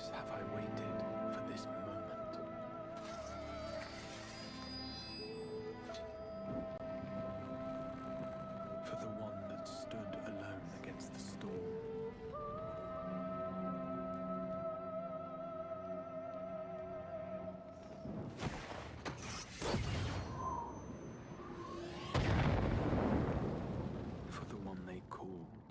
years have I waited for this moment. For the one that stood alone against the storm. For the one they called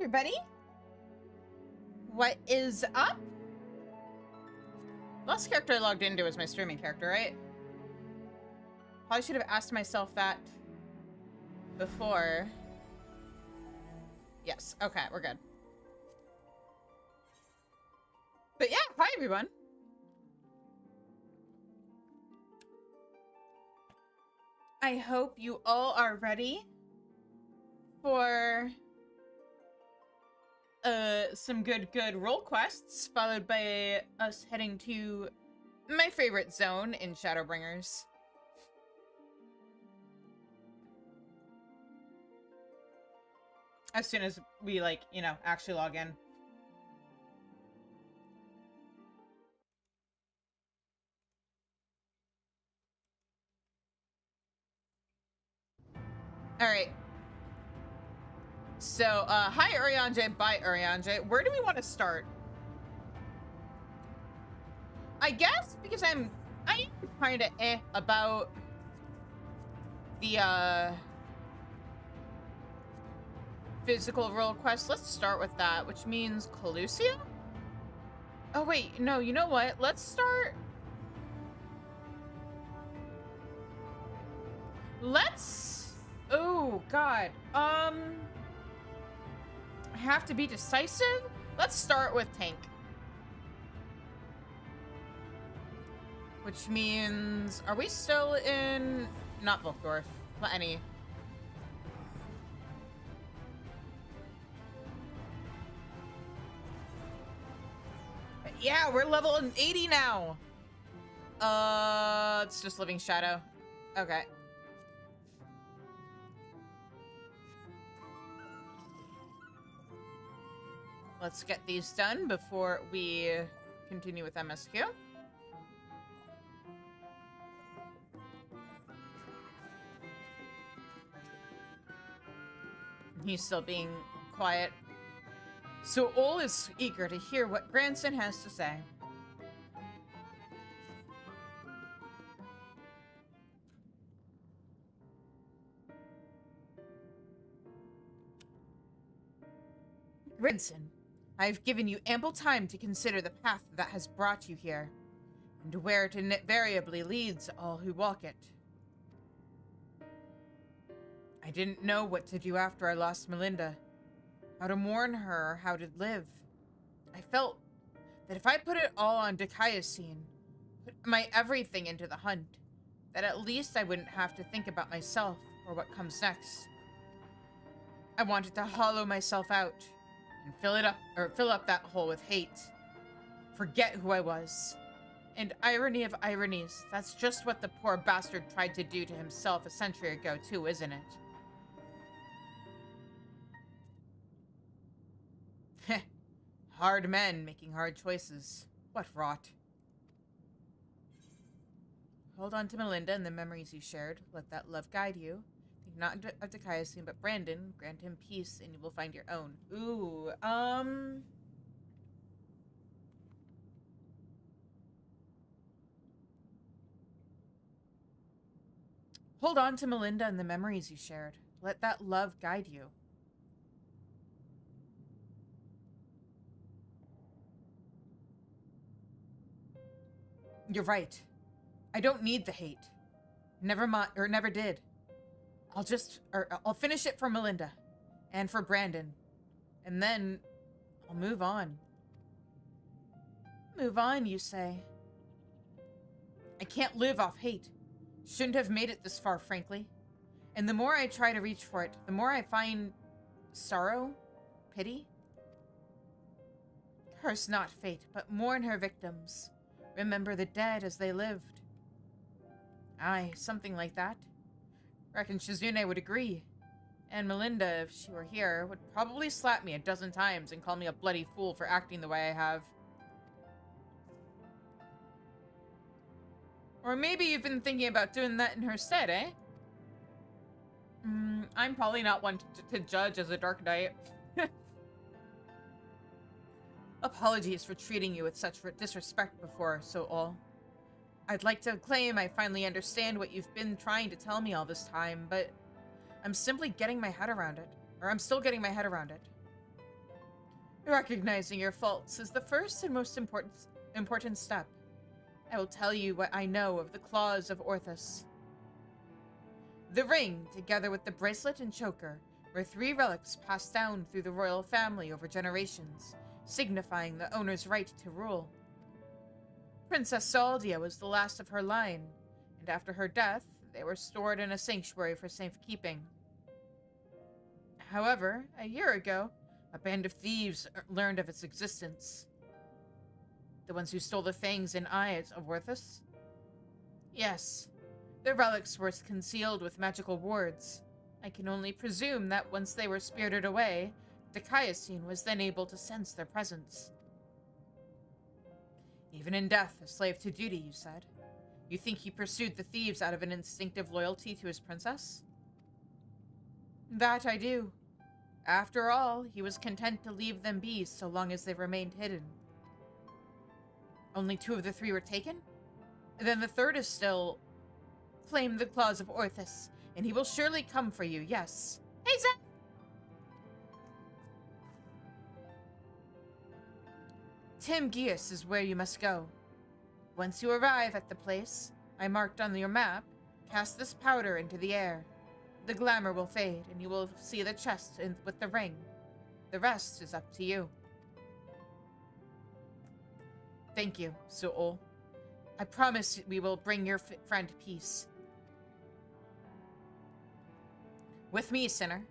everybody. What is up? Last character I logged into was my streaming character, right? Probably should have asked myself that before. Yes, okay, we're good. But yeah, hi everyone. I hope you all are ready for some good role quests, followed by us heading to my favorite zone in Shadowbringers. As soon as we, like, you know, actually log in. Alright. So, hi Urianje, bye Urianje. Where do we want to start? I guess because I am kind of about the physical role quest. Let's start with that, which means Calusia? Oh wait, no, you know what? Let's start. Oh god. I have to be decisive? Let's start with tank. Which means, are we still in, not Volkdorf, not any. Yeah, we're level 80 now. It's just Living Shadow. Okay. Let's get these done before we continue with MSQ. He's still being quiet. So Ol is eager to hear what grandson has to say. Grandson, I have given you ample time to consider the path that has brought you here, and where it invariably leads all who walk it. I didn't know what to do after I lost Melinda. How to mourn her, how to live. I felt that if I put it all on Dikaiosine, put my everything into the hunt, that at least I wouldn't have to think about myself or what comes next. I wanted to hollow myself out and fill up that hole with hate. Forget who I was. And irony of ironies, that's just what the poor bastard tried to do to himself a century ago too, isn't it? Heh. Hard men making hard choices. What rot. Hold on to Melinda and the memories you shared. Let that love guide you. Think not of Dikaiosine, but Brandon. Grant him peace, and you will find your own. Ooh, Hold on to Melinda and the memories you shared. Let that love guide you. You're right. I don't need the hate. Never mind, or never did. I'll finish it for Melinda. And for Brandon. And then I'll move on. Move on, you say? I can't live off hate. Shouldn't have made it this far, frankly. And the more I try to reach for it, the more I find sorrow, pity. Curse not fate, but mourn her victims. Remember the dead as they lived. Aye, something like that. Reckon Shizune would agree. And Melinda, if she were here, would probably slap me a dozen times and call me a bloody fool for acting the way I have. Or maybe you've been thinking about doing that in her stead, eh? I'm probably not one to judge as a Dark Knight. Apologies for treating you with such disrespect before, so all. I'd like to claim I finally understand what you've been trying to tell me all this time, but I'm simply getting my head around it. Or I'm still getting my head around it. Recognizing your faults is the first and most important step. I will tell you what I know of the claws of Orthus. The ring, together with the bracelet and choker, were 3 relics passed down through the royal family over generations, signifying the owner's right to rule. Princess Saldia was the last of her line, and after her death, they were stored in a sanctuary for safekeeping. However, a year ago, a band of thieves learned of its existence. The ones who stole the fangs and eyes of Orthus? Yes. The relics were concealed with magical wards. I can only presume that once they were spirited away, Dikaiosine was then able to sense their presence. Even in death, a slave to duty, you said. You think he pursued the thieves out of an instinctive loyalty to his princess? That I do. After all, he was content to leave them be so long as they remained hidden. Only 2 of the 3 were taken? Then the 3rd is still... Claim the claws of Orthus, and he will surely come for you, yes. Hey, Zach! Tim Geas is where you must go. Once you arrive at the place I marked on your map, cast this powder into the air. The glamour will fade, and you will see the chest with the ring. The rest is up to you. Thank you, Su'ul. I promise we will bring your friend peace. With me, sinner.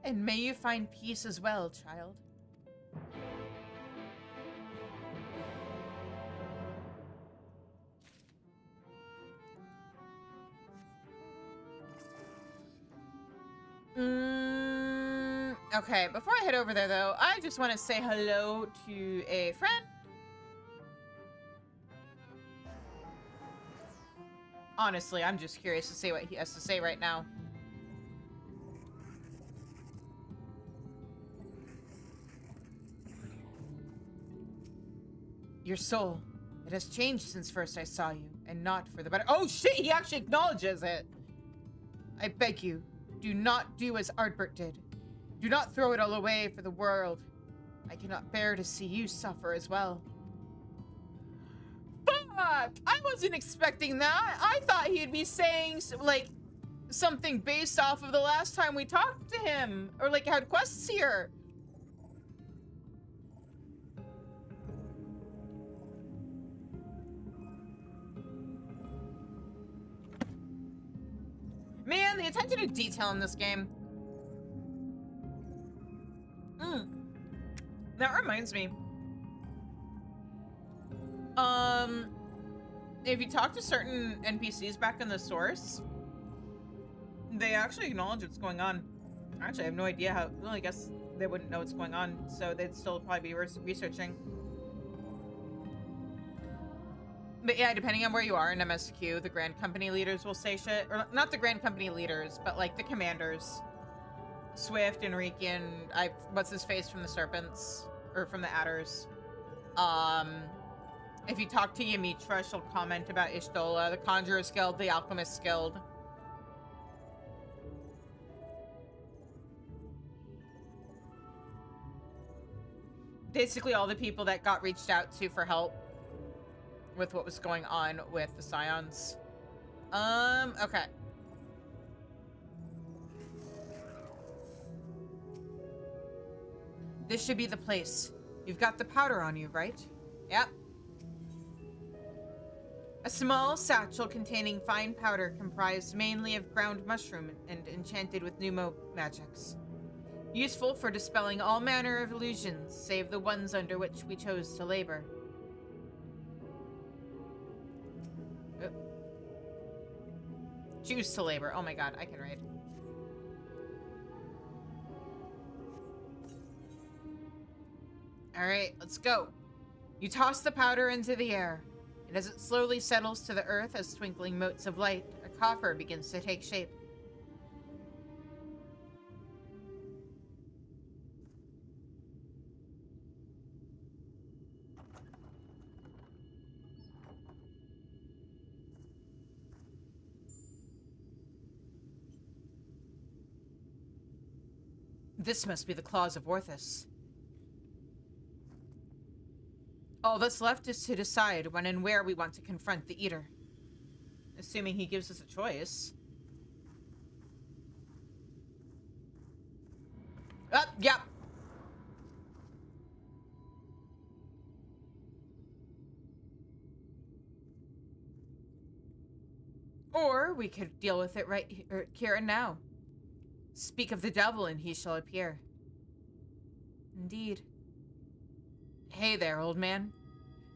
And may you find peace as well, child. Okay, before I head over there, though, I just want to say hello to a friend. Honestly, I'm just curious to see what he has to say right now. Your soul. It has changed since first I saw you, and not for the better. Oh shit, he actually acknowledges it. I beg you, do not do as Ardbert did. Do not throw it all away for the world. I cannot bear to see you suffer as well. Fuck! I wasn't expecting that. I thought he'd be saying, like, something based off of the last time we talked to him. Or, like, had quests here. Man, the attention to detail in this game. That reminds me. If you talk to certain NPCs back in the source, they actually acknowledge what's going on. Actually, I have no idea how. Well, I guess they wouldn't know what's going on, so they'd still probably be researching. But yeah, depending on where you are in MSQ, the Grand Company leaders will say shit. Or not the Grand Company leaders, but like the commanders. Swift, Enrique, and what's his face from the Serpents? Or from the Adders. If you talk to Yamitra, she'll comment about Ishtola, the Conjurer's Guild, the Alchemist's Guild. Basically all the people that got reached out to for help with what was going on with the Scions. Okay. This should be the place. You've got the powder on you, right? Yep. A small satchel containing fine powder comprised mainly of ground mushroom and enchanted with pneumo magics. Useful for dispelling all manner of illusions, save the ones under which we chose to labor. Choose to labor. Oh my god, I can read. Alright, let's go. You toss the powder into the air, and as it slowly settles to the earth as twinkling motes of light, a coffer begins to take shape. This must be the claws of Orthus. All that's left is to decide when and where we want to confront the Eater. Assuming he gives us a choice. Yep. Or we could deal with it right here and now. Speak of the devil and he shall appear. Indeed. Hey there, old man.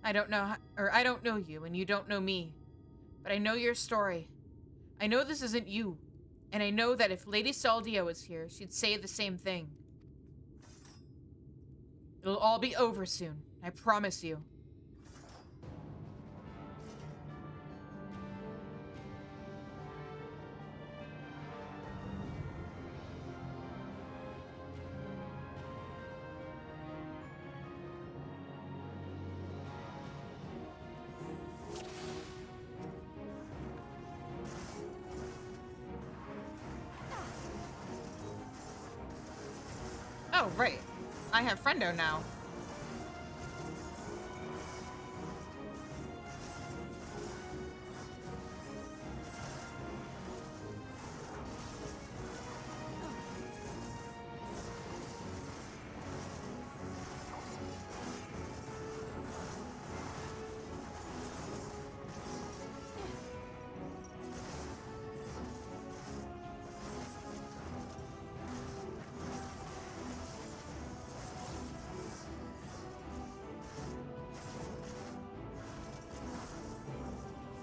I don't know you and you don't know me, but I know your story. I know this isn't you, and I know that if Lady Saldia was here, she'd say the same thing. It'll all be over soon, I promise you. Oh, right. I have Friendo now.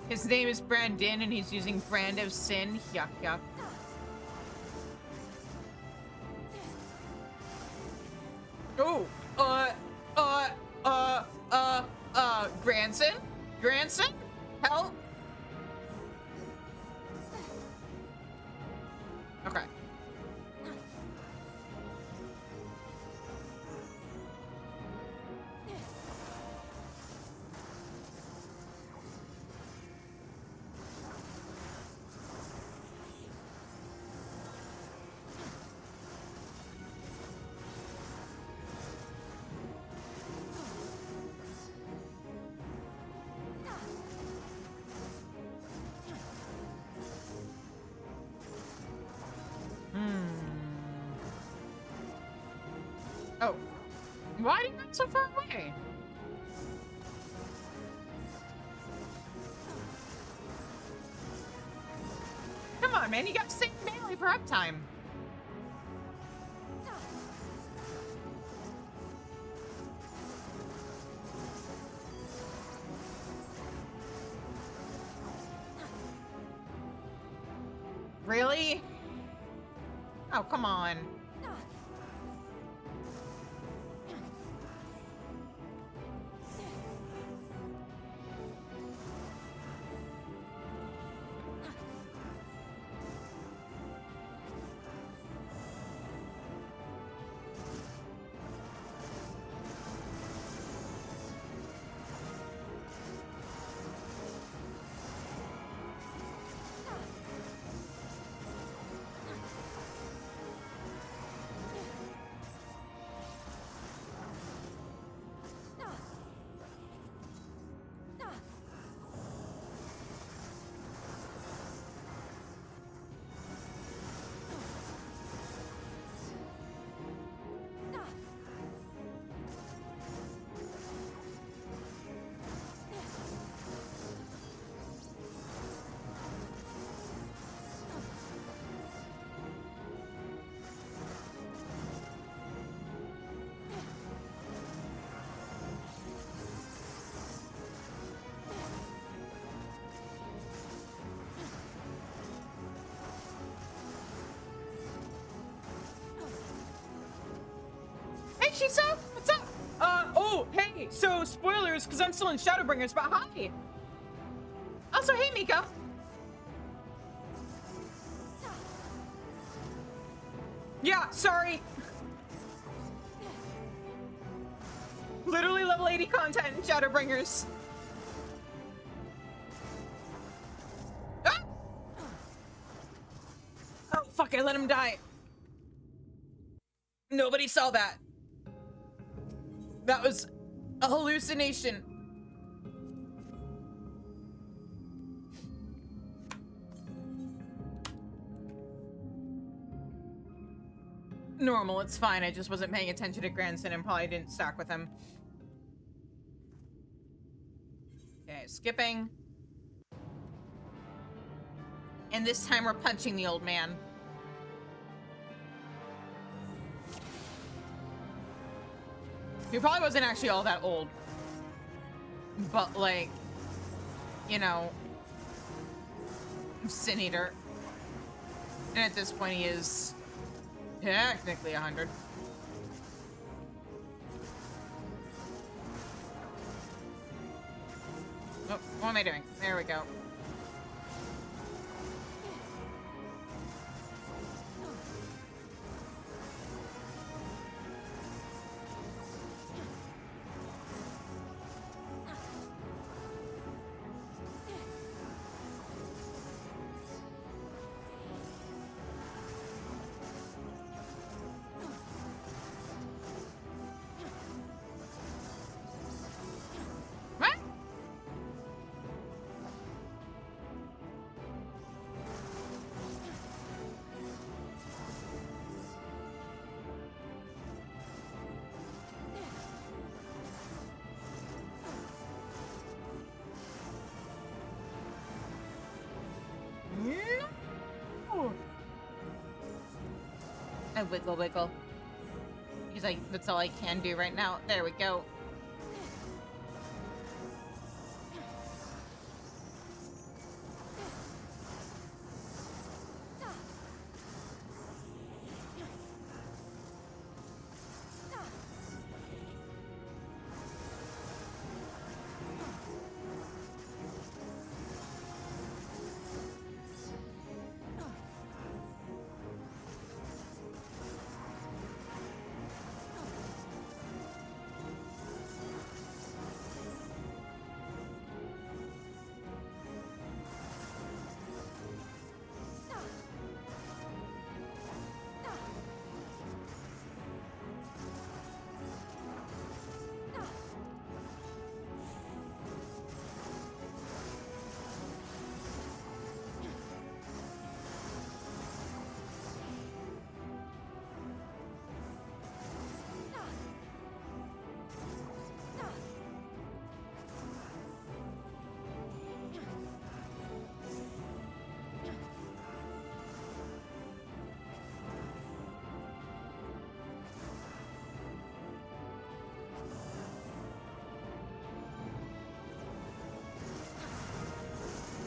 His name is Brandon, and he's using Brand of Sin. Yuck, yuck. Oh, Granson? Granson? Help? Okay. Oh. Why are you not so far away? Come on, man. You got to save melee for uptime. Really? Oh, come on. Shisa? What's up? Oh, hey, so spoilers, because I'm still in Shadowbringers, but hi! Also, hey, Miko! Yeah, sorry. Literally level 80 content in Shadowbringers. Ah! Oh, fuck, I let him die. Nobody saw that. That was a hallucination. Normal, it's fine. I just wasn't paying attention to Grandson and probably didn't stack with him. Okay, skipping. And this time we're punching the old man. He probably wasn't actually all that old. But, like, you know, Sin Eater. And at this point he is technically 100. Oh, what am I doing? There we go. I wiggle wiggle. Because that's all I can do right now. There we go.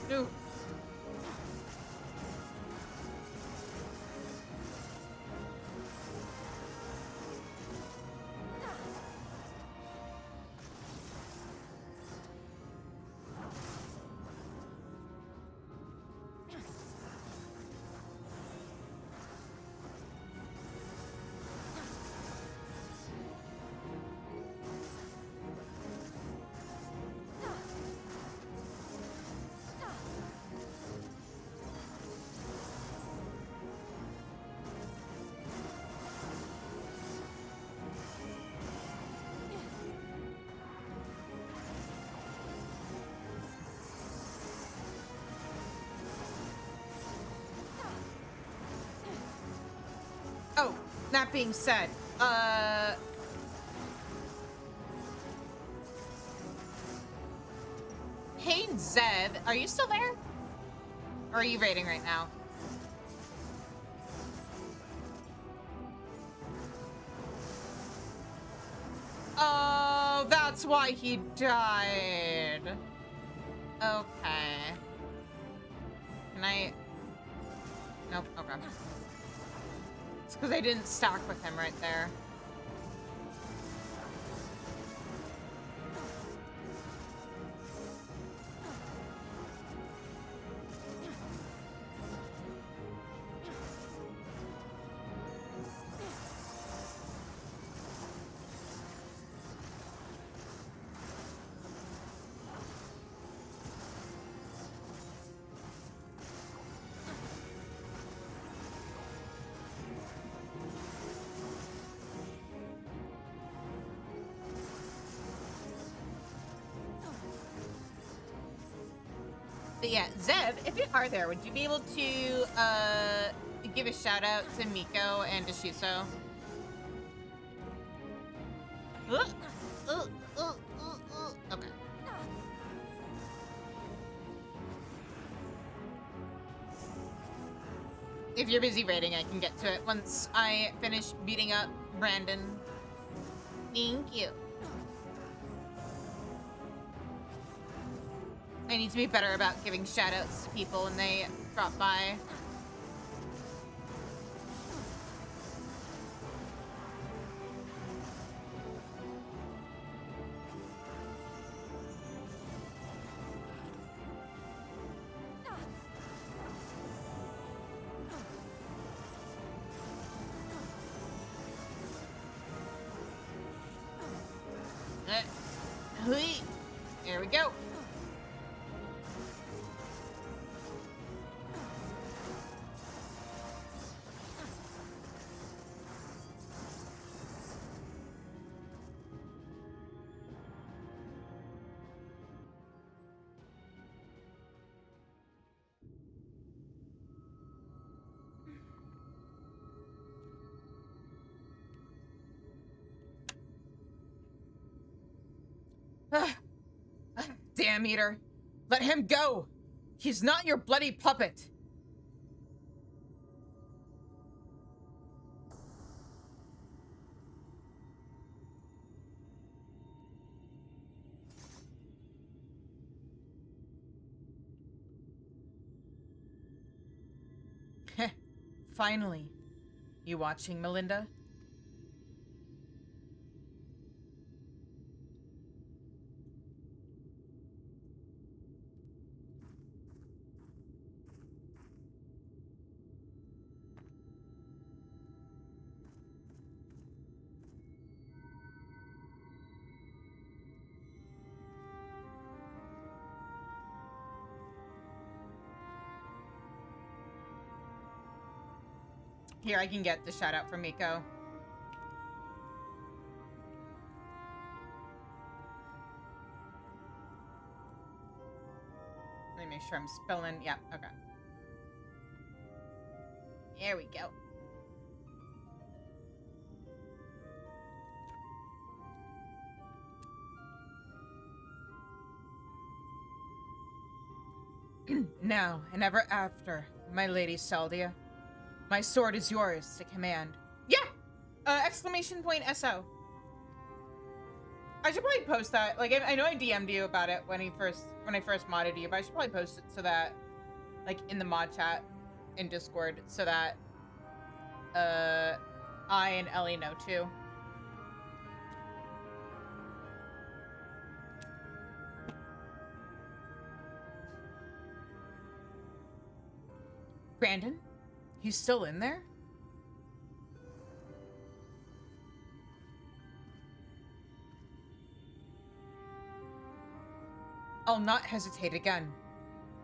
No. Oh, that being said, hey Zed, are you still there? Or are you raiding right now? Oh, that's why he died. Okay. Can I? Nope, okay. It's because I didn't stack with him right there. But yeah, Zev, if you are there, would you be able to give a shout out to Miko and to Shiso? Okay. If you're busy raiding, I can get to it once I finish beating up Brandon. Thank you. I need to be better about giving shoutouts to people when they drop by. There we go. Damn eater. Let him go. He's not your bloody puppet. Finally. You watching, Melinda? Here, I can get the shout out from Miko. Let me make sure I'm spelling. Yeah, okay. There we go. Now and ever after, my lady Saldia. My sword is yours to command. Yeah! Exclamation point SO. I should probably post that. Like, I know I DM'd you about it when I first modded you, but I should probably post it so that, like, in the mod chat in Discord, so that, I and Ellie know too. Brandon? He's still in there? I'll not hesitate again.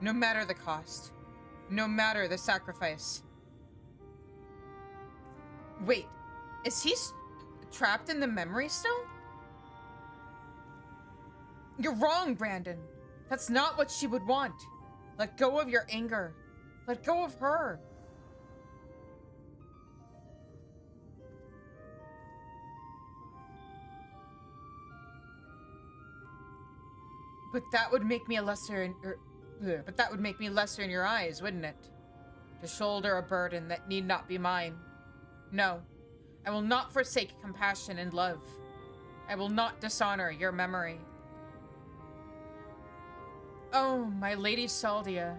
No matter the cost. No matter the sacrifice. Wait, is he trapped in the memory still? You're wrong, Brandon. That's not what she would want. Let go of your anger. Let go of her. But that would make me a lesser in, but that would make me lesser in your eyes, wouldn't it? To shoulder a burden that need not be mine. No, I will not forsake compassion and love. I will not dishonor your memory. Oh, my lady Saldia.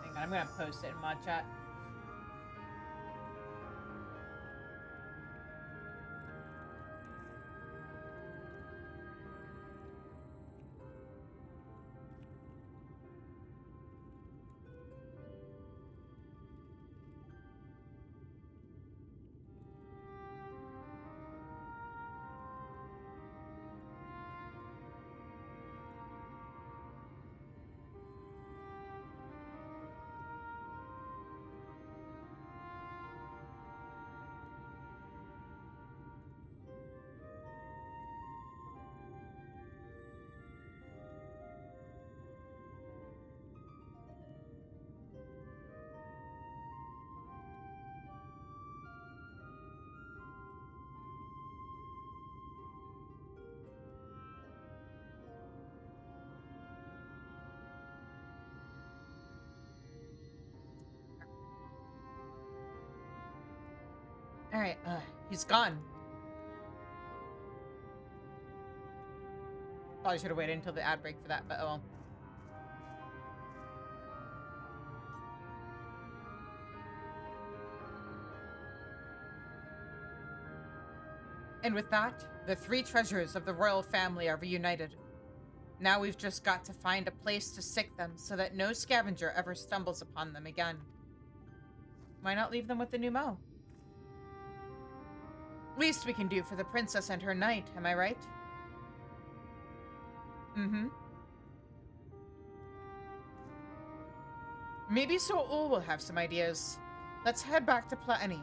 Hang on, I'm gonna post it in mod chat. Alright, he's gone. Probably should have waited until the ad break for that, but oh well. And with that, the three treasures of the royal family are reunited. Now we've just got to find a place to stick them so that no scavenger ever stumbles upon them again. Why not leave them with the new Mo? Least we can do for the princess and her knight, am I right? Mm-hmm. Maybe Soul will have some ideas. Let's head back to Platini.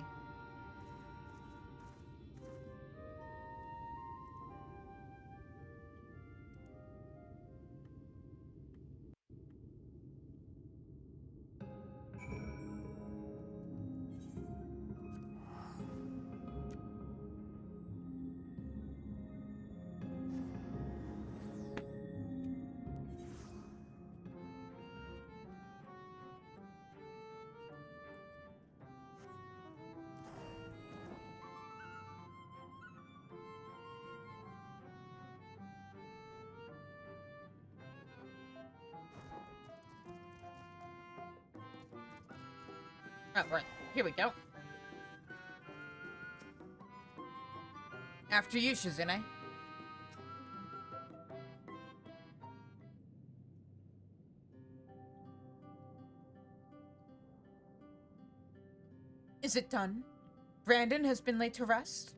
Oh, right. Here we go. After you, Shizune. Is it done? Brandon has been laid to rest?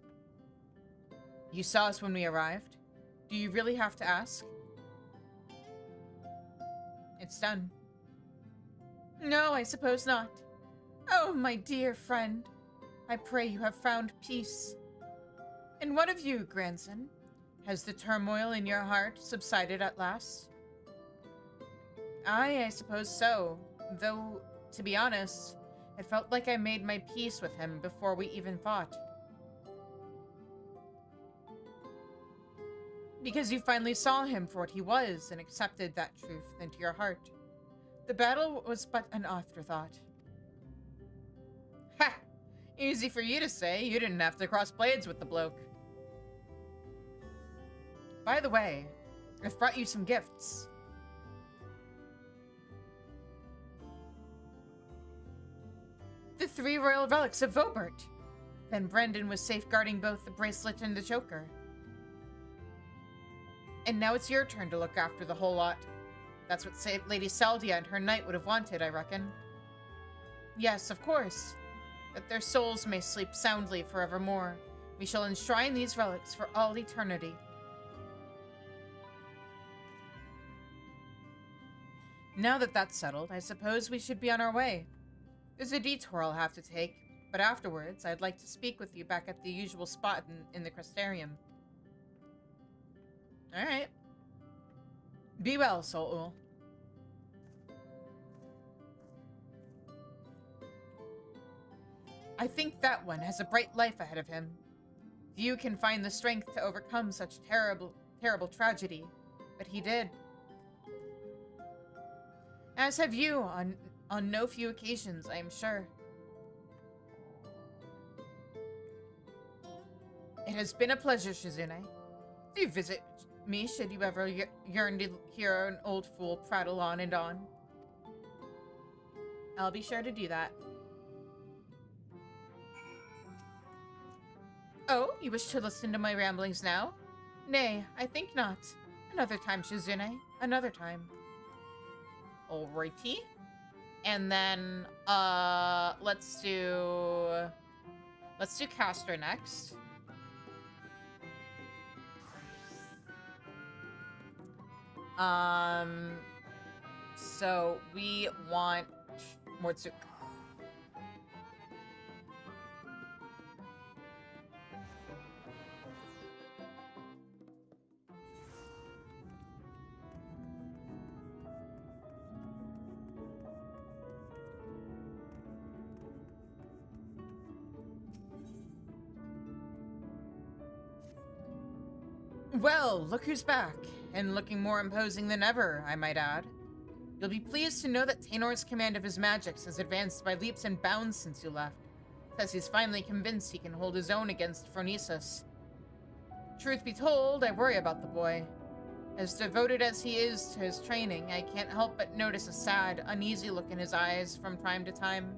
You saw us when we arrived. Do you really have to ask? It's done. No, I suppose not. Oh, my dear friend. I pray you have found peace. And what of you, grandson? Has the turmoil in your heart subsided at last? I suppose so. Though, to be honest, it felt like I made my peace with him before we even fought. Because you finally saw him for what he was and accepted that truth into your heart. The battle was but an afterthought. Ha! Easy for you to say. You didn't have to cross blades with the bloke. By the way, I've brought you some gifts. The 3 royal relics of Vobert. Then Brendan was safeguarding both the bracelet and the choker. And now it's your turn to look after the whole lot. That's what Lady Saldia and her knight would have wanted, I reckon. Yes, of course. That their souls may sleep soundly forevermore. We shall enshrine these relics for all eternity. Now that that's settled, I suppose we should be on our way. There's a detour I'll have to take, but afterwards, I'd like to speak with you back at the usual spot in the Crystarium. Alright. Be well, Soul. I think that one has a bright life ahead of him. Few can find the strength to overcome such terrible tragedy, but he did. As have you on no few occasions, I am sure. It has been a pleasure, Shizune. Do visit me should you ever yearn to hear an old fool prattle on and on. I'll be sure to do that. Oh, you wish to listen to my ramblings now? Nay, I think not. Another time, Shizune. Another time. Alrighty. And then, let's do Castor next. So we want Mortsuka. Well, look who's back, and looking more imposing than ever, I might add. You'll be pleased to know that Tanor's command of his magics has advanced by leaps and bounds since you left. says he's finally convinced he can hold his own against Phronesis. Truth be told, I worry about the boy. As devoted as he is to his training, I can't help but notice a sad, uneasy look in his eyes from time to time.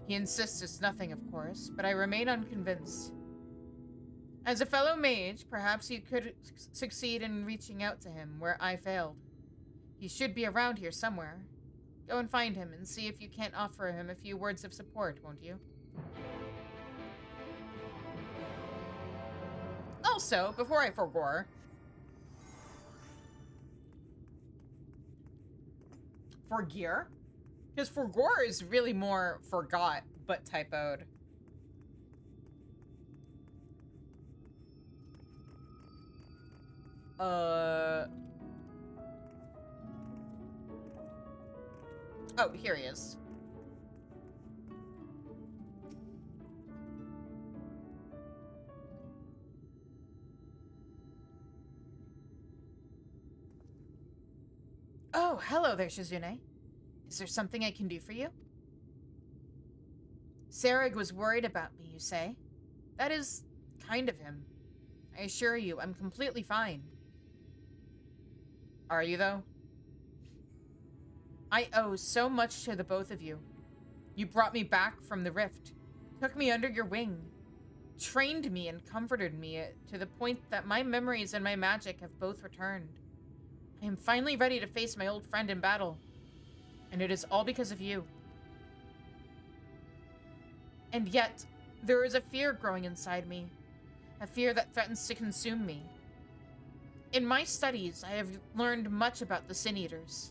He insists it's nothing, of course, but I remain unconvinced. As a fellow mage, perhaps you could succeed in reaching out to him where I failed. He should be around here somewhere. Go and find him and see if you can't offer him a few words of support, won't you? Also, before I forgore, forgear? Because forgore is really more forgot, but typoed. Oh, here he is. Oh, hello there, Shizune. Is there something I can do for you? Sarag was worried about me, you say? That is kind of him. I assure you, I'm completely fine. Are you, though? I owe so much to the both of you. You brought me back from the rift, took me under your wing, trained me and comforted me to the point that my memories and my magic have both returned. I am finally ready to face my old friend in battle, and it is all because of you. And yet, there is a fear growing inside me, a fear that threatens to consume me. In my studies, I have learned much about the Sin Eaters.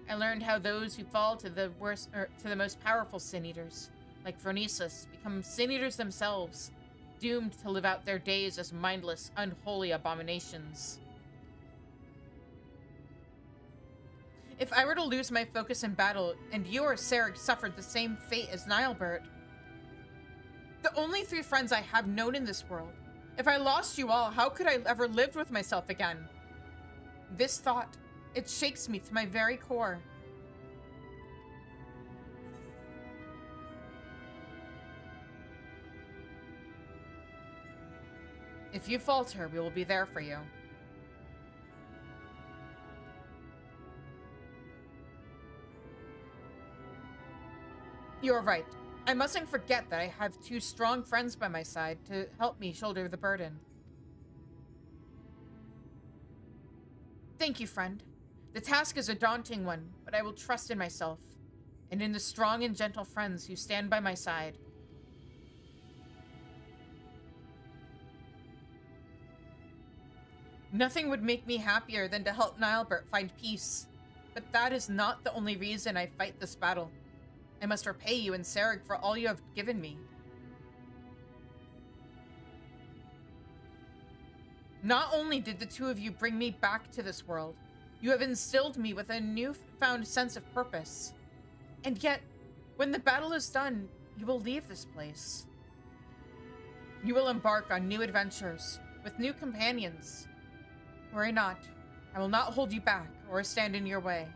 I learned how those who fall to the worst, or to the most powerful Sin Eaters, like Phronesis, become Sin Eaters themselves, doomed to live out their days as mindless, unholy abominations. If I were to lose my focus in battle, and you or Sarag suffered the same fate as Nilebert, the only three friends I have known in this world, if I lost you all, how could I ever live with myself again? This thought, it shakes me to my very core. If you falter, we will be there for you. You're right. I mustn't forget that I have two strong friends by my side to help me shoulder the burden. Thank you, friend. The task is a daunting one, but I will trust in myself, and in the strong and gentle friends who stand by my side. Nothing would make me happier than to help Nilebert find peace, but that is not the only reason I fight this battle. I must repay you and Sarag for all you have given me. Not only did the two of you bring me back to this world, you have instilled me with a newfound sense of purpose. And yet, when the battle is done, you will leave this place. You will embark on new adventures, with new companions. Worry not. I will not hold you back, or stand in your way.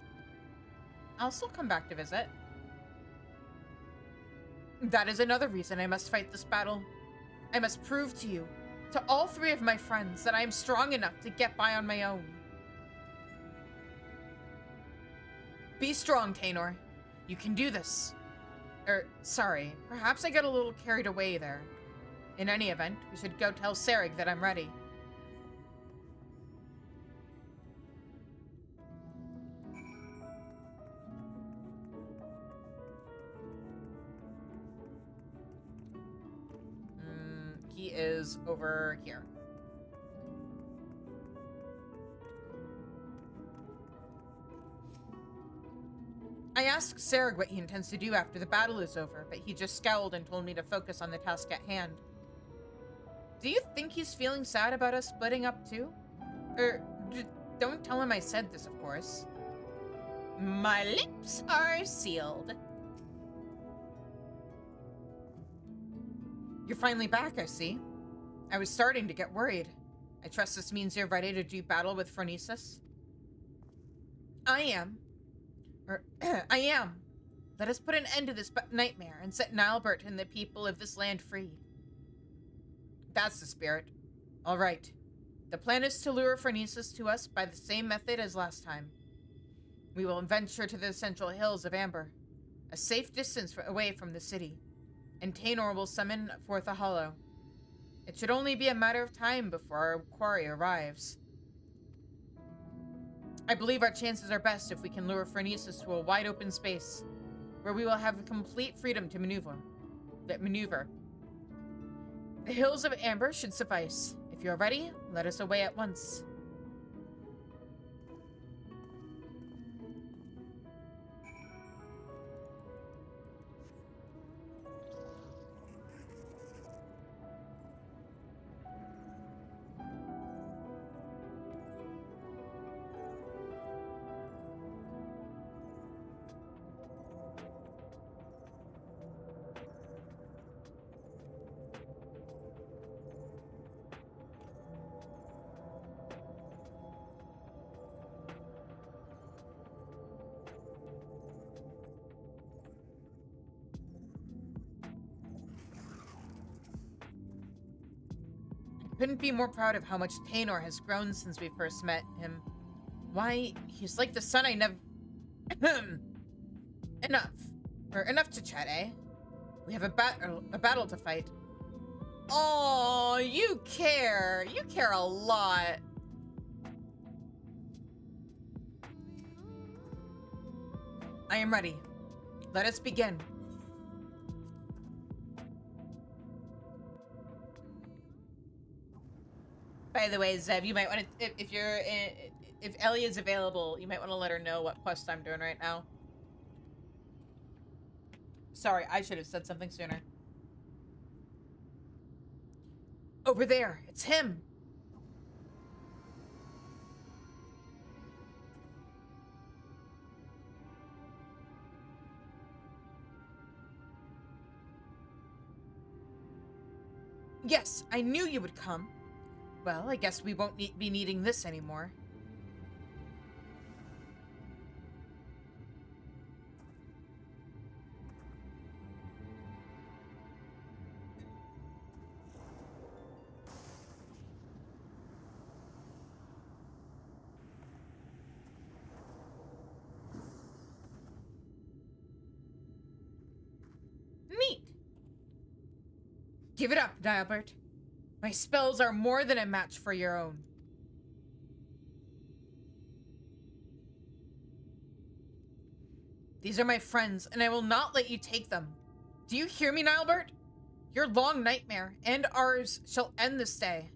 I'll still come back to visit. That is another reason I must fight this battle. I must prove to you, to all three of my friends, that I am strong enough to get by on my own. Be strong, Tainor. You can do this. Sorry, perhaps I got a little carried away there. In any event, we should go tell Sarag that I'm ready. He is over here. I asked Sarag what he intends to do after the battle is over, but he just scowled and told me to focus on the task at hand. Do you think he's feeling sad about us splitting up too? Don't tell him I said this, of course. My lips are sealed. You're finally back, I see. I was starting to get worried. I trust this means you're ready to do battle with Phronesis? I am. I am. Let us put an end to this nightmare and set Nilebert and the people of this land free. That's the spirit. All right. The plan is to lure Phronesis to us by the same method as last time. We will venture to the central hills of Amber, a safe distance away from the city, and Tainor will summon forth a hollow. It should only be a matter of time before our quarry arrives. I believe our chances are best if we can lure Phronesis to a wide open space, where we will have complete freedom to maneuver. The hills of Amber should suffice. If you are ready, let us away at once. Couldn't be more proud of how much Tainor has grown since we first met him. Why, he's like the son I never... Enough to chat, eh? We have a battle to fight. Oh, you care. You care a lot. I am ready. Let us begin. By the way, Zeb, you might want to, if Ellie is available, you might want to let her know what quest I'm doing right now. Sorry, I should have said something sooner. Over there, it's him. Yes, I knew you would come. Well, I guess we won't be needing this anymore. Neat. Give it up, Nilebert. My spells are more than a match for your own. These are my friends, and I will not let you take them. Do you hear me, Nilebert? Your long nightmare, and ours, shall end this day.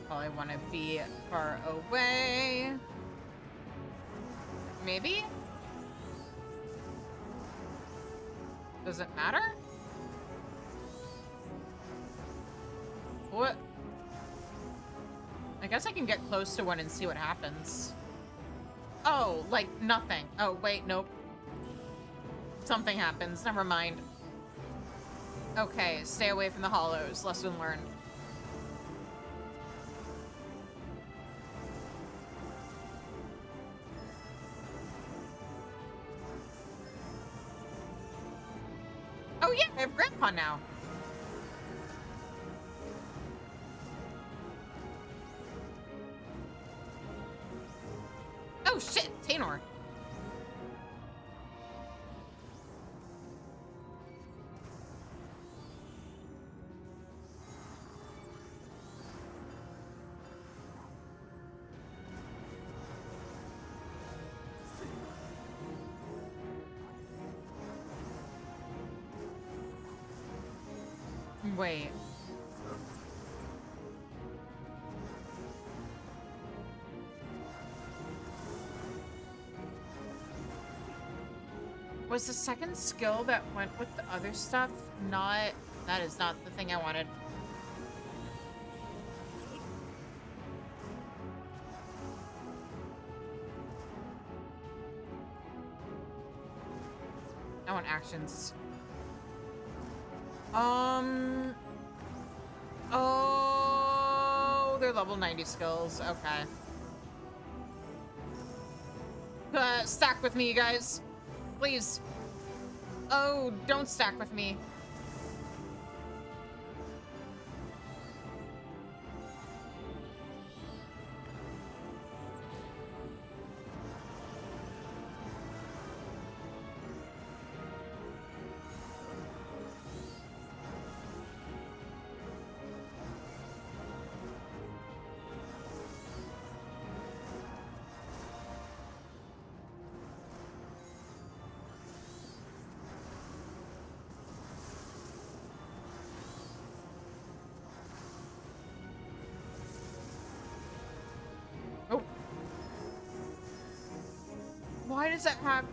I want to be far away. Maybe? Does it matter? What? I guess I can get close to one and see what happens. Oh, like nothing. Oh, wait, nope. Something happens. Never mind. Okay, stay away from the hollows. Lesson learned. Oh yeah, I have Grandpa now. Oh shit, Tainor. Wait. Was the second skill that went with the other stuff not... That is not the thing I wanted. I want actions. Oh, they're level 90 skills. Okay. Stack with me, you guys. Please. Oh, don't stack with me. Why does that have...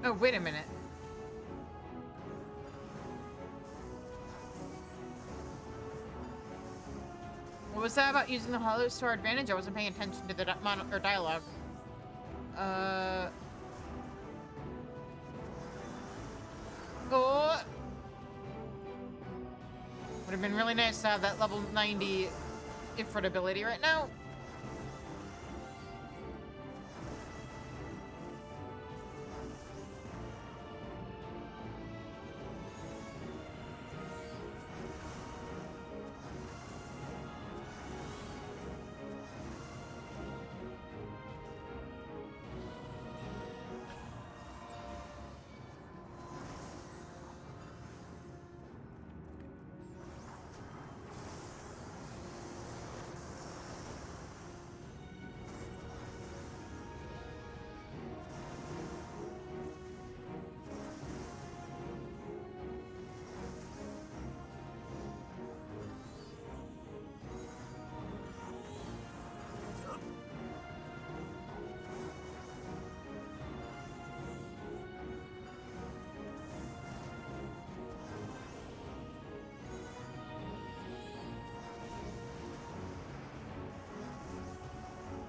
Oh, wait a minute. What was that about using the hollows to our advantage? I wasn't paying attention to the dialogue. Oh! Would have been really nice to have that level 90 Ifrit ability right now.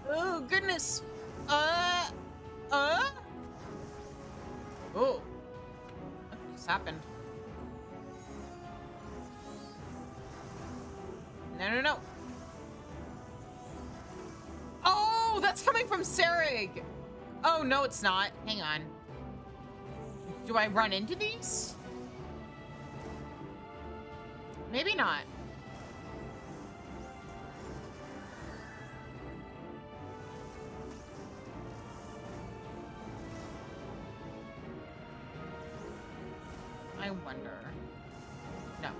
Oh, goodness. Oh. What just happened? No. Oh, that's coming from Sarig. Oh, no, it's not. Hang on. Do I run into these? Maybe not. I wonder. No.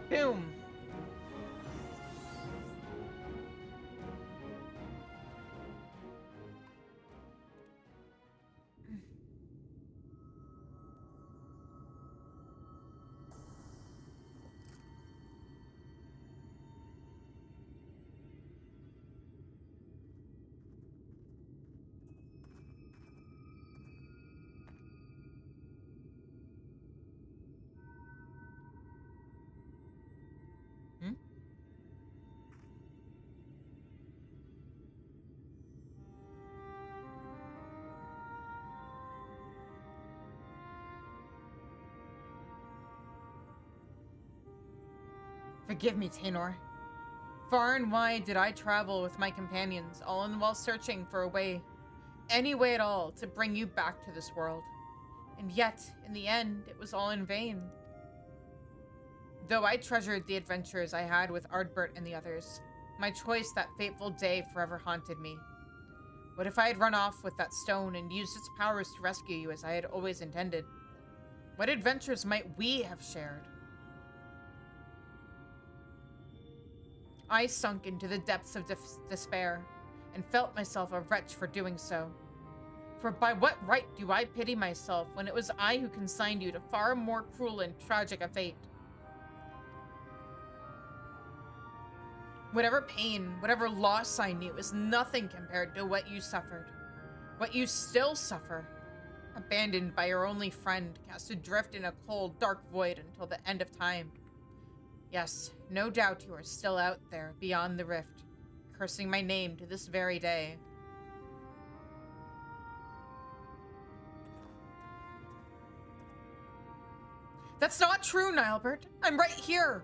Boom. Forgive me, Taynor. Far and wide did I travel with my companions, all in the while searching for a way, any way at all, to bring you back to this world. And yet, in the end, it was all in vain. Though I treasured the adventures I had with Ardbert and the others, my choice that fateful day forever haunted me. What if I had run off with that stone and used its powers to rescue you as I had always intended? What adventures might we have shared? I sunk into the depths of despair and felt myself a wretch for doing so. For by what right do I pity myself when it was I who consigned you to far more cruel and tragic a fate? Whatever pain, whatever loss I knew is nothing compared to what you suffered. What you still suffer. Abandoned by your only friend, cast adrift in a cold, dark void until the end of time. Yes, no doubt you are still out there, beyond the rift, cursing my name to this very day. That's not true, Nilebert. I'm right here.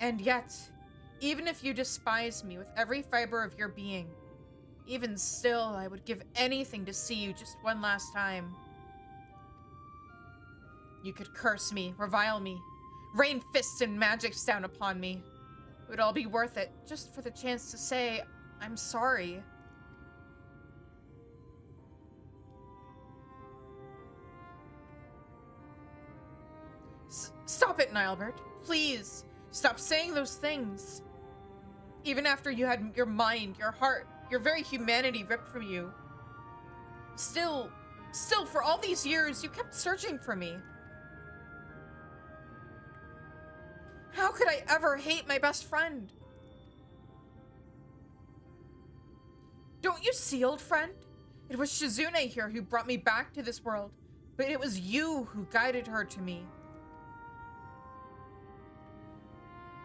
And yet, even if you despise me with every fiber of your being, even still, I would give anything to see you just one last time. You could curse me, revile me, rain fists and magics down upon me. It would all be worth it, just for the chance to say, I'm sorry. Stop it, Nilebert. Please, stop saying those things. Even after you had your mind, your heart, your very humanity ripped from you. Still, for all these years, you kept searching for me. How could I ever hate my best friend? Don't you see, old friend? It was Shizune here who brought me back to this world, but it was you who guided her to me.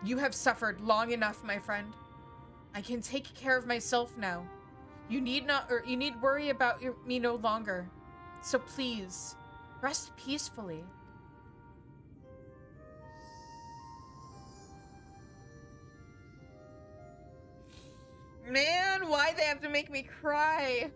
You have suffered long enough, my friend. I can take care of myself now. You need worry about me no longer. So please, rest peacefully. Man, why'd they have to make me cry?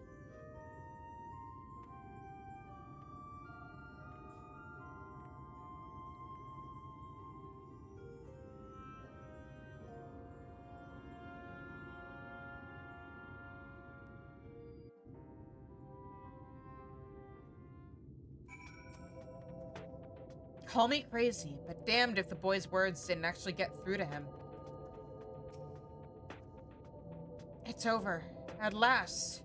Call me crazy, but damned if the boy's words didn't actually get through to him. It's over. At last.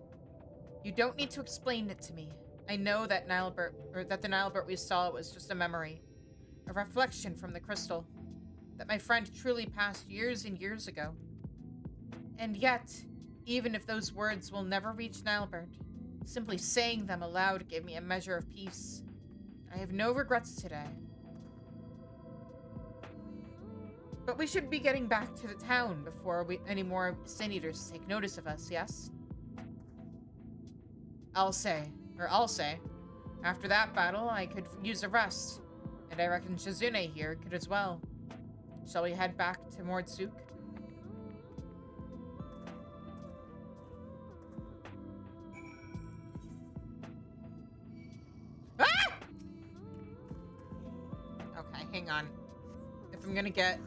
You don't need to explain it to me. I know that the Nilebert we saw was just a memory. A reflection from the crystal. That my friend truly passed years and years ago. And yet, even if those words will never reach Nilebert, simply saying them aloud gave me a measure of peace. I have no regrets today. But we should be getting back to the town before any more Sin Eaters take notice of us, yes? I'll say. After that battle, I could use a rest. And I reckon Shizune here could as well. Shall we head back to Mordsuk? Ah! Okay, hang on. If I'm gonna get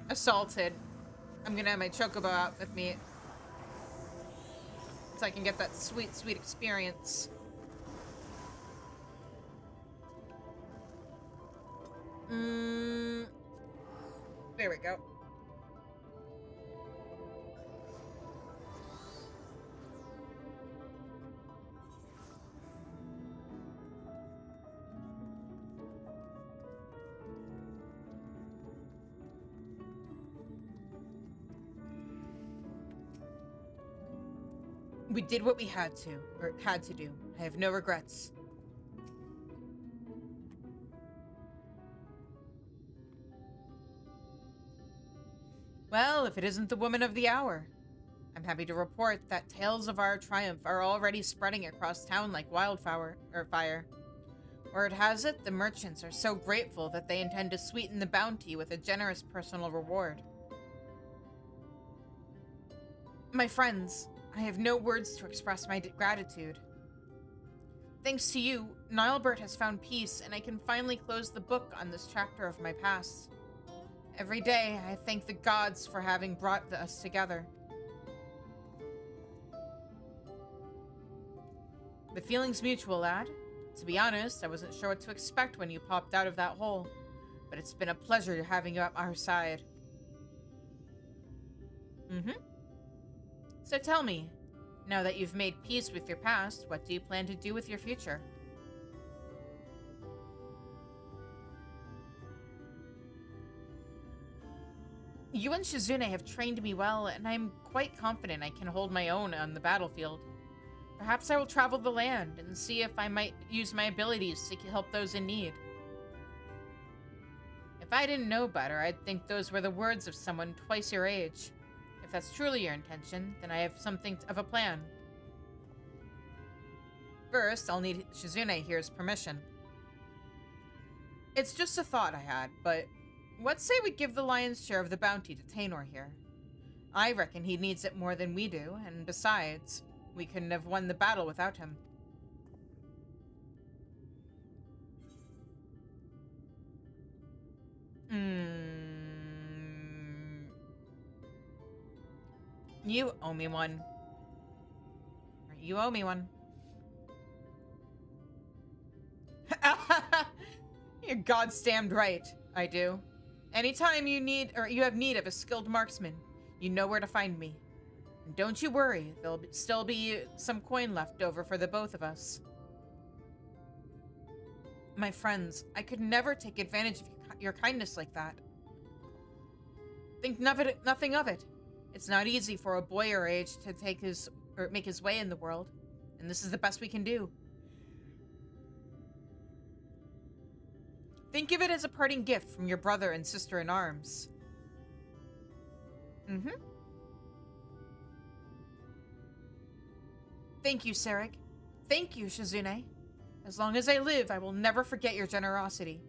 assaulted, I'm gonna have my chocobo out with me so I can get that sweet, sweet experience. There we go. We did what we had to do. I have no regrets. Well, if it isn't the woman of the hour. I'm happy to report that tales of our triumph are already spreading across town like wildfire or fire. Word has it, the merchants are so grateful that they intend to sweeten the bounty with a generous personal reward. My friends, I have no words to express my gratitude. Thanks to you, Nilebert has found peace, and I can finally close the book on this chapter of my past. Every day, I thank the gods for having brought us together. The feeling's mutual, lad. To be honest, I wasn't sure what to expect when you popped out of that hole, but it's been a pleasure having you at our side. So tell me, now that you've made peace with your past, what do you plan to do with your future? You and Shizune have trained me well, and I'm quite confident I can hold my own on the battlefield. Perhaps I will travel the land and see if I might use my abilities to help those in need. If I didn't know better, I'd think those were the words of someone twice your age. If that's truly your intention, then I have something of a plan. First, I'll need Shizune here's permission. It's just a thought I had, but let's say we give the lion's share of the bounty to Tainor here. I reckon he needs it more than we do, and besides, we couldn't have won the battle without him. You owe me one. You owe me one. You're goddamned right, I do. Anytime you need, or you have need of a skilled marksman, you know where to find me. And don't you worry, there'll still be some coin left over for the both of us. My friends, I could never take advantage of your kindness like that. Think nothing of it. It's not easy for a boy your age to make his way in the world, and this is the best we can do. Think of it as a parting gift from your brother and sister in arms. Thank you, Serig. Thank you, Shizune. As long as I live, I will never forget your generosity.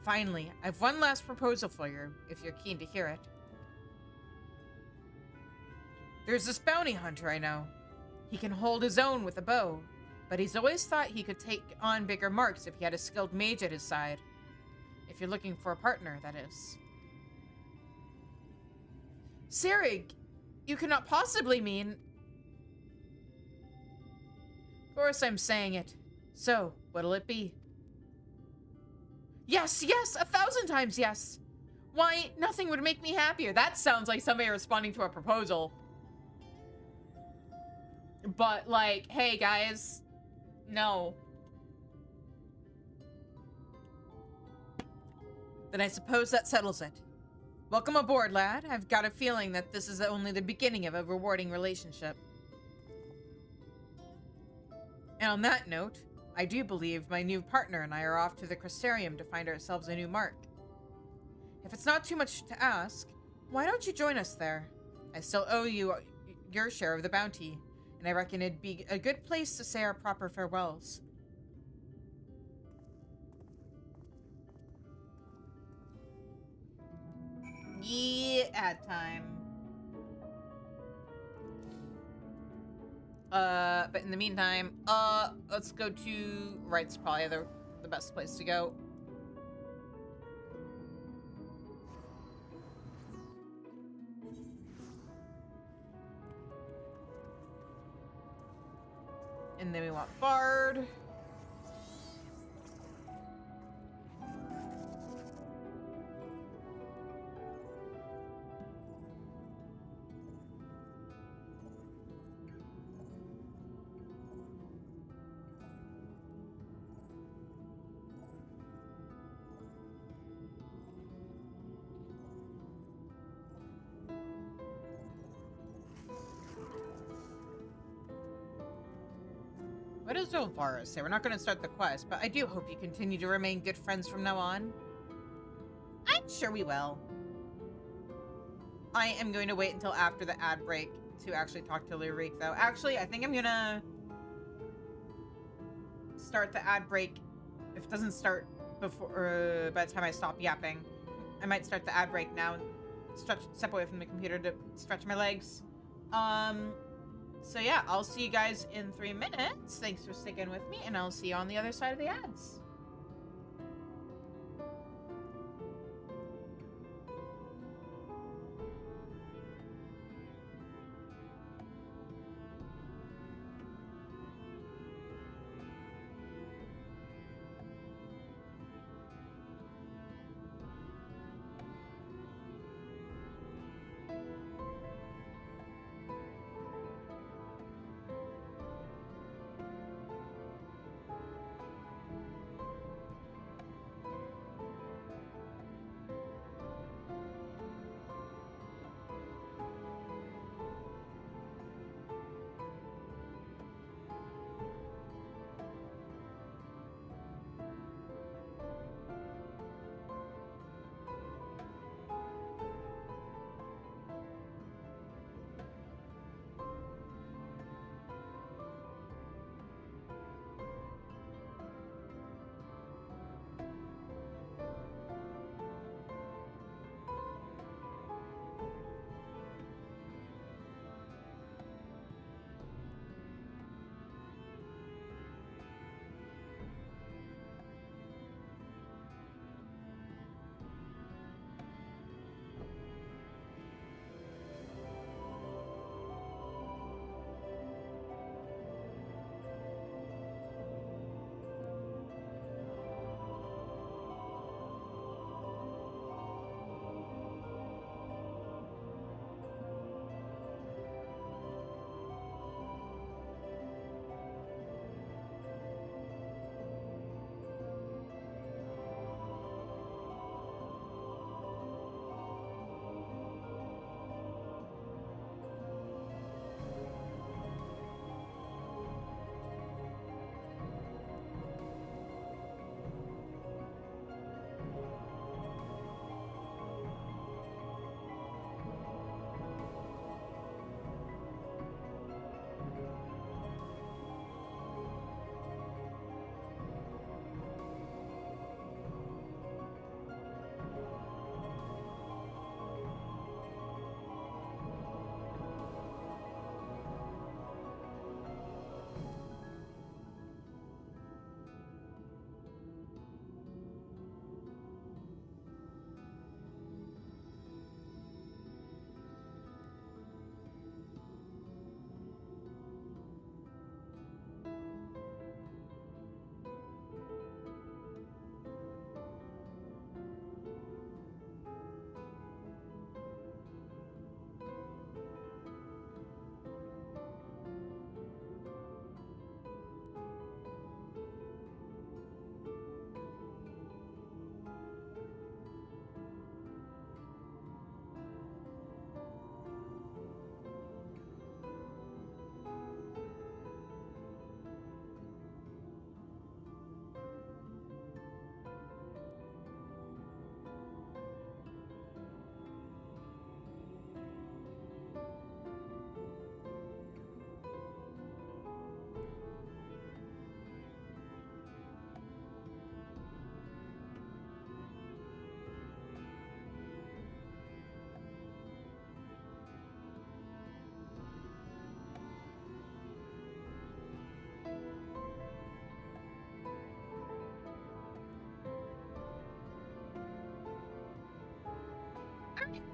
Finally, I've one last proposal for you, if you're keen to hear it. There's this bounty hunter I know. He can hold his own with a bow, but he's always thought he could take on bigger marks if he had a skilled mage at his side. If you're looking for a partner, that is. Serig, you cannot possibly mean... Of course I'm saying it. So, what'll it be? Yes, yes, 1,000 times yes. Why, nothing would make me happier. That sounds like somebody responding to a proposal. But, like, hey, guys, no. Then I suppose that settles it. Welcome aboard, lad. I've got a feeling that this is only the beginning of a rewarding relationship. And on that note, I do believe my new partner and I are off to the Crystarium to find ourselves a new mark. If it's not too much to ask, why don't you join us there? I still owe you your share of the bounty, and I reckon it'd be a good place to say our proper farewells. Yeah, time. But in the meantime, let's go to... Right's probably the best place to go. And then we want Bard. What does Olvara say? We're not going to start the quest, but I do hope you continue to remain good friends from now on. I'm sure we will. I am going to wait until after the ad break to actually talk to Lurik, though. Actually, I think I'm gonna start the ad break. If it doesn't start before, by the time I stop yapping, I might start the ad break now and step away from the computer to stretch my legs. So yeah, I'll see you guys in 3 minutes. Thanks for sticking with me, and I'll see you on the other side of the ads.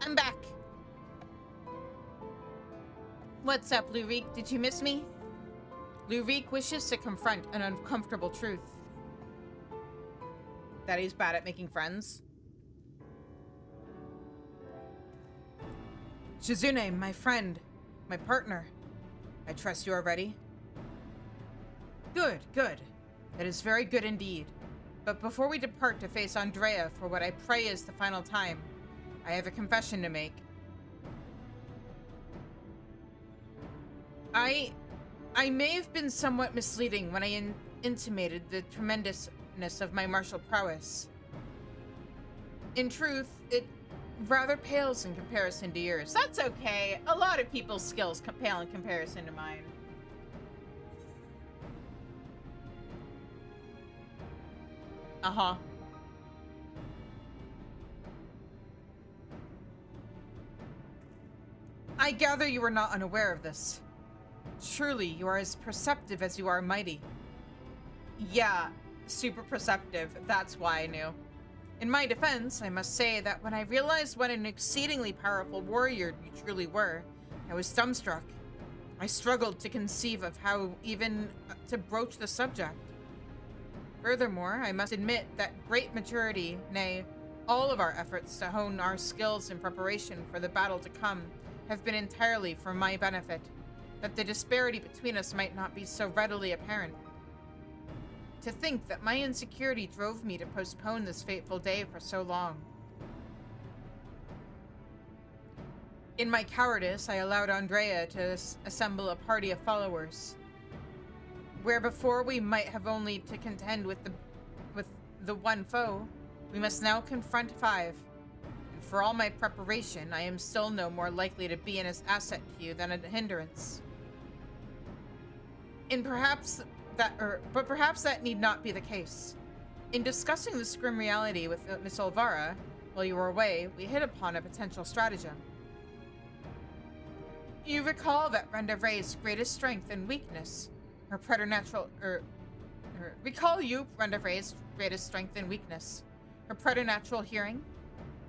I'm back. What's up, Lurik? Did you miss me? Lurik wishes to confront an uncomfortable truth. That he's bad at making friends. Shizune, my friend, my partner. I trust you are ready? Good, good. That is very good indeed. But before we depart to face Andrea for what I pray is the final time, I have a confession to make. I may have been somewhat misleading when I intimated the tremendousness of my martial prowess. In truth, it rather pales in comparison to yours. That's okay. A lot of people's skills pale in comparison to mine. Uh-huh. I gather you are not unaware of this. Truly, you are as perceptive as you are mighty. Yeah, super perceptive. That's why I knew. In my defense, I must say that when I realized what an exceedingly powerful warrior you truly were, I was dumbstruck. I struggled to conceive of how even to broach the subject. Furthermore, I must admit that great maturity, nay, all of our efforts to hone our skills in preparation for the battle to come, have been entirely for my benefit, that the disparity between us might not be so readily apparent. To think that my insecurity drove me to postpone this fateful day for so long. In my cowardice, I allowed Andrea to assemble a party of followers, where before we might have only to contend with the one foe, we must now confront 5. And for all my preparation, I am still no more likely to be an asset to you than a hindrance. But perhaps that need not be the case. In discussing this grim reality with Miss Olvara, while you were away, we hit upon a potential stratagem. You recall that Rendevre's greatest strength and weakness, her preternatural, recall you Rendevre's greatest strength and weakness, her preternatural hearing?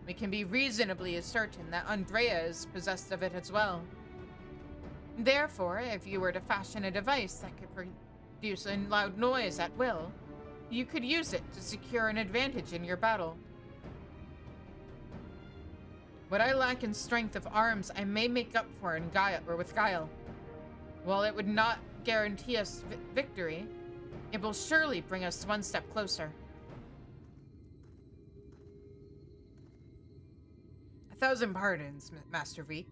We can be reasonably certain that Andrea is possessed of it as well. Therefore, if you were to fashion a device that could produce a loud noise at will, you could use it to secure an advantage in your battle. What I lack in strength of arms, I may make up for in with guile. While it would not guarantee us victory, it will surely bring us one step closer. 1,000 pardons, Master Reek,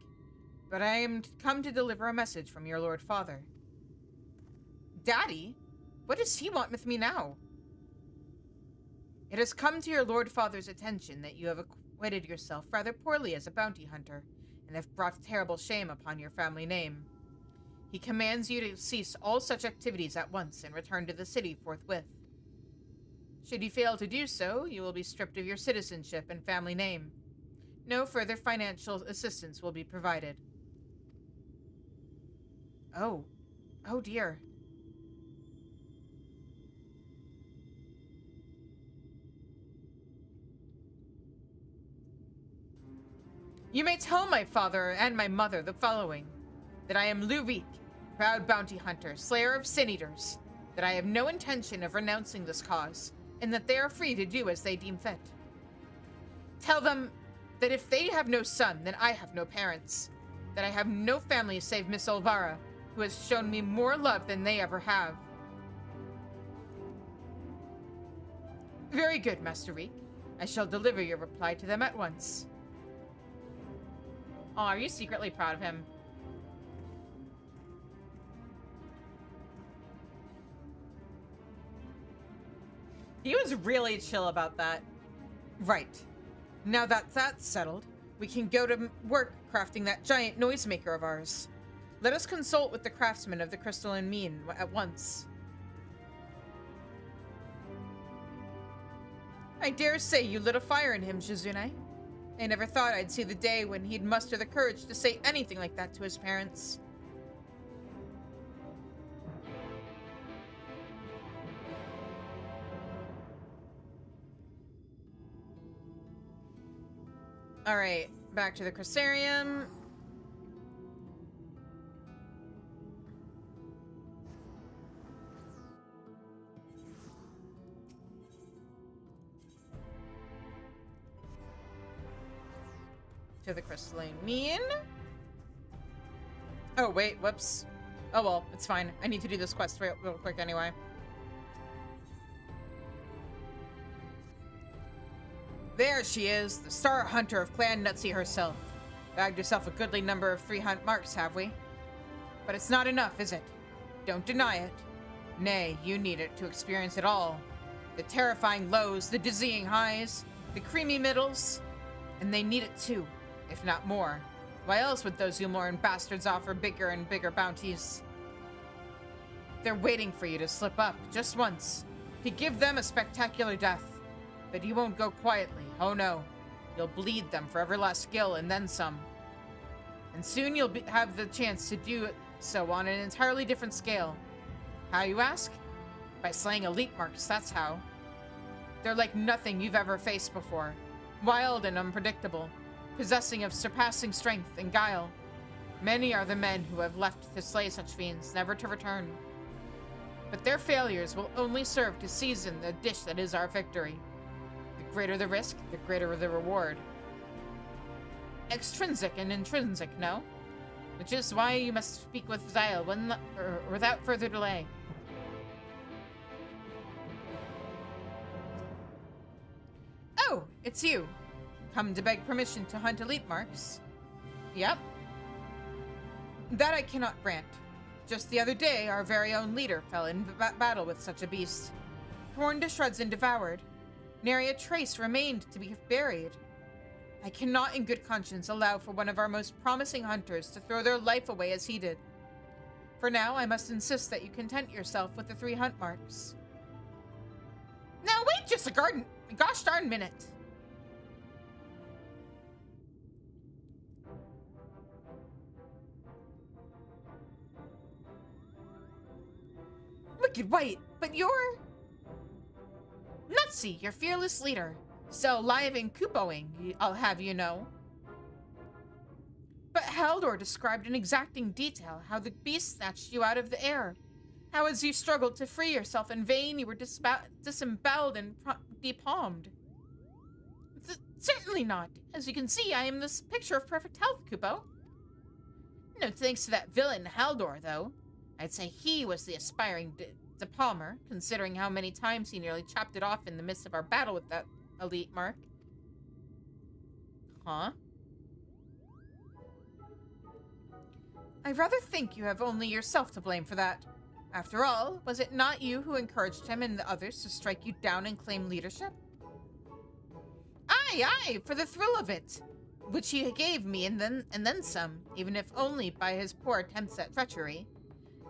but I am come to deliver a message from your Lord Father. Daddy? What does he want with me now? It has come to your Lord Father's attention that you have acquitted yourself rather poorly as a bounty hunter, and have brought terrible shame upon your family name. He commands you to cease all such activities at once and return to the city forthwith. Should you fail to do so, you will be stripped of your citizenship and family name. No further financial assistance will be provided. Oh dear. You may tell my father and my mother the following, that I am Lurik, proud bounty hunter, slayer of sin-eaters, that I have no intention of renouncing this cause, and that they are free to do as they deem fit. Tell them that if they have no son, then I have no parents, that I have no family save Miss Olvara, who has shown me more love than they ever have. Very good, Master Reek. I shall deliver your reply to them at once. Oh, are you secretly proud of him? He was really chill about that. Right. Now that that's settled, we can go to work crafting that giant noisemaker of ours. Let us consult with the craftsman of the crystalline mean at once. I dare say you lit a fire in him, Shizune. I never thought I'd see the day when he'd muster the courage to say anything like that to his parents. Alright, back to the Crystarium. To the crystalline mean. Oh, wait, whoops. Oh, well, it's fine. I need to do this quest real quick anyway. There she is, the star hunter of Clan Nutsy herself. Bagged herself a goodly number of 3 hunt marks, have we? But it's not enough, is it? Don't deny it. Nay, you need it to experience it all. The terrifying lows, the dizzying highs, the creamy middles, and they need it too, if not more. Why else would those Umoran bastards offer bigger and bigger bounties? They're waiting for you to slip up, just once, to give them a spectacular death. But you won't go quietly, oh no. You'll bleed them for every last skill and then some. And soon you'll have the chance to do so on an entirely different scale. How, you ask? By slaying elite marks, that's how. They're like nothing you've ever faced before. Wild and unpredictable, possessing of surpassing strength and guile. Many are the men who have left to slay such fiends, never to return. But their failures will only serve to season the dish that is our victory. The greater the risk, the greater the reward. Extrinsic and intrinsic, no? Which is why you must speak with Zyle without further delay. Oh, it's you. Come to beg permission to hunt elite marks? Yep. That I cannot grant. Just the other day, our very own leader fell in battle with such a beast. Torn to shreds and devoured. Nary a trace remained to be buried. I cannot in good conscience allow for one of our most promising hunters to throw their life away as he did. For now, I must insist that you content yourself with the 3 hunt marks. Now wait just a gosh darn minute. Wicked White, but you're... Nutsy, your fearless leader. So live and kupoing, I'll have you know. But Haldor described in exacting detail how the beast snatched you out of the air. How as you struggled to free yourself in vain, you were disemboweled and depalmed. Certainly not. As you can see, I am this picture of perfect health, Kupo. No thanks to that villain Haldor, though. I'd say he was the aspiring depalmer, considering how many times he nearly chopped it off in the midst of our battle with that elite mark. Huh? I rather think you have only yourself to blame for that. After all, was it not you who encouraged him and the others to strike you down and claim leadership? Aye, for the thrill of it, which he gave me and then some, even if only by his poor attempts at treachery.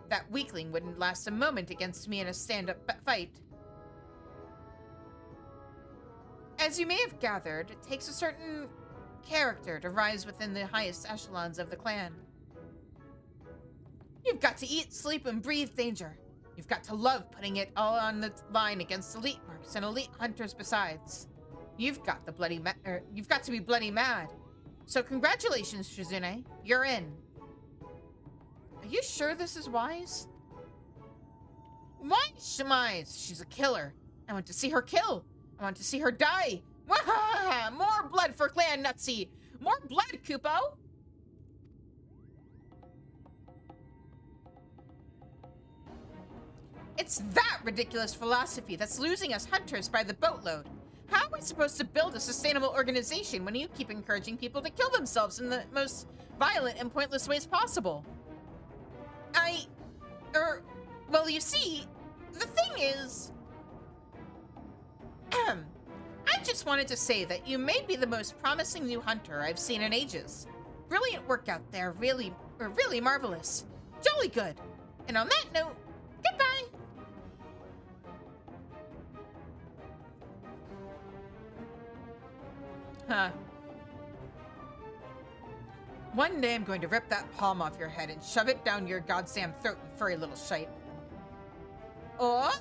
That weakling wouldn't last a moment against me in a stand-up fight. As you may have gathered, it takes a certain character to rise within the highest echelons of the clan. You've got to eat, sleep, and breathe danger. You've got to love putting it all on the line against elite marks and elite hunters besides. You've got to be bloody mad. So congratulations, Shizune. You're in. Are you sure this is wise? Why Shemize? She's a killer. I want to see her kill. I want to see her die. Wahaha! More blood for Clan Nutsy. More blood, Kupo. It's that ridiculous philosophy that's losing us hunters by the boatload. How are we supposed to build a sustainable organization when you keep encouraging people to kill themselves in the most violent and pointless ways possible? Well, you see, the thing is... I just wanted to say that you may be the most promising new hunter I've seen in ages. Brilliant work out there, really marvelous. Jolly good. And on that note, goodbye! Huh. One day I'm going to rip that palm off your head and shove it down your goddamn throat, you furry little shite. Oh?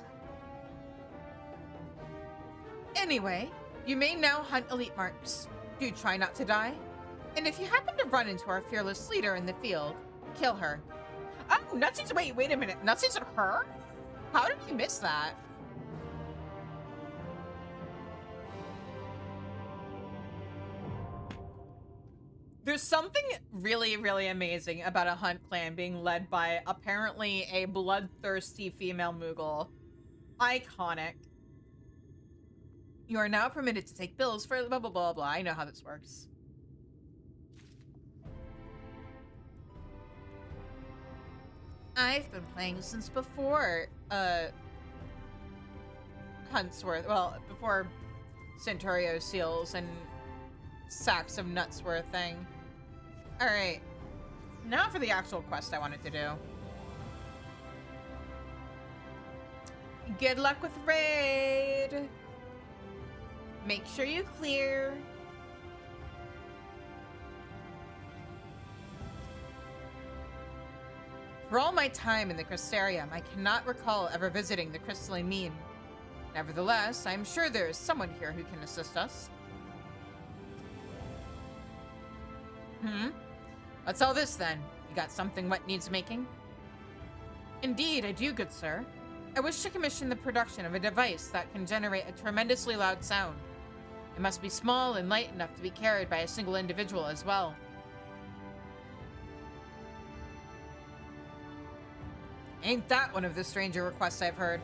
Anyway, you may now hunt elite marks. Do try not to die. And if you happen to run into our fearless leader in the field, kill her. Oh, Nutsy's, wait a minute. Nutsy's her? How did we miss that? There's something really amazing about a hunt clan being led by apparently a bloodthirsty female Moogle. Iconic. You are now permitted to take bills for blah blah blah blah. I know how this works. I've been playing since before Huntsworth. Well, before Centaurio seals and sacks of nuts were a thing. Alright. Now for the actual quest I wanted to do. Good luck with raid! Make sure you clear. For all my time in the Crystarium, I cannot recall ever visiting the Crystalline Mean. Nevertheless, I am sure there is someone here who can assist us. What's all this then? You got something what needs making? Indeed, I do, good sir. I wish to commission the production of a device that can generate a tremendously loud sound. It must be small and light enough to be carried by a single individual as well. Ain't that one of the stranger requests I've heard?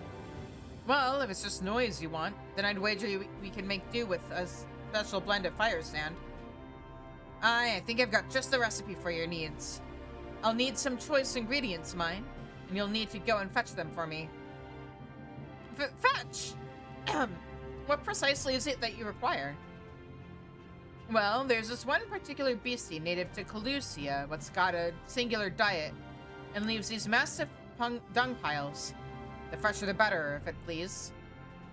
Well, if it's just noise you want, then I'd wager we can make do with a special blend of fire sand. I think I've got just the recipe for your needs. I'll need some choice ingredients, mind, and you'll need to go and fetch them for me. Fetch? What precisely is it that you require? Well, there's this one particular beastie native to Calusia, what's got a singular diet, and leaves these massive dung piles. The fresher the better, if it please.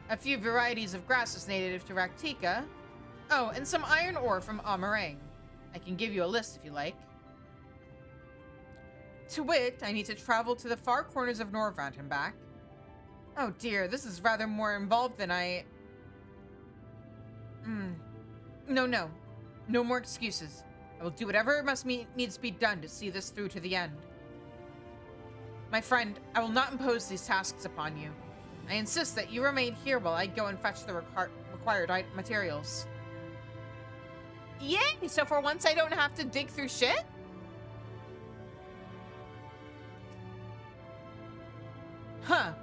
A few varieties of grasses native to Raktika. Oh, and some iron ore from Amarang. I can give you a list if you like. To wit, I need to travel to the far corners of Norvrant and back. Oh dear, this is rather more involved than I... No. No more excuses. I will do whatever needs to be done to see this through to the end. My friend, I will not impose these tasks upon you. I insist that you remain here while I go and fetch the required materials. Yay! So for once I don't have to dig through shit? Huh.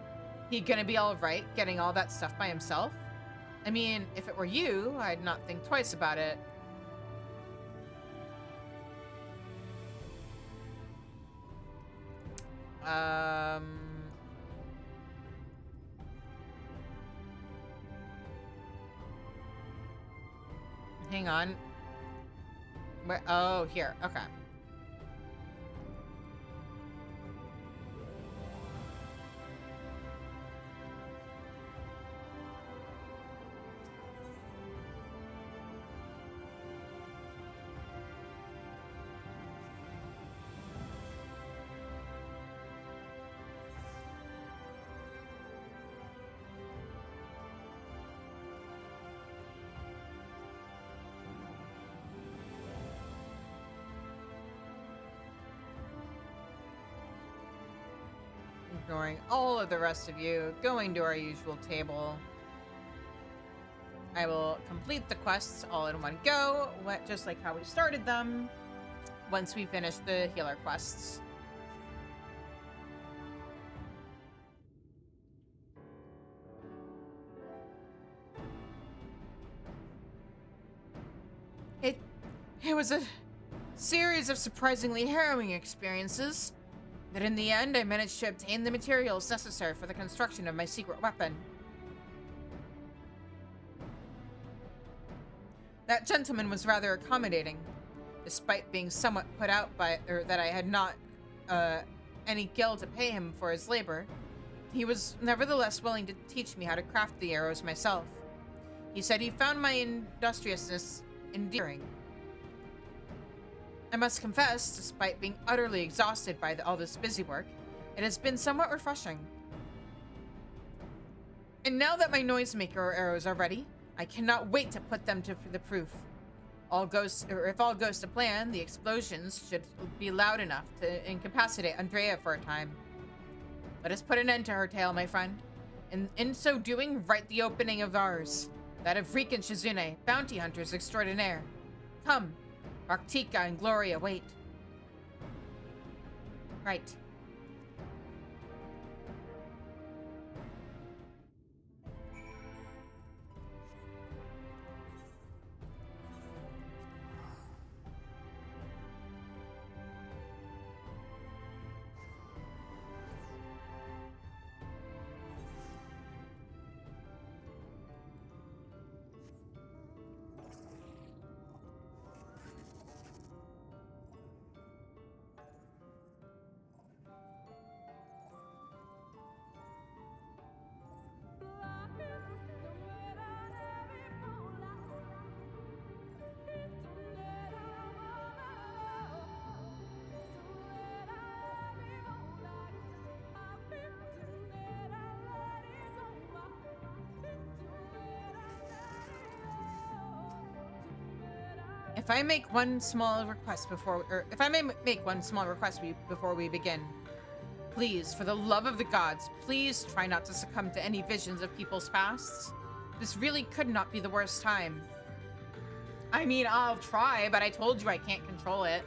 He gonna be alright getting all that stuff by himself? I mean, if it were you, I'd not think twice about it. Hang on. Where? Oh, here. Okay. Ignoring all of the rest of you, going to our usual table. I will complete the quests all in one go, just like how we started them, once we finish the healer quests. It was a series of surprisingly harrowing experiences. But in the end, I managed to obtain the materials necessary for the construction of my secret weapon. That gentleman was rather accommodating, despite being somewhat put out by that I had not any gil to pay him for his labor. He was nevertheless willing to teach me how to craft the arrows myself. He said he found my industriousness endearing. I must confess, despite being utterly exhausted by all this busy work, it has been somewhat refreshing. And now that my noisemaker arrows are ready, I cannot wait to put them to the proof. If all goes to plan, the explosions should be loud enough to incapacitate Andrea for a time. Let us put an end to her tale, my friend, and in so doing, write the opening of ours, that of Reek and Shizune, bounty hunters extraordinaire. Come. Raktika and Gloria wait. Right. If I make one small request if I may make one small request before we begin, please, for the love of the gods, please try not to succumb to any visions of people's pasts. This really could not be the worst time. I mean, I'll try, but I told you I can't control it.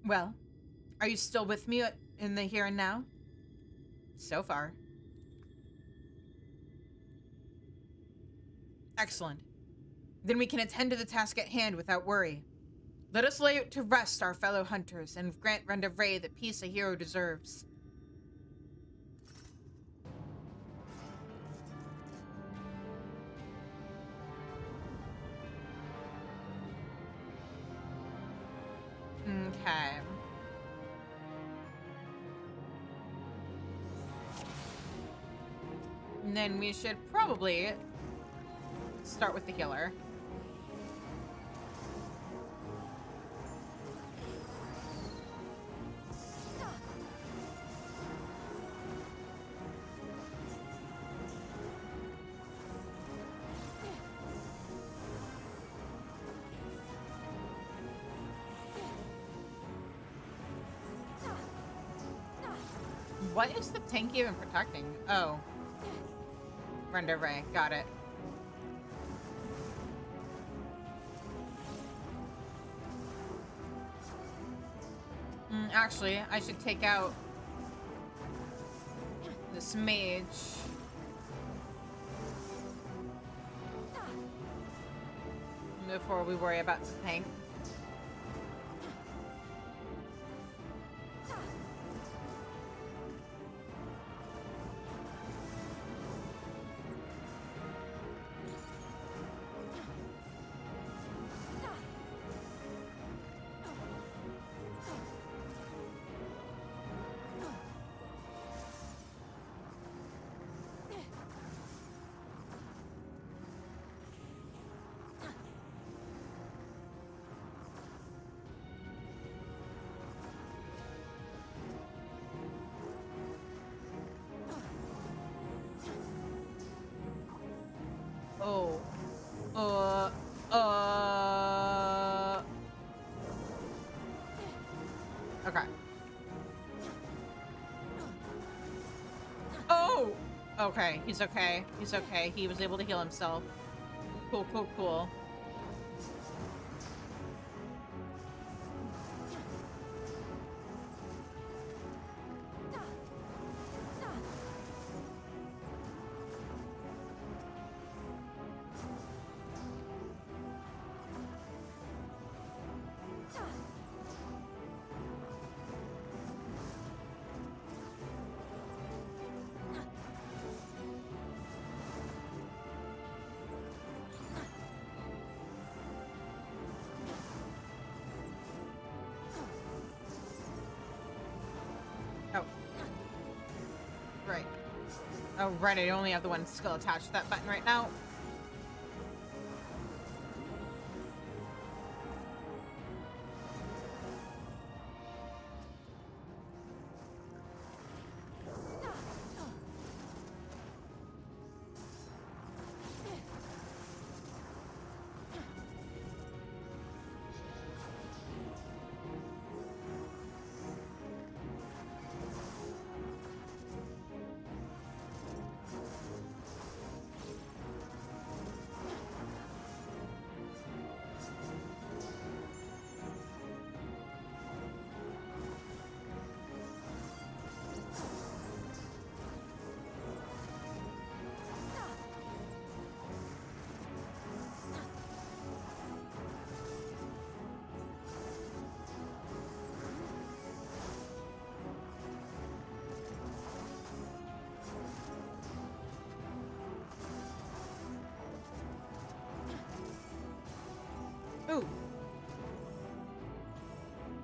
Well, are you still with me in the here and now? So far. Excellent. Then we can attend to the task at hand without worry. Let us lay to rest our fellow hunters and grant Renda Ray the peace a hero deserves. Okay. And then we should probably start with the healer. What is the tank even protecting? Oh. Render Ray. Got it. Actually, I should take out this mage. Before we worry about the tank. Oh. Okay. Oh! Okay, he's okay. He's okay. He was able to heal himself. Cool, cool, cool. Oh, right, I only have the one skill attached to that button right now. Ooh.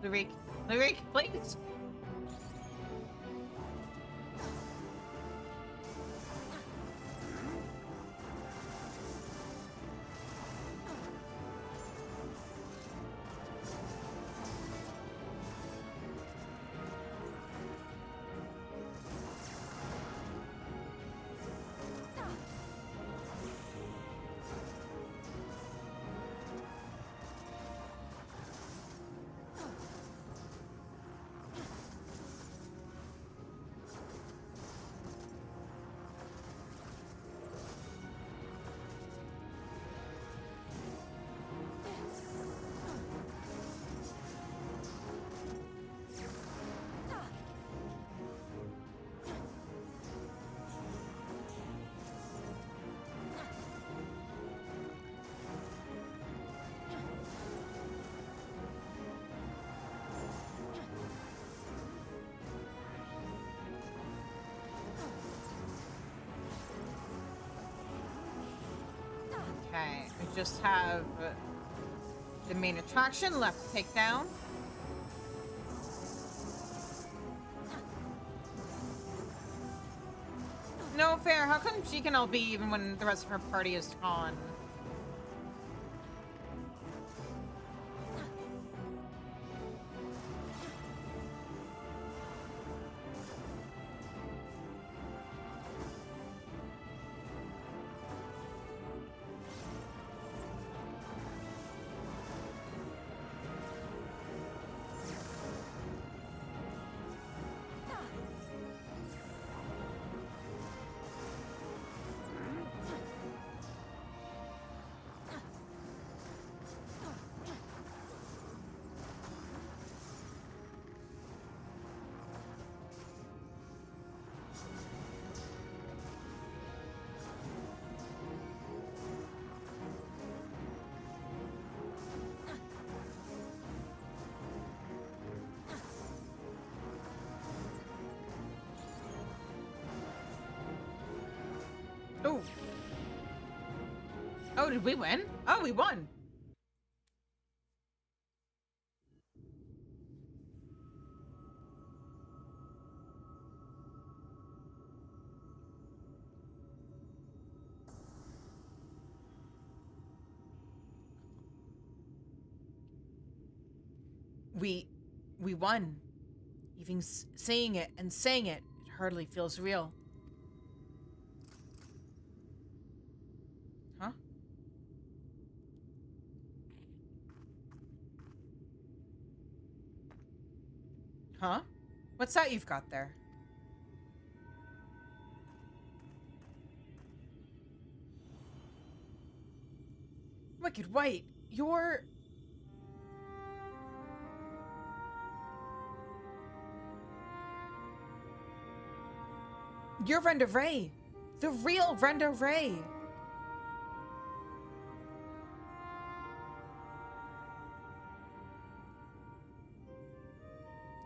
Lyric, please. I just have the main attraction left to take down. No fair. How come she can LB even when the rest of her party is gone? Oh. Oh, did we win? Oh, we won. We won. Even saying it and saying it hardly feels real. Huh? Huh? What's that you've got there? Wicked White, you're... You're Renda Ray. The real Renda Ray.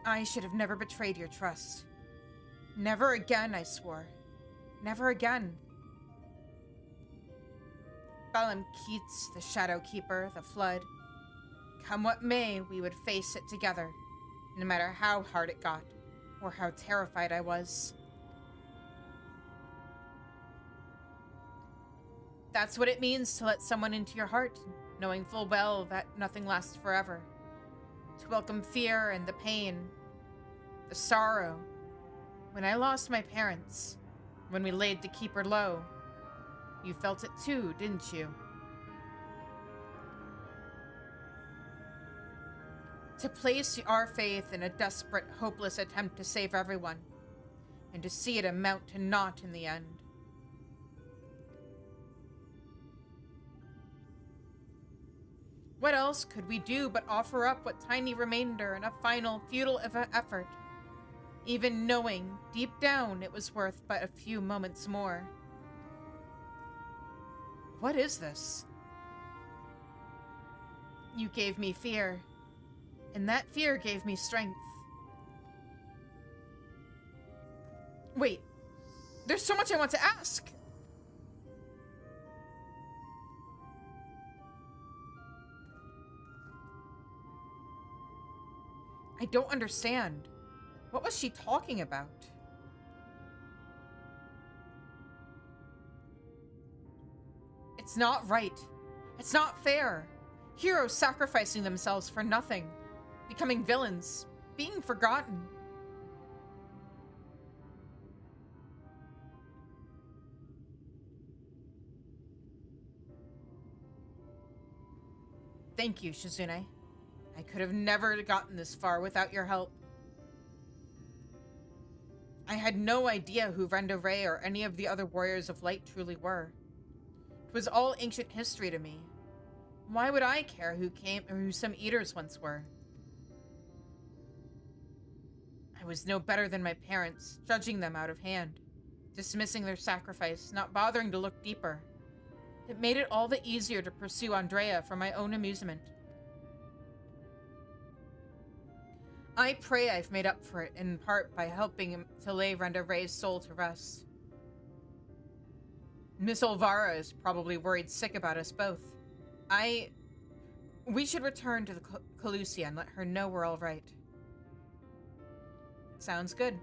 I should have never betrayed your trust. Never again, I swore. Never again. Balam Keats, the Shadow Keeper, the Flood. Come what may, we would face it together, no matter how hard it got, or how terrified I was. That's what it means to let someone into your heart, knowing full well that nothing lasts forever. To welcome fear and the pain, the sorrow. When I lost my parents, when we laid the Keeper low, you felt it too, didn't you? To place our faith in a desperate, hopeless attempt to save everyone, and to see it amount to naught in the end. What else could we do but offer up what tiny remainder in a final, futile effort, even knowing, deep down, it was worth but a few moments more? What is this? You gave me fear, and that fear gave me strength. Wait, there's so much I want to ask! I don't understand. What was she talking about? It's not right. It's not fair. Heroes sacrificing themselves for nothing. Becoming villains. Being forgotten. Thank you, Shizune. I could have never gotten this far without your help. I had no idea who Renda Ray or any of the other Warriors of Light truly were. It was all ancient history to me. Why would I care who came or who some eaters once were? I was no better than my parents, judging them out of hand, dismissing their sacrifice, not bothering to look deeper. It made it all the easier to pursue Andrea for my own amusement. I pray I've made up for it, in part by helping him to lay Renda Ray's soul to rest. Miss Olvara is probably worried sick about us both. We should return to the Calusia and let her know we're all right. Sounds good.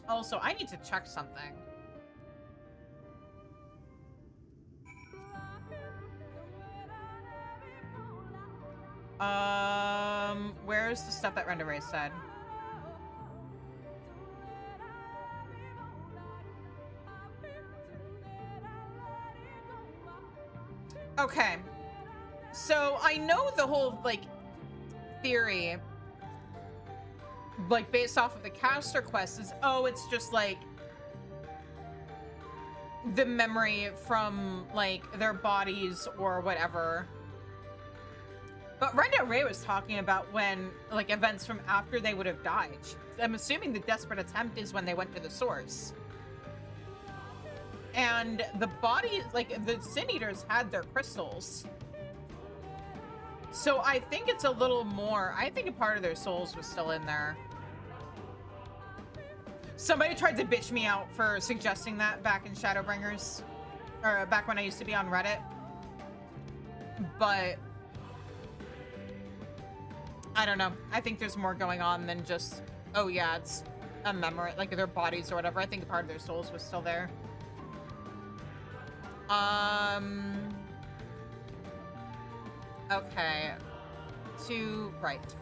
Also, I need to check something. Where's the stuff that Renda Ray said? Okay. So, I know the whole, like, theory, like, based off of the caster quest is, oh, it's just, like, the memory from, like, their bodies or whatever. But Renda Ray was talking about when, like, events from after they would have died. I'm assuming the desperate attempt is when they went to the source. And the body, like, the Sin Eaters had their crystals. So I think it's a little more, I think a part of their souls was still in there. Somebody tried to bitch me out for suggesting that back in Shadowbringers. Or back when I used to be on Reddit. But I don't know. I think there's more going on than just, oh yeah, it's a memory, like their bodies or whatever. I think a part of their souls was still there. Okay. To right.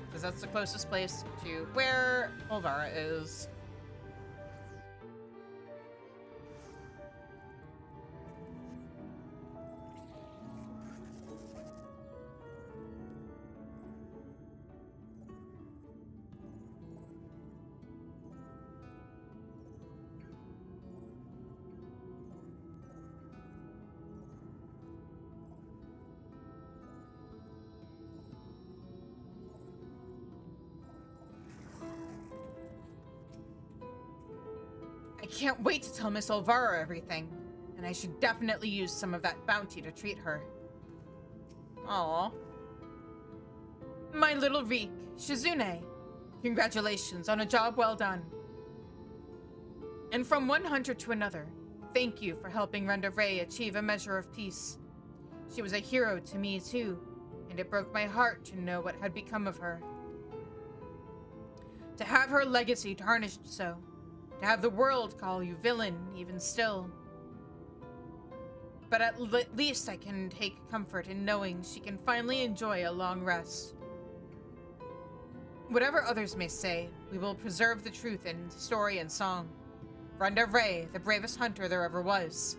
Because that's the closest place to where Olvara is. I can't wait to tell Miss Olvara everything, and I should definitely use some of that bounty to treat her. Aww. My little Reek, Shizune, congratulations on a job well done. And from one hunter to another, thank you for helping Renda Ray achieve a measure of peace. She was a hero to me too, and it broke my heart to know what had become of her. To have her legacy tarnished so. To have the world call you villain, even still. But at least I can take comfort in knowing she can finally enjoy a long rest. Whatever others may say, we will preserve the truth in story and song. Renda Ray, the bravest hunter there ever was.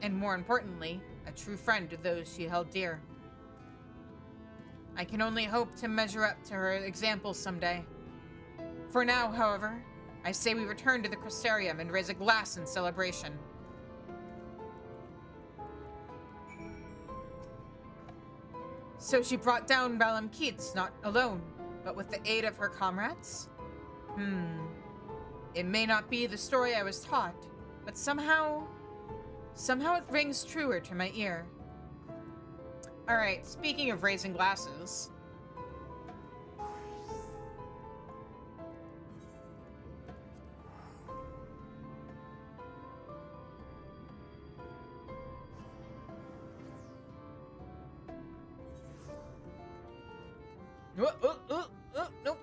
And more importantly, a true friend to those she held dear. I can only hope to measure up to her example someday. For now, however, I say we return to the Crystarium and raise a glass in celebration. So she brought down Balam Keats, not alone, but with the aid of her comrades? It may not be the story I was taught, but somehow it rings truer to my ear. Alright, speaking of raising glasses. Nope.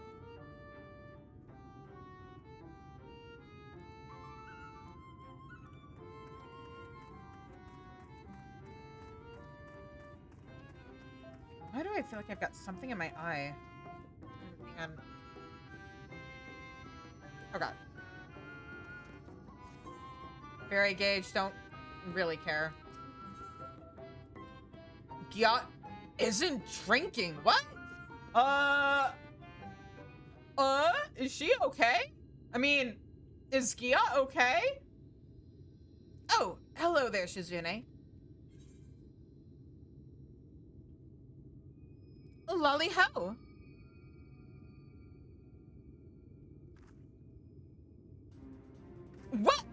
Why do I feel like I've got something in my eye? Man. Oh god. Very Gage, don't really care. Gyat isn't drinking. What? Is she okay? I mean, is Gia okay? Oh, hello there, Shizune. Lolly ho. What?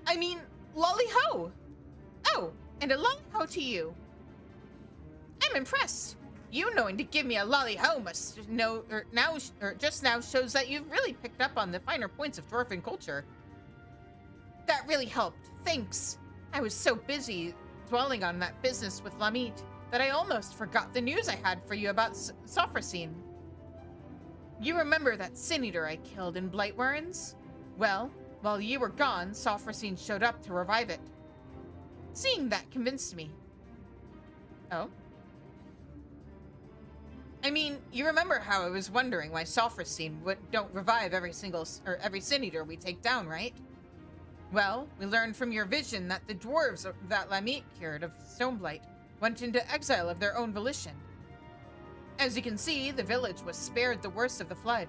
I mean, lolly ho. Oh, and a lolly ho to you. I'm impressed. You knowing to give me a lolly ho must know, just now shows that you've really picked up on the finer points of dwarven culture. That really helped. Thanks. I was so busy dwelling on that business with Lamit that I almost forgot the news I had for you about Sophrosine. You remember that Sin Eater I killed in Blightwarrens? Well, while you were gone, Sophrosine showed up to revive it. Seeing that convinced me. Oh? I mean, you remember how I was wondering why Sophrosine don't revive every Sin Eater we take down, right? Well, we learned from your vision that the dwarves that Lamit cured of Stoneblight went into exile of their own volition. As you can see, the village was spared the worst of the flood,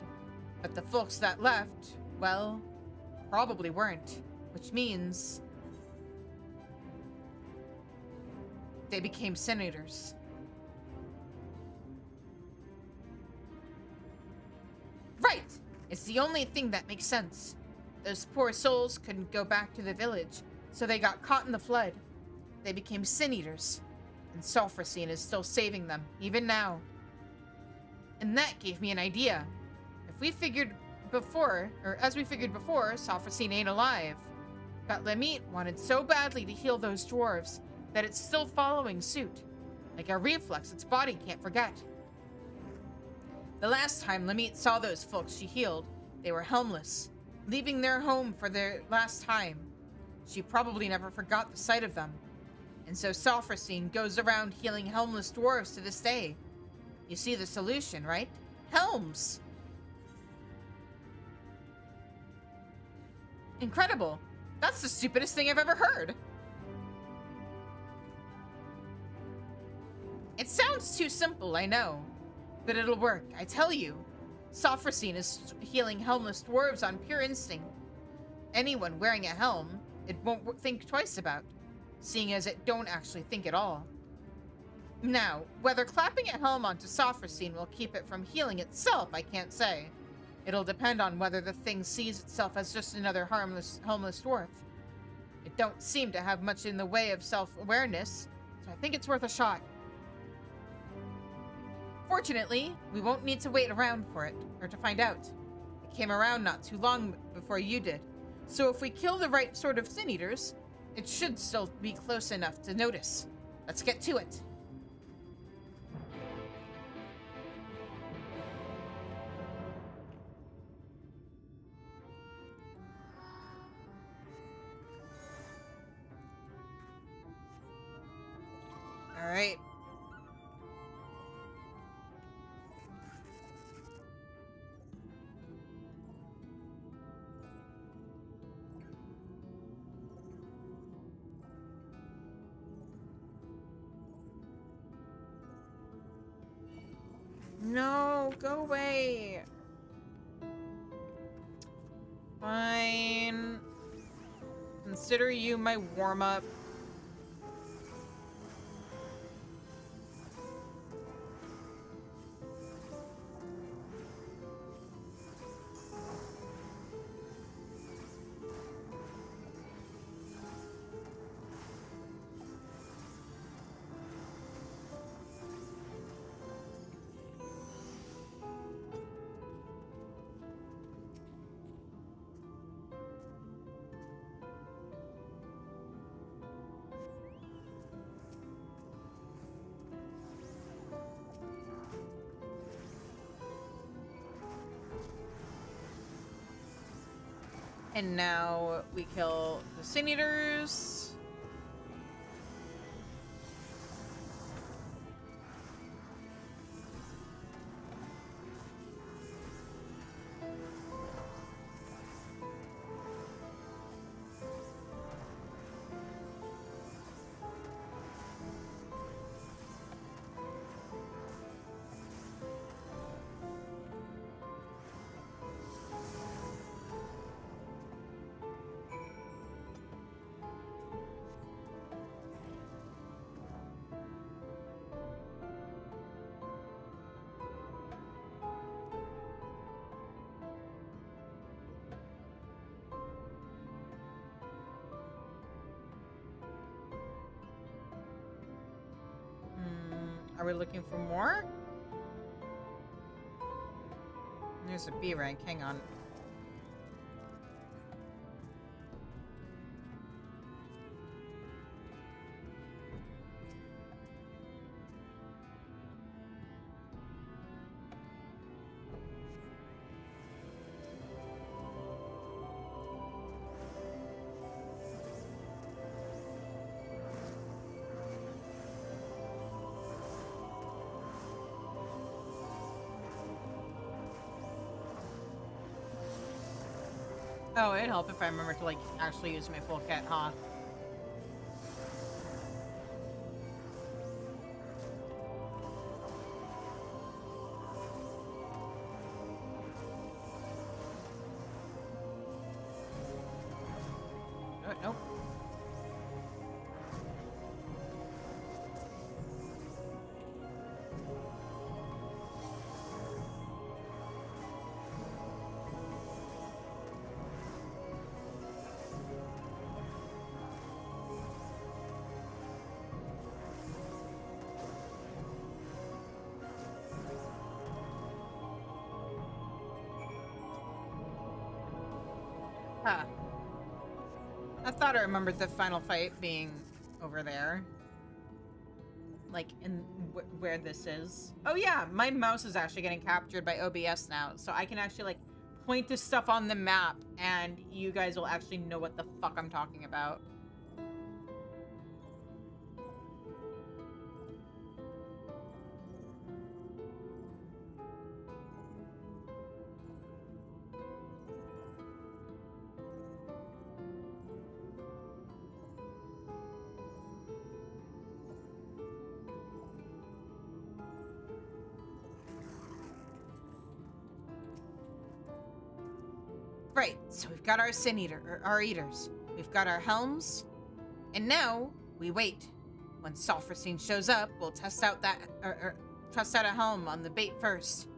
but the folks that left, well, probably weren't, which means they became Sin Eaters. Right! It's the only thing that makes sense. Those poor souls couldn't go back to the village, so they got caught in the flood. They became Sin Eaters, and Sophrosine is still saving them, even now. And that gave me an idea. As we figured before, Sophrosine ain't alive. But Lamit wanted so badly to heal those dwarves that it's still following suit. Like a reflex its body can't forget. The last time Lamit saw those folks she healed, they were helmless, leaving their home for their last time. She probably never forgot the sight of them. And so Sophrosine goes around healing helmless dwarves to this day. You see the solution, right? Helms! Incredible! That's the stupidest thing I've ever heard! It sounds too simple, I know. But it'll work, I tell you. Sophrosine is healing helmless dwarves on pure instinct. Anyone wearing a helm, it won't think twice about, seeing as it don't actually think at all. Now, whether clapping a helm onto Sophrosine will keep it from healing itself, I can't say. It'll depend on whether the thing sees itself as just another helmless dwarf. It don't seem to have much in the way of self-awareness, so I think it's worth a shot. Fortunately, we won't need to wait around for it, or to find out. It came around not too long before you did, so if we kill the right sort of Sin Eaters, it should still be close enough to notice. Let's get to it. All right. No, go away. Fine. Consider you my warm-up. And now we kill the Sin Eaters. Are we looking for more? There's a B rank, hang on. Oh, it'd help if I remember to, like, actually use my full kit, huh? Nope. Huh. I thought I remembered the final fight being over there. Like, in where this is. Oh yeah, my mouse is actually getting captured by OBS now. So I can actually, like, point to stuff on the map and you guys will actually know what the fuck I'm talking about. Right, so we've got our sin eater, or our eaters. We've got our helms, and now we wait. When Sulfurstein shows up, we'll test out that, test out a helm on the bait first.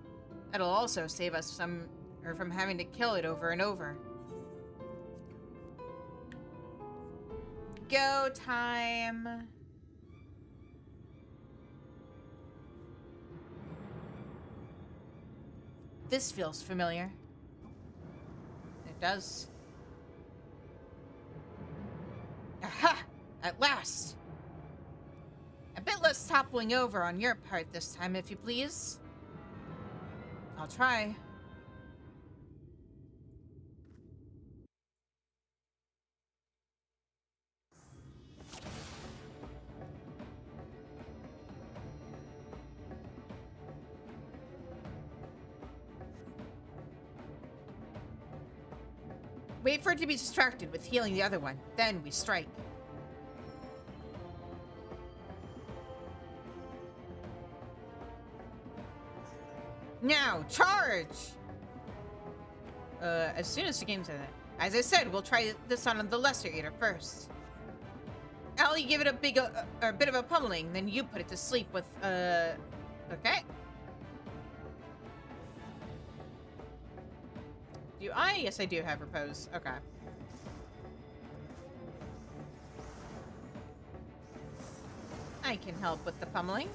That'll also save us from having to kill it over and over. Go time. This feels familiar. Does. Aha! At last! A bit less toppling over on your part this time, if you please. I'll try. Wait for it to be distracted with healing the other one. Then we strike. Now, charge! As soon as the game's in it. As I said, we'll try this on the Lesser Eater first. I'll give it a bit of a pummeling, then you put it to sleep with, okay. Do I? Yes, I do have repose. Okay. I can help with the pummeling.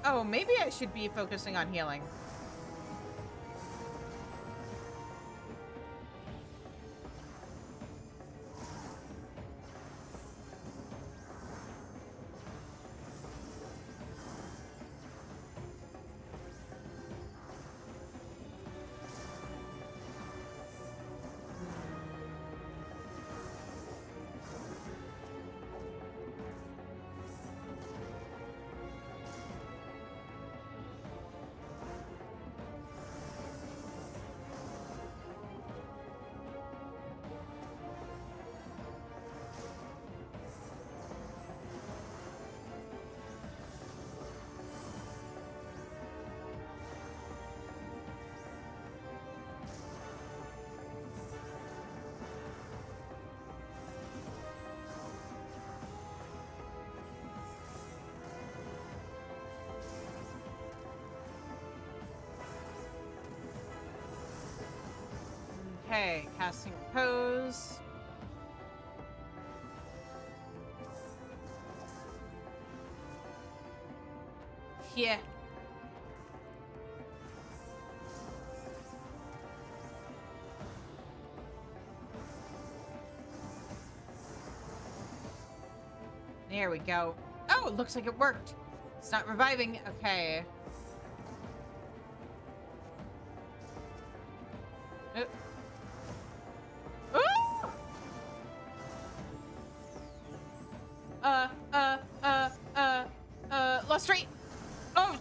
Oh, maybe I should be focusing on healing. Okay, casting pose. Yeah. There we go. Oh, it looks like it worked. It's not reviving. Okay. Lustrate. Oh,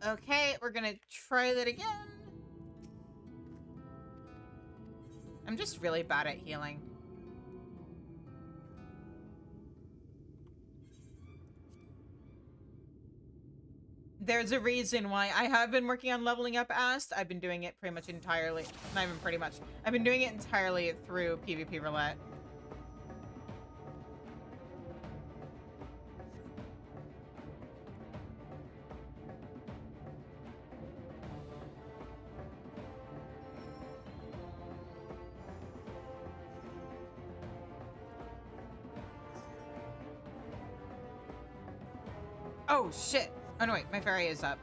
Okay, we're gonna try that again. I'm just really bad at healing. There's a reason why I have been working on leveling up Ast. I've been doing it pretty much entirely. Not even pretty much. I've been doing it entirely through PvP roulette. Oh, shit. Oh, no, wait. My fairy is up.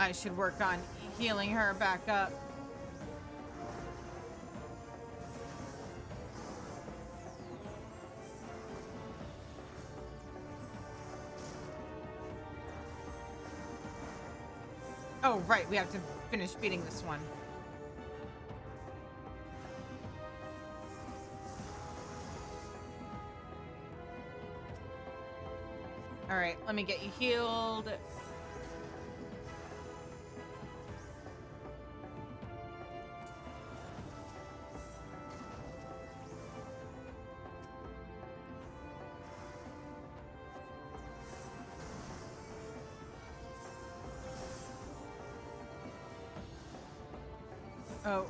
I should work on healing her back up. Oh, right. We have to finish beating this one. All right. Let me get you healed. Oh.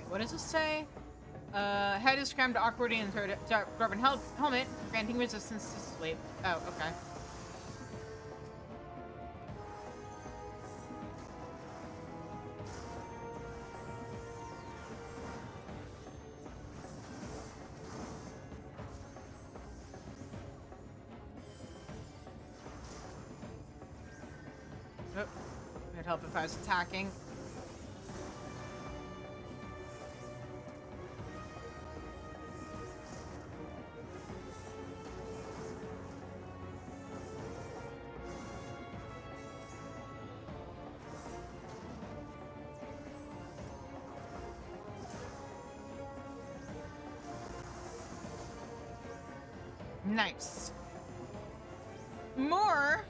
What does this say? Head is crammed awkwardly in the dwarven helmet, granting resistance to sleep. Oh, okay. Oh, it'd help if I was attacking. Nice. More.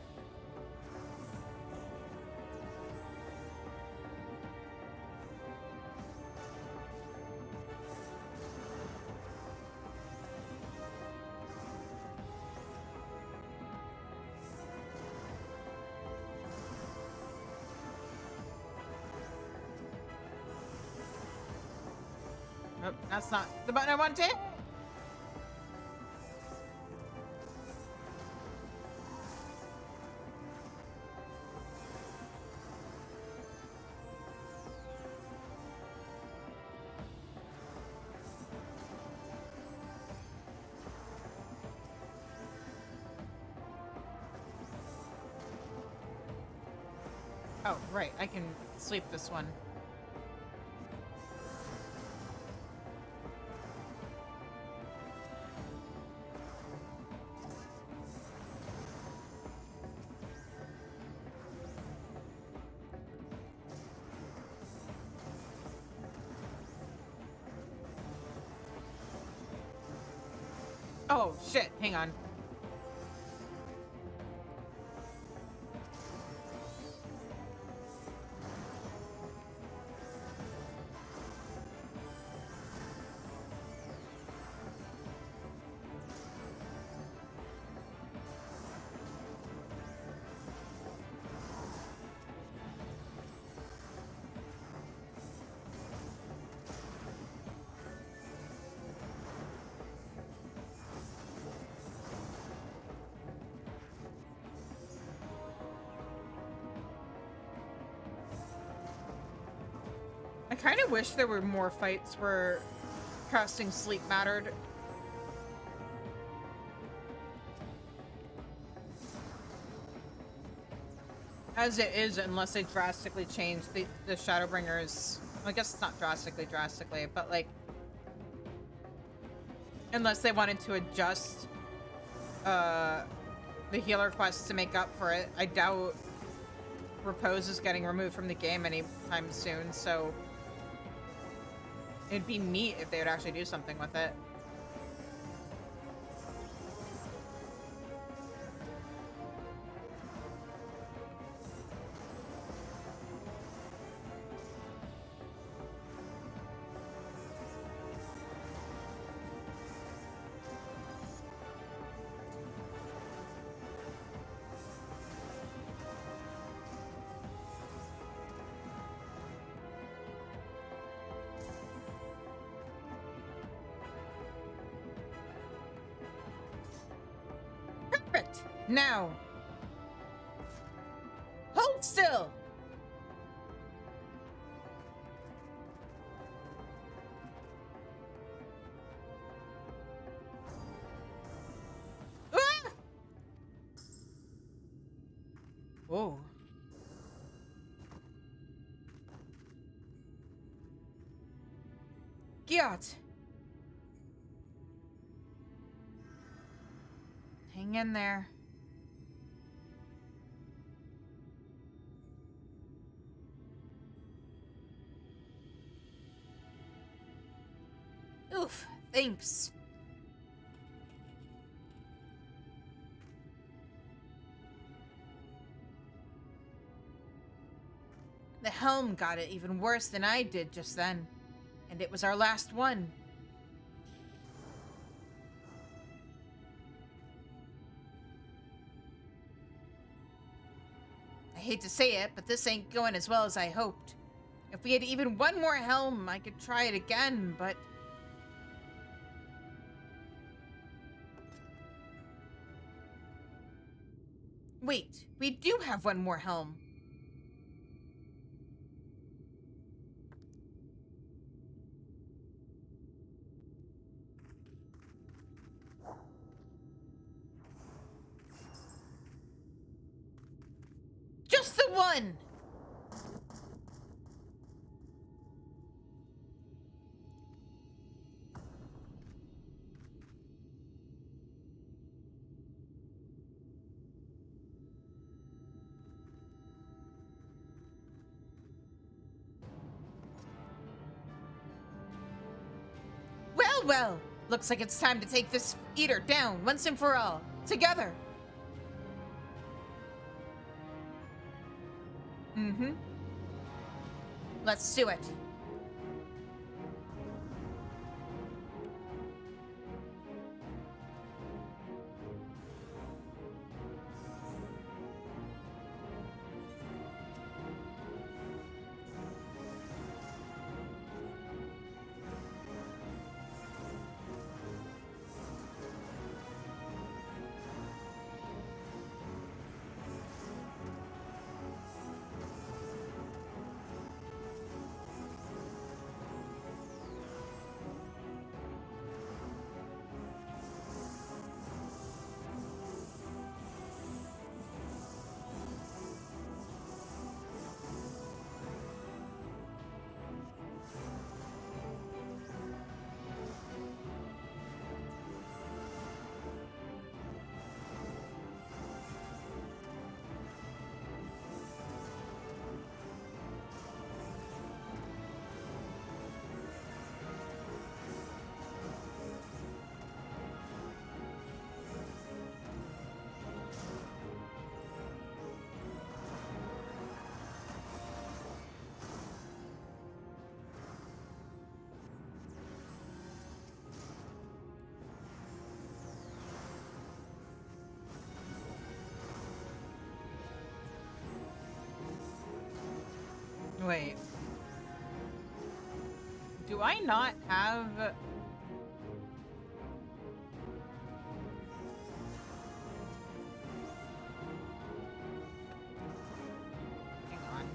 Oh, that's not the button I wanted. Oh, right. I can sleep this one. Oh, shit. Hang on. I kind of wish there were more fights where casting sleep mattered. As it is, unless they drastically change the Shadowbringers. I guess it's not drastically, but like, unless they wanted to adjust the healer quest to make up for it. I doubt Repose is getting removed from the game anytime soon, so it'd be neat if they would actually do something with it. Perfect. Now, hold still. Ah! Whoa. Gyat. Hang in there. Oof, thanks. The helm got it even worse than I did just then. And it was our last one. I hate to say it, but this ain't going as well as I hoped. If we had even one more helm, I could try it again, but... Wait, we do have one more helm. Just the one! Well, well. Looks like it's time to take this eater down once and for all. Together. Mm-hmm. Let's do it. Wait. Do I not have... Hang on.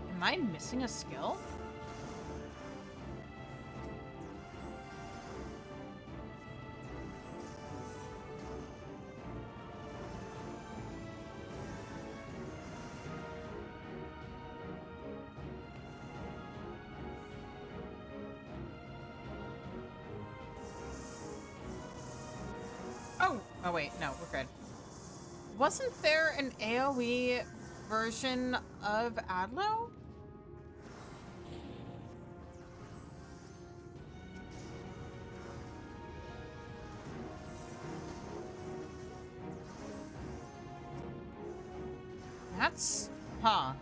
Am I missing a skill? Oh wait, no, we're good. Wasn't there an AoE version of Adlo? That's... Huh.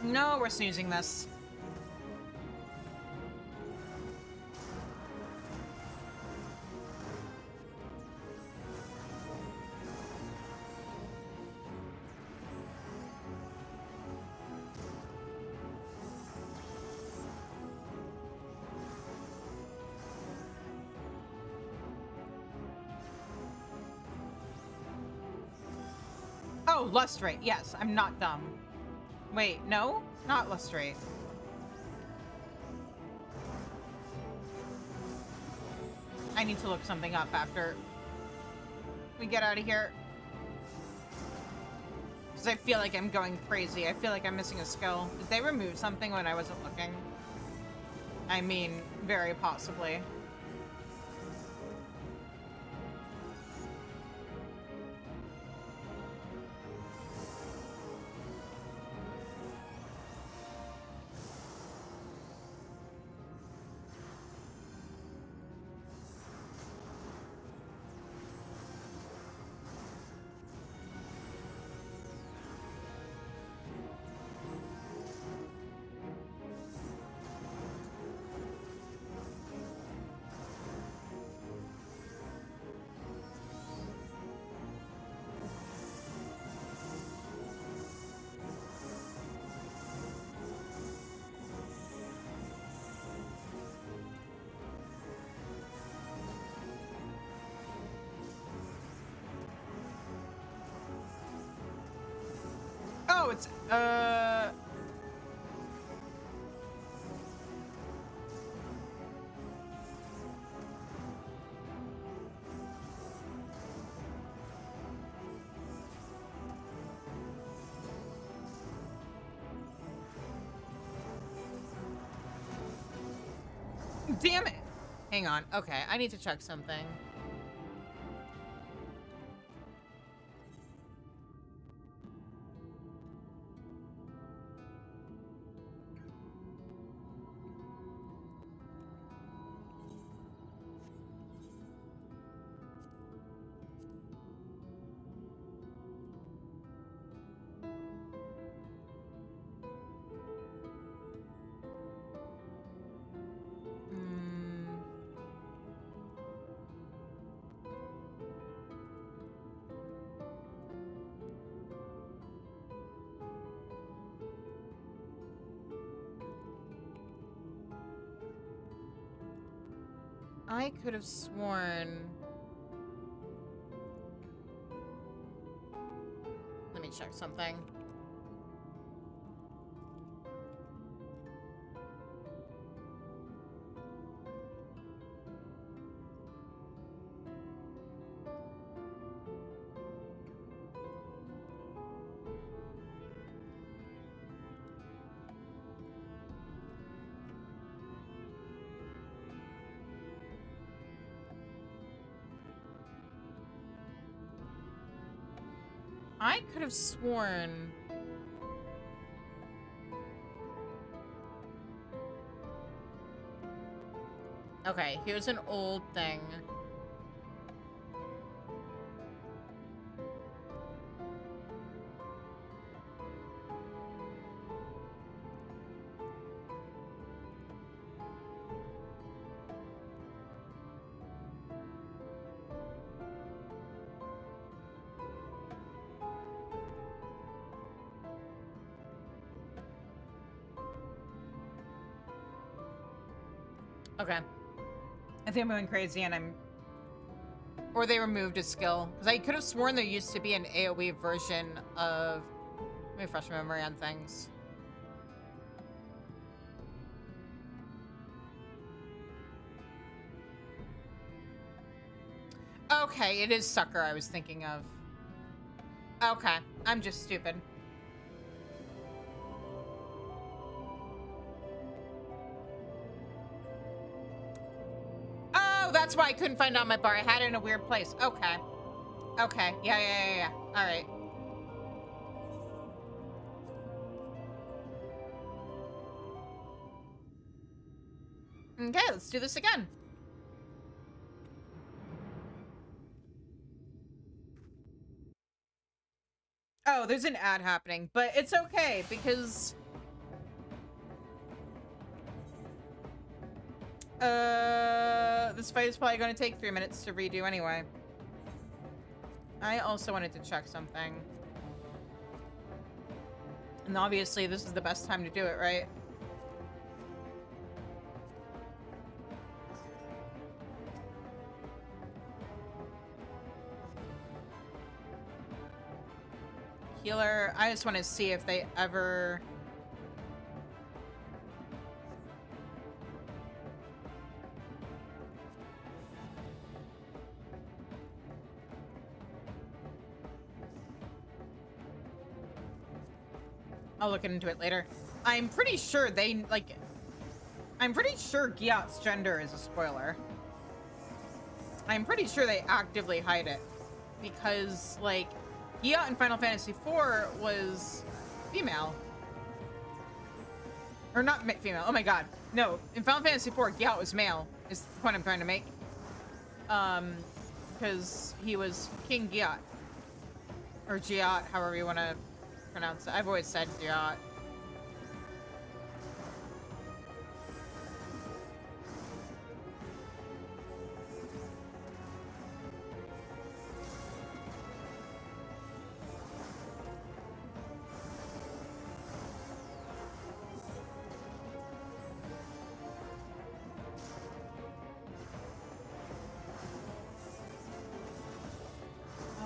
No, we're snoozing this. Oh, lustrate. Yes, I'm not dumb. Wait, no? Not lustrate. I need to look something up after we get out of here. Because I feel like I'm going crazy. I feel like I'm missing a skill. Did they remove something when I wasn't looking? I mean, very possibly. Oh, it's, damn it! Hang on. Okay, I need to check something. I could have sworn... Let me check something. I could have sworn... Okay, here's an old thing. Okay. I think I'm going crazy and I'm... Or they removed a skill. Because I could have sworn there used to be an AoE version of... Let me refresh my memory on things. Okay, it is Sucker I was thinking of. Okay, I'm just stupid. Oh, that's why I couldn't find it on my bar. I had it in a weird place. Okay. Okay, yeah. All right. Okay, let's do this again. Oh, there's an ad happening, but it's okay because... this fight is probably going to take 3 minutes to redo anyway. I also wanted to check something. And obviously this is the best time to do it, right? Healer, I just want to see if they ever... I'll look into it later. I'm pretty sure they, like... I'm pretty sure Giat's gender is a spoiler. I'm pretty sure they actively hide it. Because, like, Giat in Final Fantasy IV was female. Or not female. Oh my god. No, in Final Fantasy IV, Giat was male, is the point I'm trying to make. Because he was King Giat. Or Giat, however you want to pronounce it. I've always said Giat.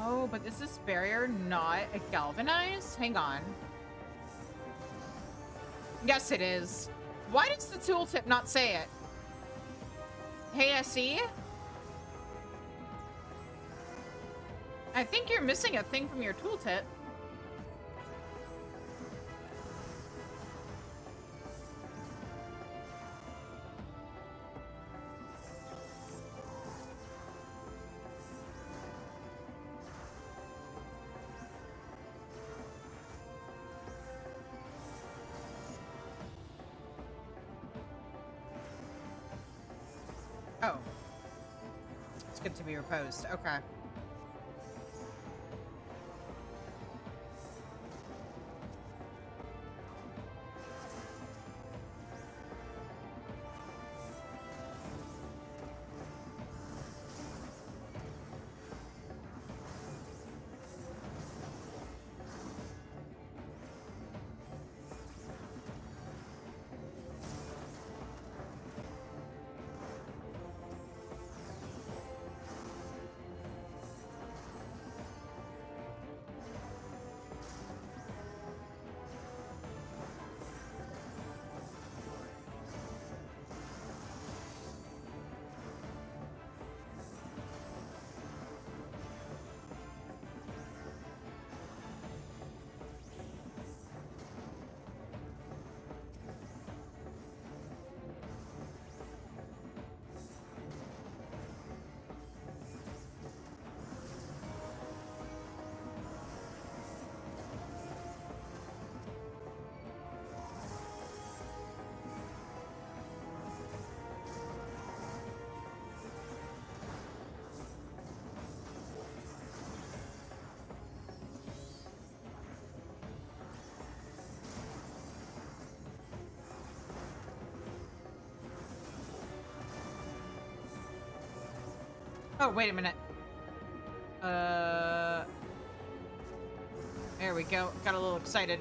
Oh, but is this barrier not a galvanized? Hang on. Yes, it is. Why does the tooltip not say it? Hey, SE? I think you're missing a thing from your tooltip. Oh. It's good to be reposed. Okay. Oh, wait a minute. There we go. Got a little excited.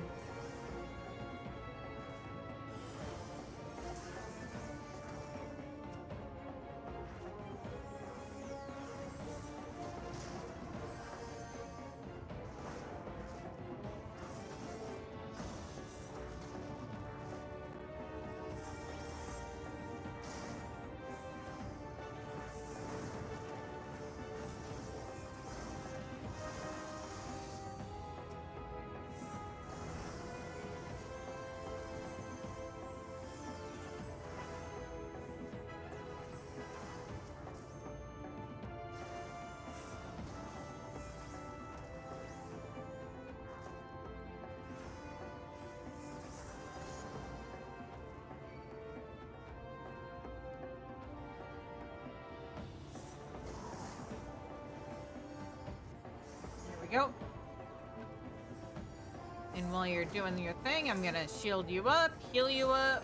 Go. And while you're doing your thing, I'm gonna shield you up, heal you up.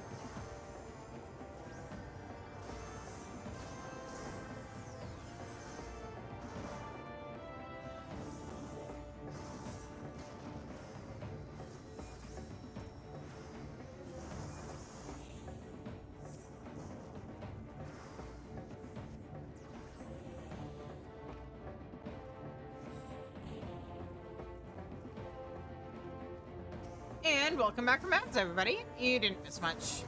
And welcome back from ads, everybody. You didn't miss much.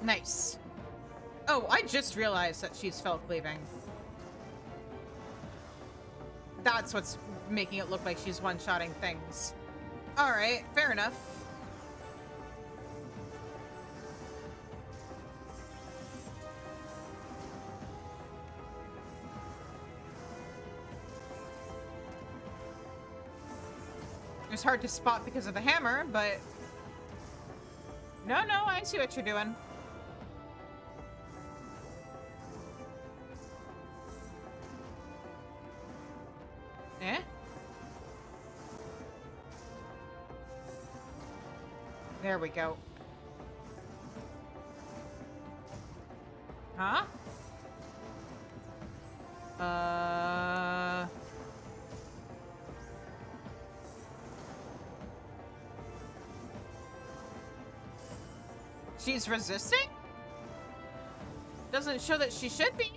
Nice. Oh, I just realized that she's fell cleaving. That's what's making it look like she's one-shotting things. Alright, fair enough. It was hard to spot because of the hammer, but... No, I see what you're doing. Eh? There we go. Huh? She's resisting? Doesn't show that she should be.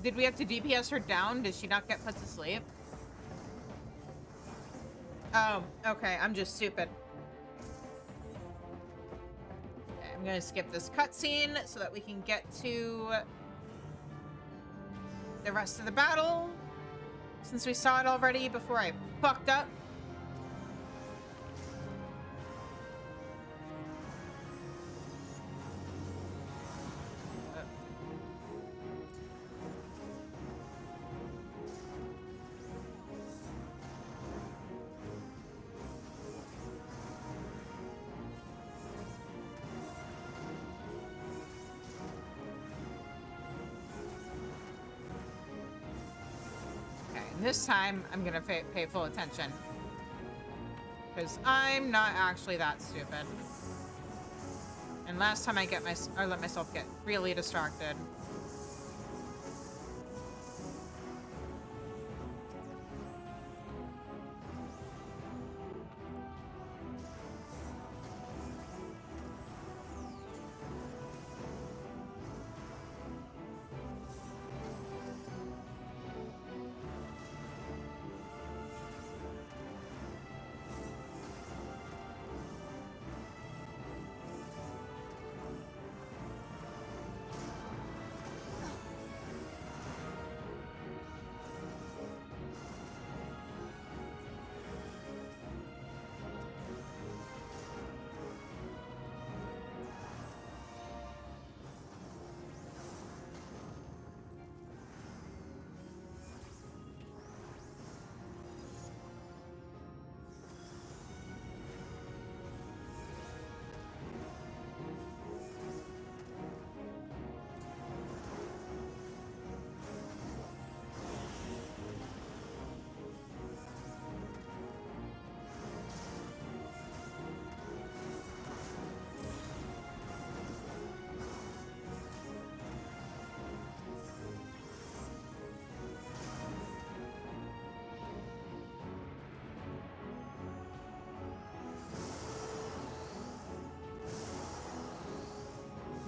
Did we have to DPS her down? Did she not get put to sleep? Oh, okay. I'm just stupid. Okay, I'm gonna skip this cutscene so that we can get to the rest of the battle. Since we saw it already before I fucked up. This time, I'm gonna pay full attention. Because I'm not actually that stupid. And last time I let myself get really distracted.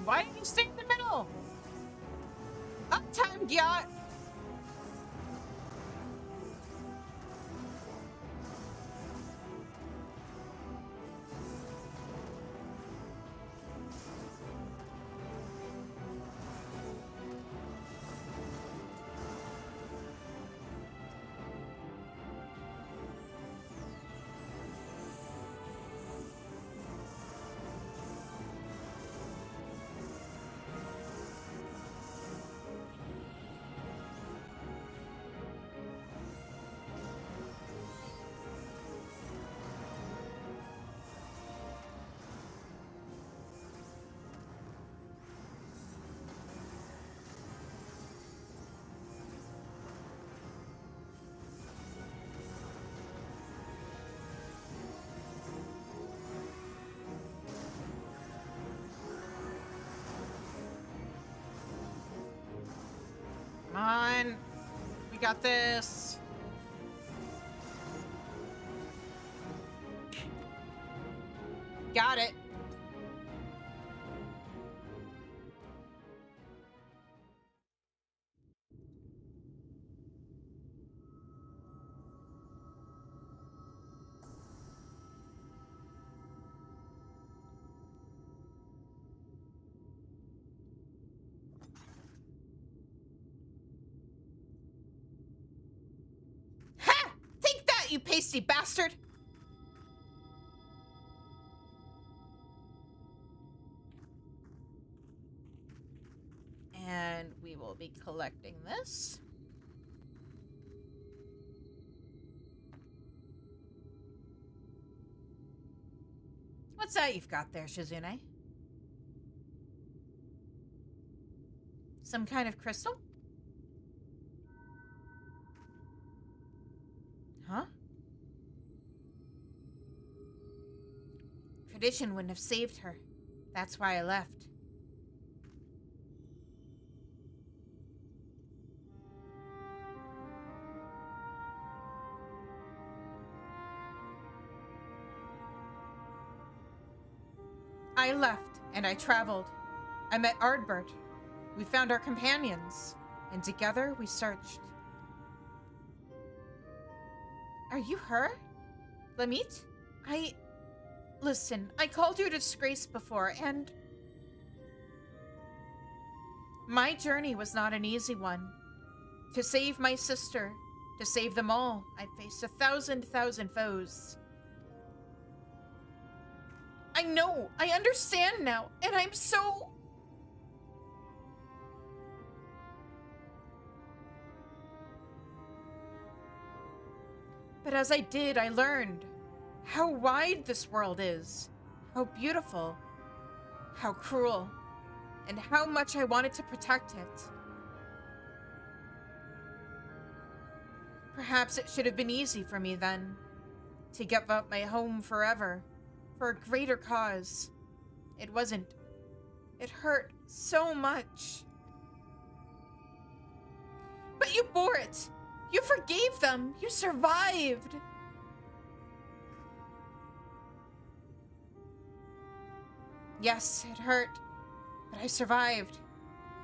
Why didn't you stay in the middle? Uptime, Gyat! Come on. We got this. Got it. Ha! Take that, you pasty bastard! And we will be collecting this. What's that you've got there, Shizune? Some kind of crystal? Huh? Tradition wouldn't have saved her. That's why I left. I left, and I traveled. I met Ardbert. We found our companions, and together we searched. Are you her? Lamit? Listen, I called you a disgrace before, and... My journey was not an easy one. To save my sister, to save them all, I faced 1,000 foes. I know, I understand now, and I'm so... But as I did, I learned how wide this world is, how beautiful, how cruel, and how much I wanted to protect it. Perhaps it should have been easy for me then, to give up my home forever, for a greater cause. It wasn't. It hurt so much. But you bore it! You forgave them! You survived! Yes, it hurt, but I survived.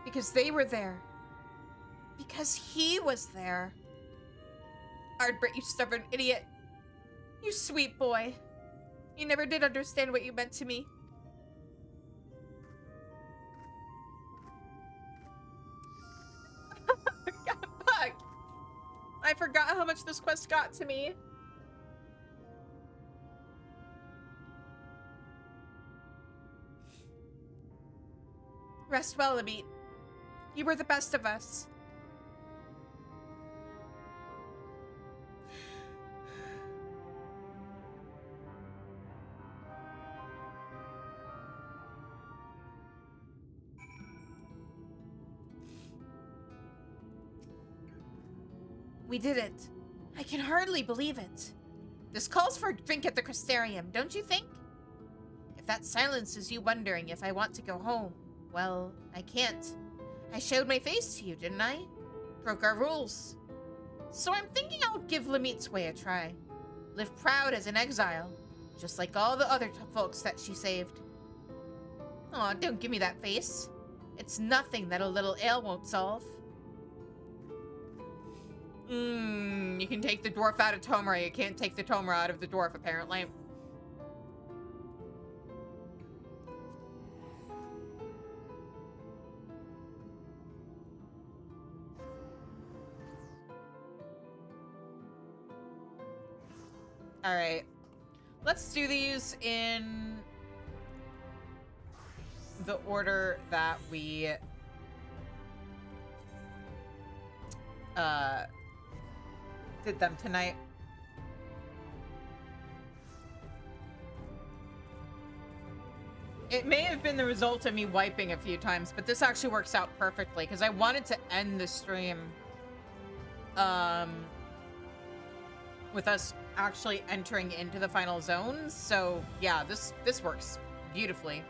Because they were there. Because he was there. Ardbert, you stubborn idiot. You sweet boy. You never did understand what you meant to me. God, fuck. I forgot how much this quest got to me. Rest well, Amit. You were the best of us. We did it. I can hardly believe it. This calls for a drink at the Crystarium, don't you think? If that silences you wondering if I want to go home, well, I can't. I showed my face to you, didn't I? Broke our rules. So I'm thinking I'll give Lamit's way a try. Live proud as an exile, just like all the other folks that she saved. Aw, don't give me that face. It's nothing that a little ale won't solve. You can take the dwarf out of Tomra. You can't take the Tomra out of the dwarf, apparently. All right. Let's do these in the order that we did them tonight. It may have been the result of me wiping a few times, but this actually works out perfectly because I wanted to end the stream with us actually entering into the final zones. So yeah, this works beautifully.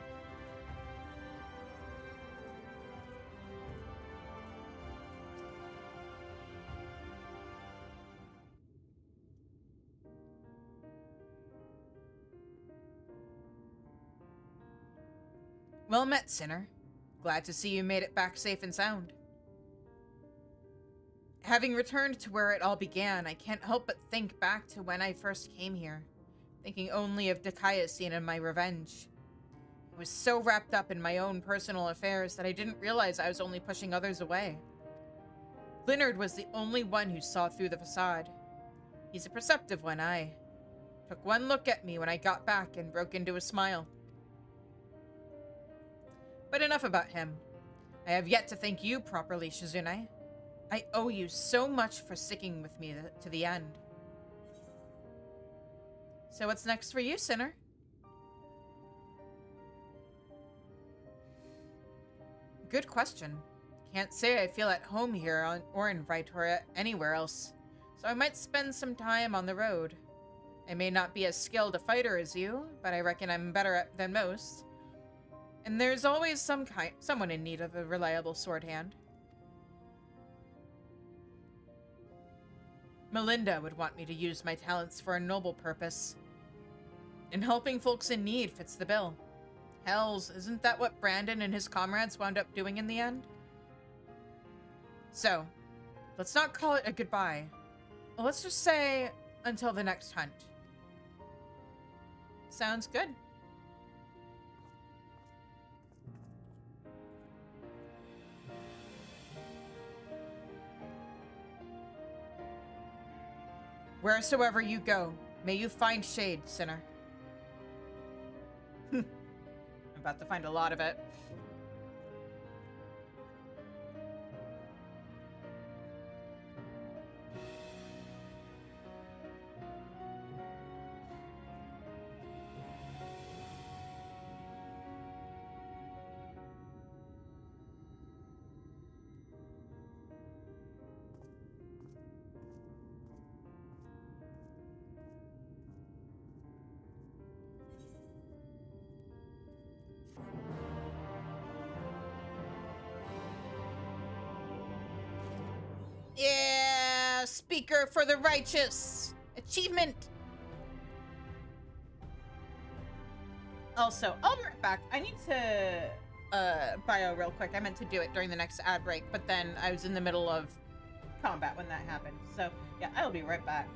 Well met, Sinner. Glad to see you made it back safe and sound. Having returned to where it all began, I can't help but think back to when I first came here, thinking only of Dikaiosine and my revenge. I was so wrapped up in my own personal affairs that I didn't realize I was only pushing others away. Leonard was the only one who saw through the facade. He's a perceptive one, took one look at me when I got back and broke into a smile. But enough about him. I have yet to thank you properly, Shizune. I owe you so much for sticking with me to the end. So what's next for you, Sinner? Good question. Can't say I feel at home here or in Vytoria anywhere else, so I might spend some time on the road. I may not be as skilled a fighter as you, but I reckon I'm better than most. And there's always someone in need of a reliable sword hand. Melinda would want me to use my talents for a noble purpose. And helping folks in need fits the bill. Hells, isn't that what Brandon and his comrades wound up doing in the end? So, let's not call it a goodbye. Let's just say until the next hunt. Sounds good. Wheresoever you go, may you find shade, Sinner. I'm about to find a lot of it. Yeah, speaker for the righteous. Achievement. Also, I'll be right back. I need to bio real quick. I meant to do it during the next ad break, but then I was in the middle of combat when that happened. So, yeah, I'll be right back.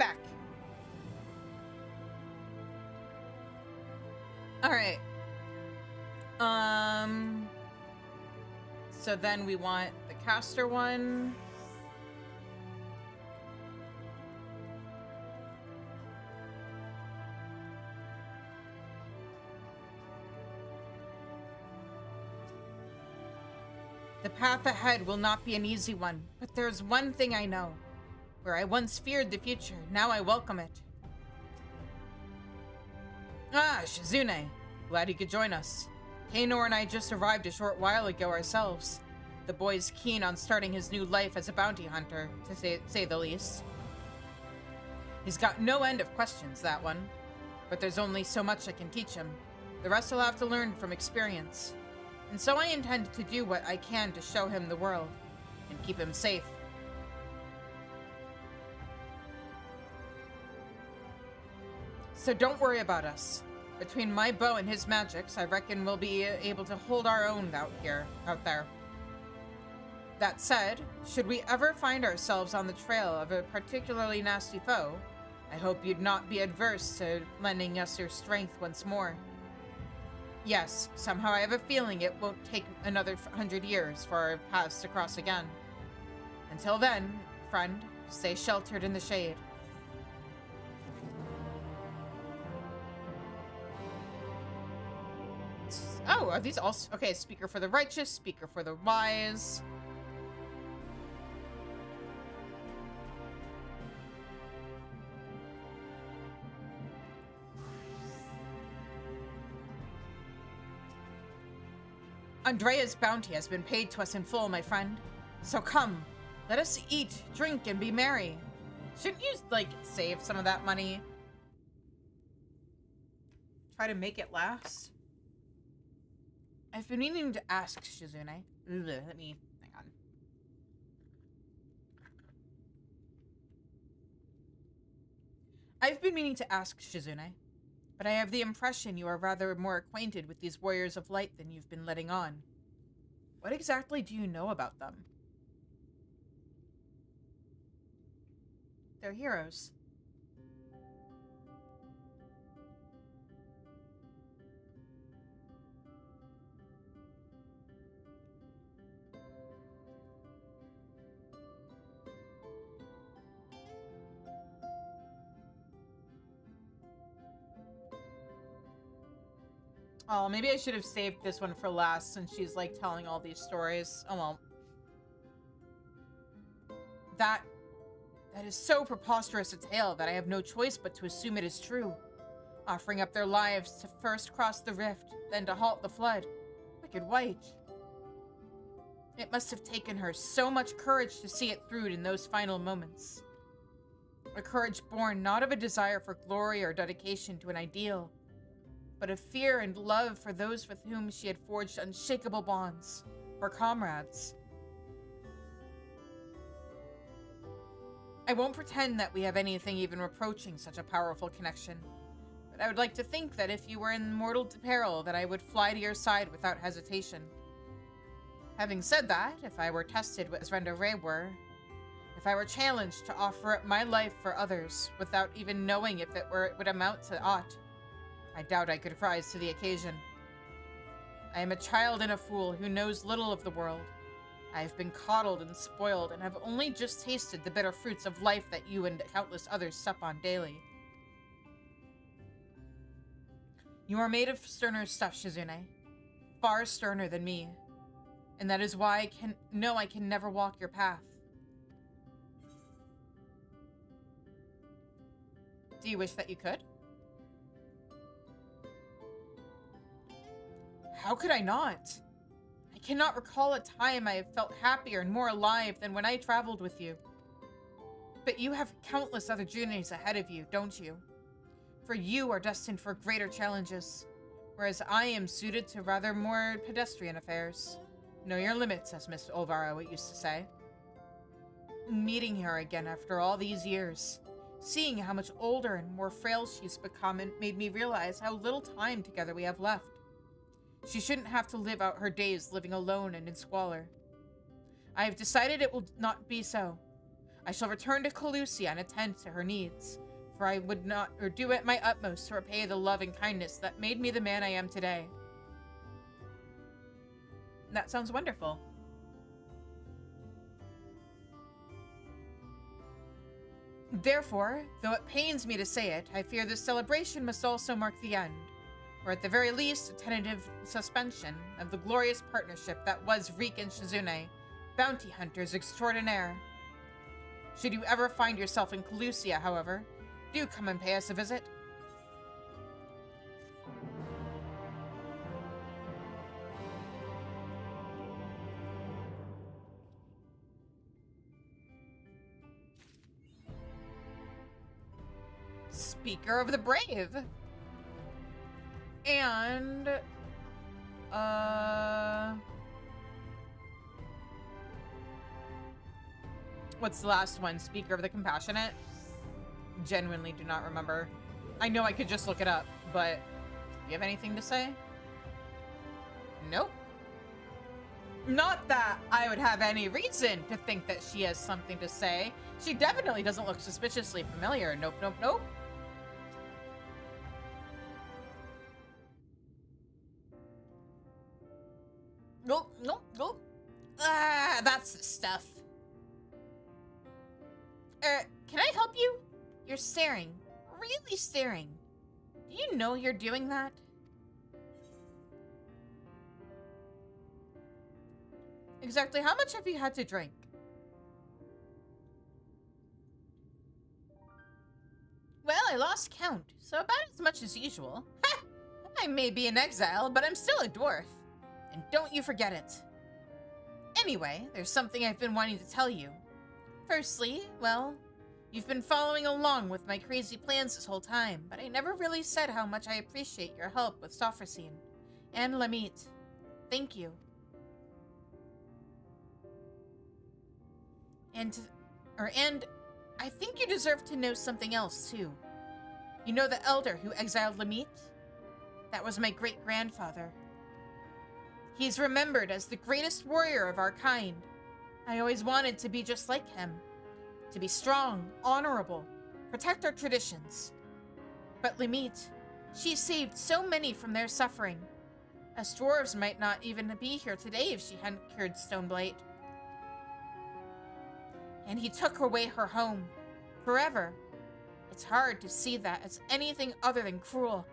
back. All right. So then we want the caster one. The path ahead will not be an easy one, but there's one thing I know. Where I once feared the future, now I welcome it. Ah, Shizune. Glad you could join us. Kaynor and I just arrived a short while ago ourselves. The boy's keen on starting his new life as a bounty hunter, to say the least. He's got no end of questions, that one. But there's only so much I can teach him. The rest he'll have to learn from experience. And so I intend to do what I can to show him the world, and keep him safe. So don't worry about us. Between my bow and his magics, I reckon we'll be able to hold our own out there. That said, should we ever find ourselves on the trail of a particularly nasty foe, I hope you'd not be adverse to lending us your strength once more. Yes, somehow I have a feeling it won't take another 100 years for our paths to cross again. Until then, friend, stay sheltered in the shade. Oh, are these all... Okay, speaker for the righteous, speaker for the wise. Andrea's bounty has been paid to us in full, my friend. So come, let us eat, drink, and be merry. Shouldn't you, like, save some of that money? Try to make it last? I've been meaning to ask Shizune. Let me... hang on. I've been meaning to ask Shizune, but I have the impression you are rather more acquainted with these warriors of light than you've been letting on. What exactly do you know about them? They're heroes. Oh, maybe I should have saved this one for last since she's like telling all these stories. Oh well. That is so preposterous a tale that I have no choice but to assume it is true. Offering up their lives to first cross the rift, then to halt the flood. Wicked White. It must have taken her so much courage to see it through in those final moments. A courage born not of a desire for glory or dedication to an ideal, but of fear and love for those with whom she had forged unshakable bonds, her comrades. I won't pretend that we have anything even approaching such a powerful connection, but I would like to think that if you were in mortal peril, that I would fly to your side without hesitation. Having said that, if I were tested as Renda Ray were, if I were challenged to offer up my life for others without even knowing if it would amount to aught, I doubt I could rise to the occasion. I am a child and a fool who knows little of the world. I have been coddled and spoiled and have only just tasted the bitter fruits of life that you and countless others sup on daily. You are made of sterner stuff, Shizune. Far sterner than me. And that is why I can never walk your path. Do you wish that you could? How could I not? I cannot recall a time I have felt happier and more alive than when I traveled with you. But you have countless other journeys ahead of you, don't you? For you are destined for greater challenges, whereas I am suited to rather more pedestrian affairs. Know your limits, as Miss Olvaro used to say. Meeting her again after all these years, seeing how much older and more frail she's become, made me realize how little time together we have left. She shouldn't have to live out her days living alone and in squalor. I have decided it will not be so. I shall return to Calusia and attend to her needs, for I would not, or do it my utmost to repay the love and kindness that made me the man I am today. That sounds wonderful. Therefore, though it pains me to say it, I fear this celebration must also mark the end, or at the very least, a tentative suspension of the glorious partnership that was Reek and Shizune, bounty hunters extraordinaire. Should you ever find yourself in Calusia, however, do come and pay us a visit. Speaker of the Brave. And, what's the last one? Speaker of the Compassionate? Genuinely do not remember. I know I could just look it up, but do you have anything to say? Nope. Not that I would have any reason to think that she has something to say. She definitely doesn't look suspiciously familiar. Nope, nope, nope. Nope, nope, nope. Ah, that's the stuff. Can I help you? You're staring. Really staring. Do you know you're doing that? Exactly how much have you had to drink? Well, I lost count, so about as much as usual. Ha! I may be in exile, but I'm still a dwarf. And don't you forget it. Anyway, there's something I've been wanting to tell you. Firstly, well, you've been following along with my crazy plans this whole time, but I never really said how much I appreciate your help with Sofrosine and Lamit. Thank you. And I think you deserve to know something else, too. You know the elder who exiled Lamit? That was my great-grandfather. He's remembered as the greatest warrior of our kind. I always wanted to be just like him. To be strong, honorable, protect our traditions. But Lamit, she saved so many from their suffering. Us dwarves might not even be here today if she hadn't cured Stoneblight. And he took away her home. Forever. It's hard to see that as anything other than cruel.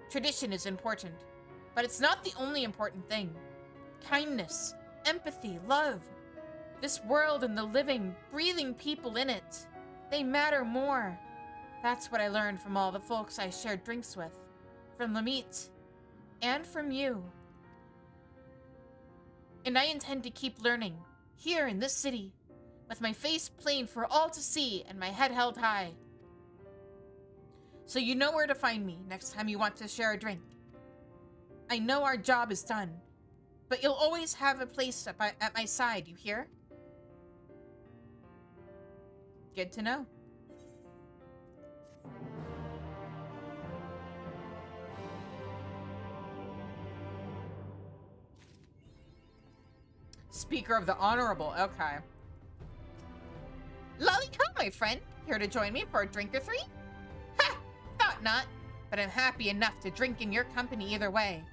Tradition is important, but it's not the only important thing. Kindness, empathy, love. This world and the living, breathing people in it. They matter more. That's what I learned from all the folks I shared drinks with. From Lamit. And from you. And I intend to keep learning. Here in this city. With my face plain for all to see and my head held high. So you know where to find me next time you want to share a drink. I know our job is done, but you'll always have a place at my side, you hear? Good to know. Speaker of the Honorable, okay. Lolly ho, my friend. Here to join me for a drink or three? Ha! Thought not, but I'm happy enough to drink in your company either way.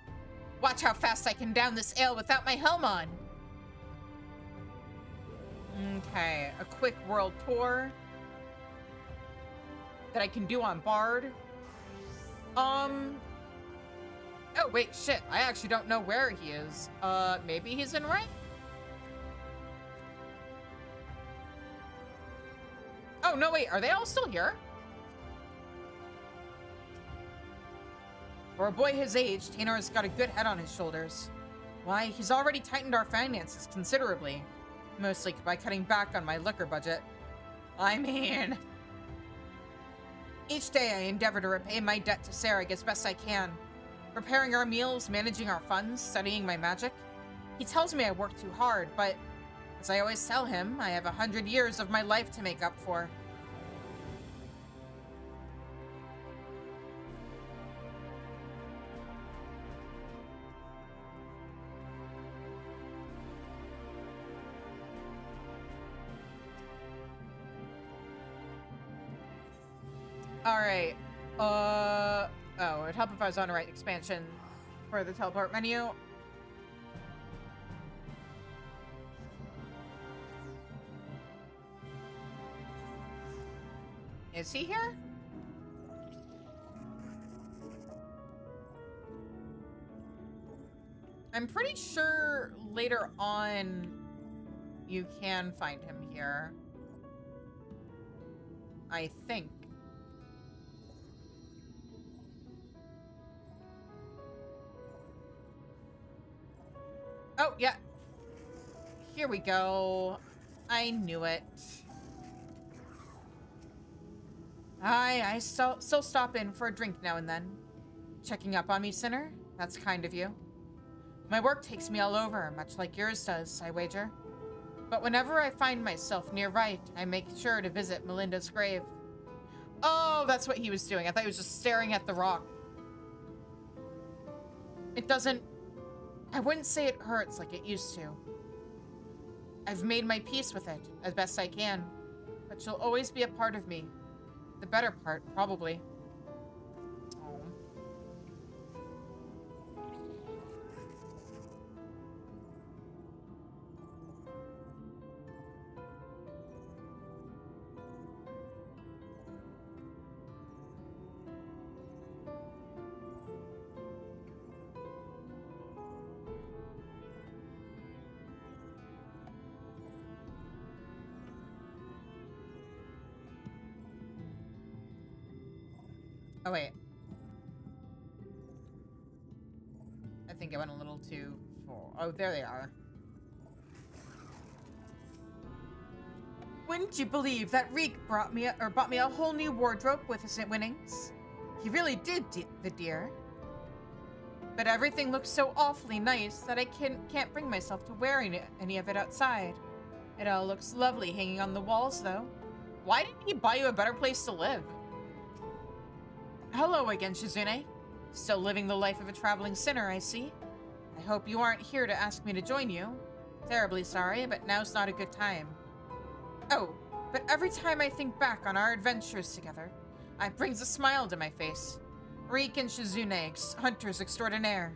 Watch how fast I can down this ale without my helm on. Okay, a quick world tour that I can do on Bard. Oh, wait, shit. I actually don't know where he is. Maybe he's in rank? Oh, no, wait. Are they all still here? For a boy his age, Tanor's got a good head on his shoulders. Why, he's already tightened our finances considerably. Mostly by cutting back on my liquor budget. I mean... Each day I endeavor to repay my debt to Sarek as best I can. Preparing our meals, managing our funds, studying my magic. He tells me I work too hard, but... as I always tell him, I have 100 years of my life to make up for. Alright. Oh, it'd help if I was on the right expansion for the teleport menu. Is he here? I'm pretty sure later on you can find him here. I think. Oh, yeah. Here we go. I knew it. I still stop in for a drink now and then. Checking up on me, Sinner? That's kind of you. My work takes me all over, much like yours does, I wager. But whenever I find myself near Right, I make sure to visit Melinda's grave. Oh, that's what he was doing. I thought he was just staring at the rock. It doesn't... I wouldn't say it hurts like it used to. I've made my peace with it, as best I can. But she'll always be a part of me. The better part, probably. Oh. Oh, wait. I think I went a little too full. Oh, there they are. Wouldn't you believe that Reek bought me a whole new wardrobe with his winnings? He really did, the dear. But everything looks so awfully nice that I can't bring myself to wearing any of it outside. It all looks lovely hanging on the walls, though. Why didn't he buy you a better place to live? Hello again, Shizune. Still living the life of a traveling sinner, I see. I hope you aren't here to ask me to join you. Terribly sorry, but now's not a good time. Oh, but every time I think back on our adventures together, it brings a smile to my face. Reek and Shizune, hunters extraordinaire.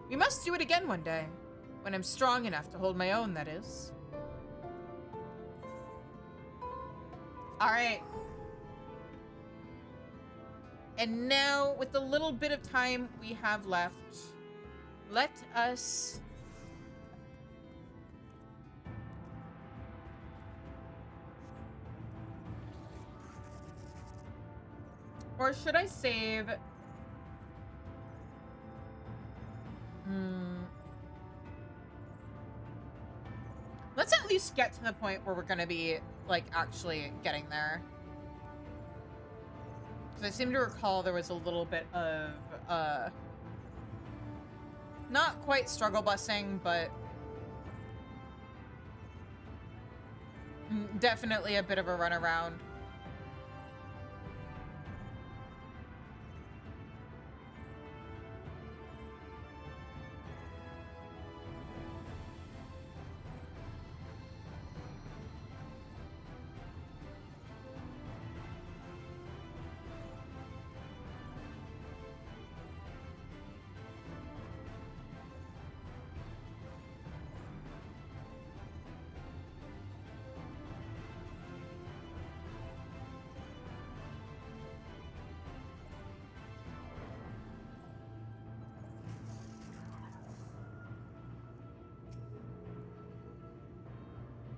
We must do it again one day. When I'm strong enough to hold my own, that is. Alright. And now, with the little bit of time we have left, let us... Or should I save... Let's at least get to the point where we're going to be, like, actually getting there. Because I seem to recall there was a little bit of, not quite struggle busing, but definitely a bit of a runaround.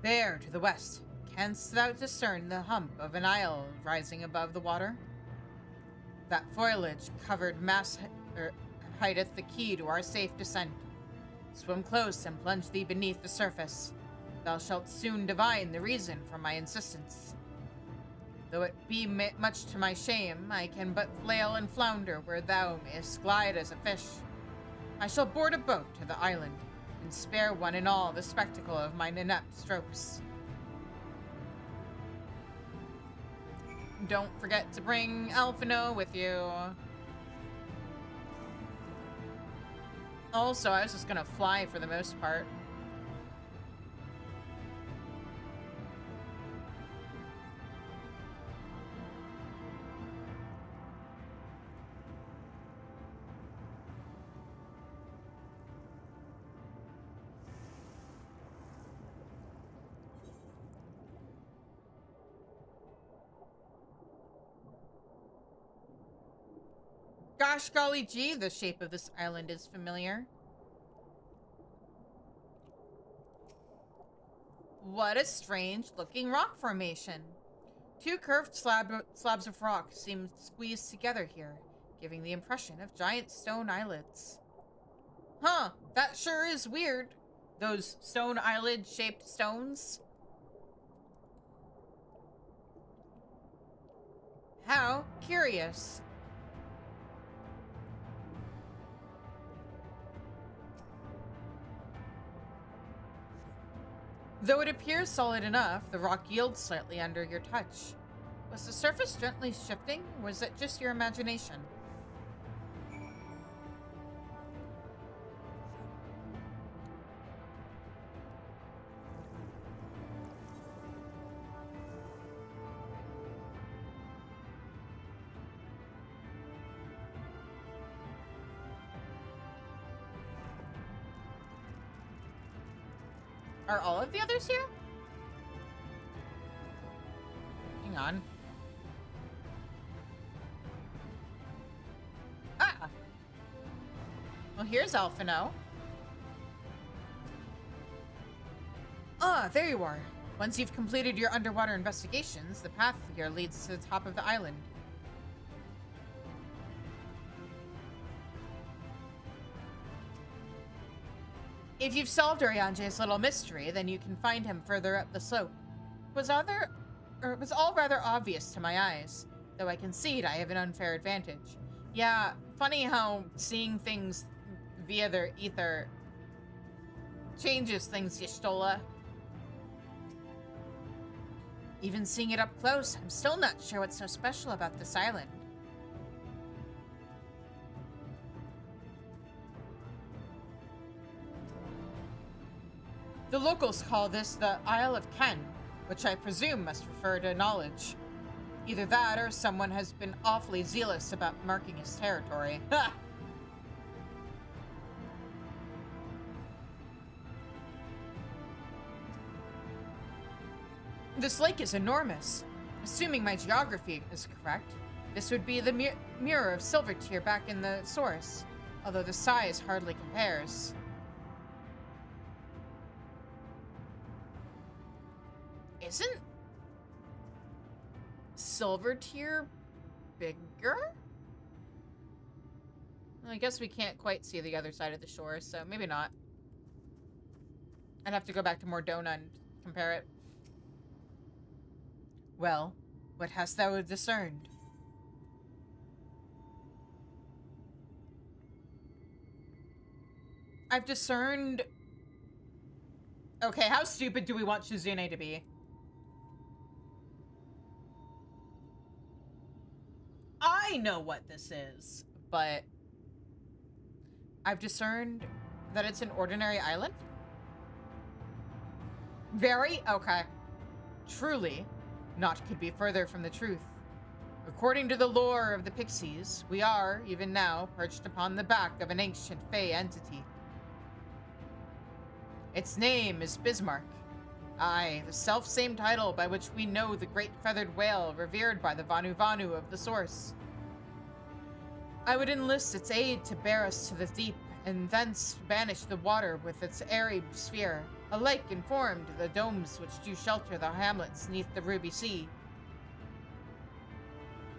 There, to the west, canst thou discern the hump of an isle rising above the water? That foliage-covered mass hideth the key to our safe descent. Swim close and plunge thee beneath the surface. Thou shalt soon divine the reason for my insistence. Though it be much to my shame, I can but flail and flounder where thou mayest glide as a fish. I shall board a boat to the island, and spare one and all the spectacle of mine inept strokes. Don't forget to bring Alphino with you. Also, I was just gonna fly for the most part. Gosh golly gee, the shape of this island is familiar. What a strange looking rock formation. Two curved slabs of rock seem squeezed together here, giving the impression of giant stone islets. Huh, that sure is weird. Those stone eyelid-shaped stones. How curious. Though it appears solid enough, the rock yields slightly under your touch. Was the surface gently shifting, or was it just your imagination? Are all of the others here? Hang on. Ah! Well, here's Alphino. Ah, there you are. Once you've completed your underwater investigations, the path here leads to the top of the island. If you've solved Oriange's little mystery, then you can find him further up the slope. It was all rather obvious to my eyes, though I concede I have an unfair advantage. Yeah, funny how seeing things via their ether changes things, Y'shtola. Even seeing it up close, I'm still not sure what's so special about this island. The locals call this the Isle of Ken, which I presume must refer to knowledge. Either that, or someone has been awfully zealous about marking his territory. Ha! This lake is enormous. Assuming my geography is correct, this would be the mirror of Silvertear back in the source, although the size hardly compares. Isn't Silvertear bigger? Well, I guess we can't quite see the other side of the shore, so maybe not. I'd have to go back to Mordona and compare it. Well, what hast thou discerned? I've discerned... Okay, how stupid do we want Shizune to be? I know what this is, but I've discerned that it's an ordinary island? Very? Okay. Truly, naught could be further from the truth. According to the lore of the Pixies, we are, even now, perched upon the back of an ancient Fey entity. Its name is Bismarck. Aye, the self-same title by which we know the great feathered whale revered by the Vanu Vanu of the source. I would enlist its aid to bear us to the deep, and thence banish the water with its airy sphere, a lake informed the domes which do shelter the hamlets neath the Ruby Sea.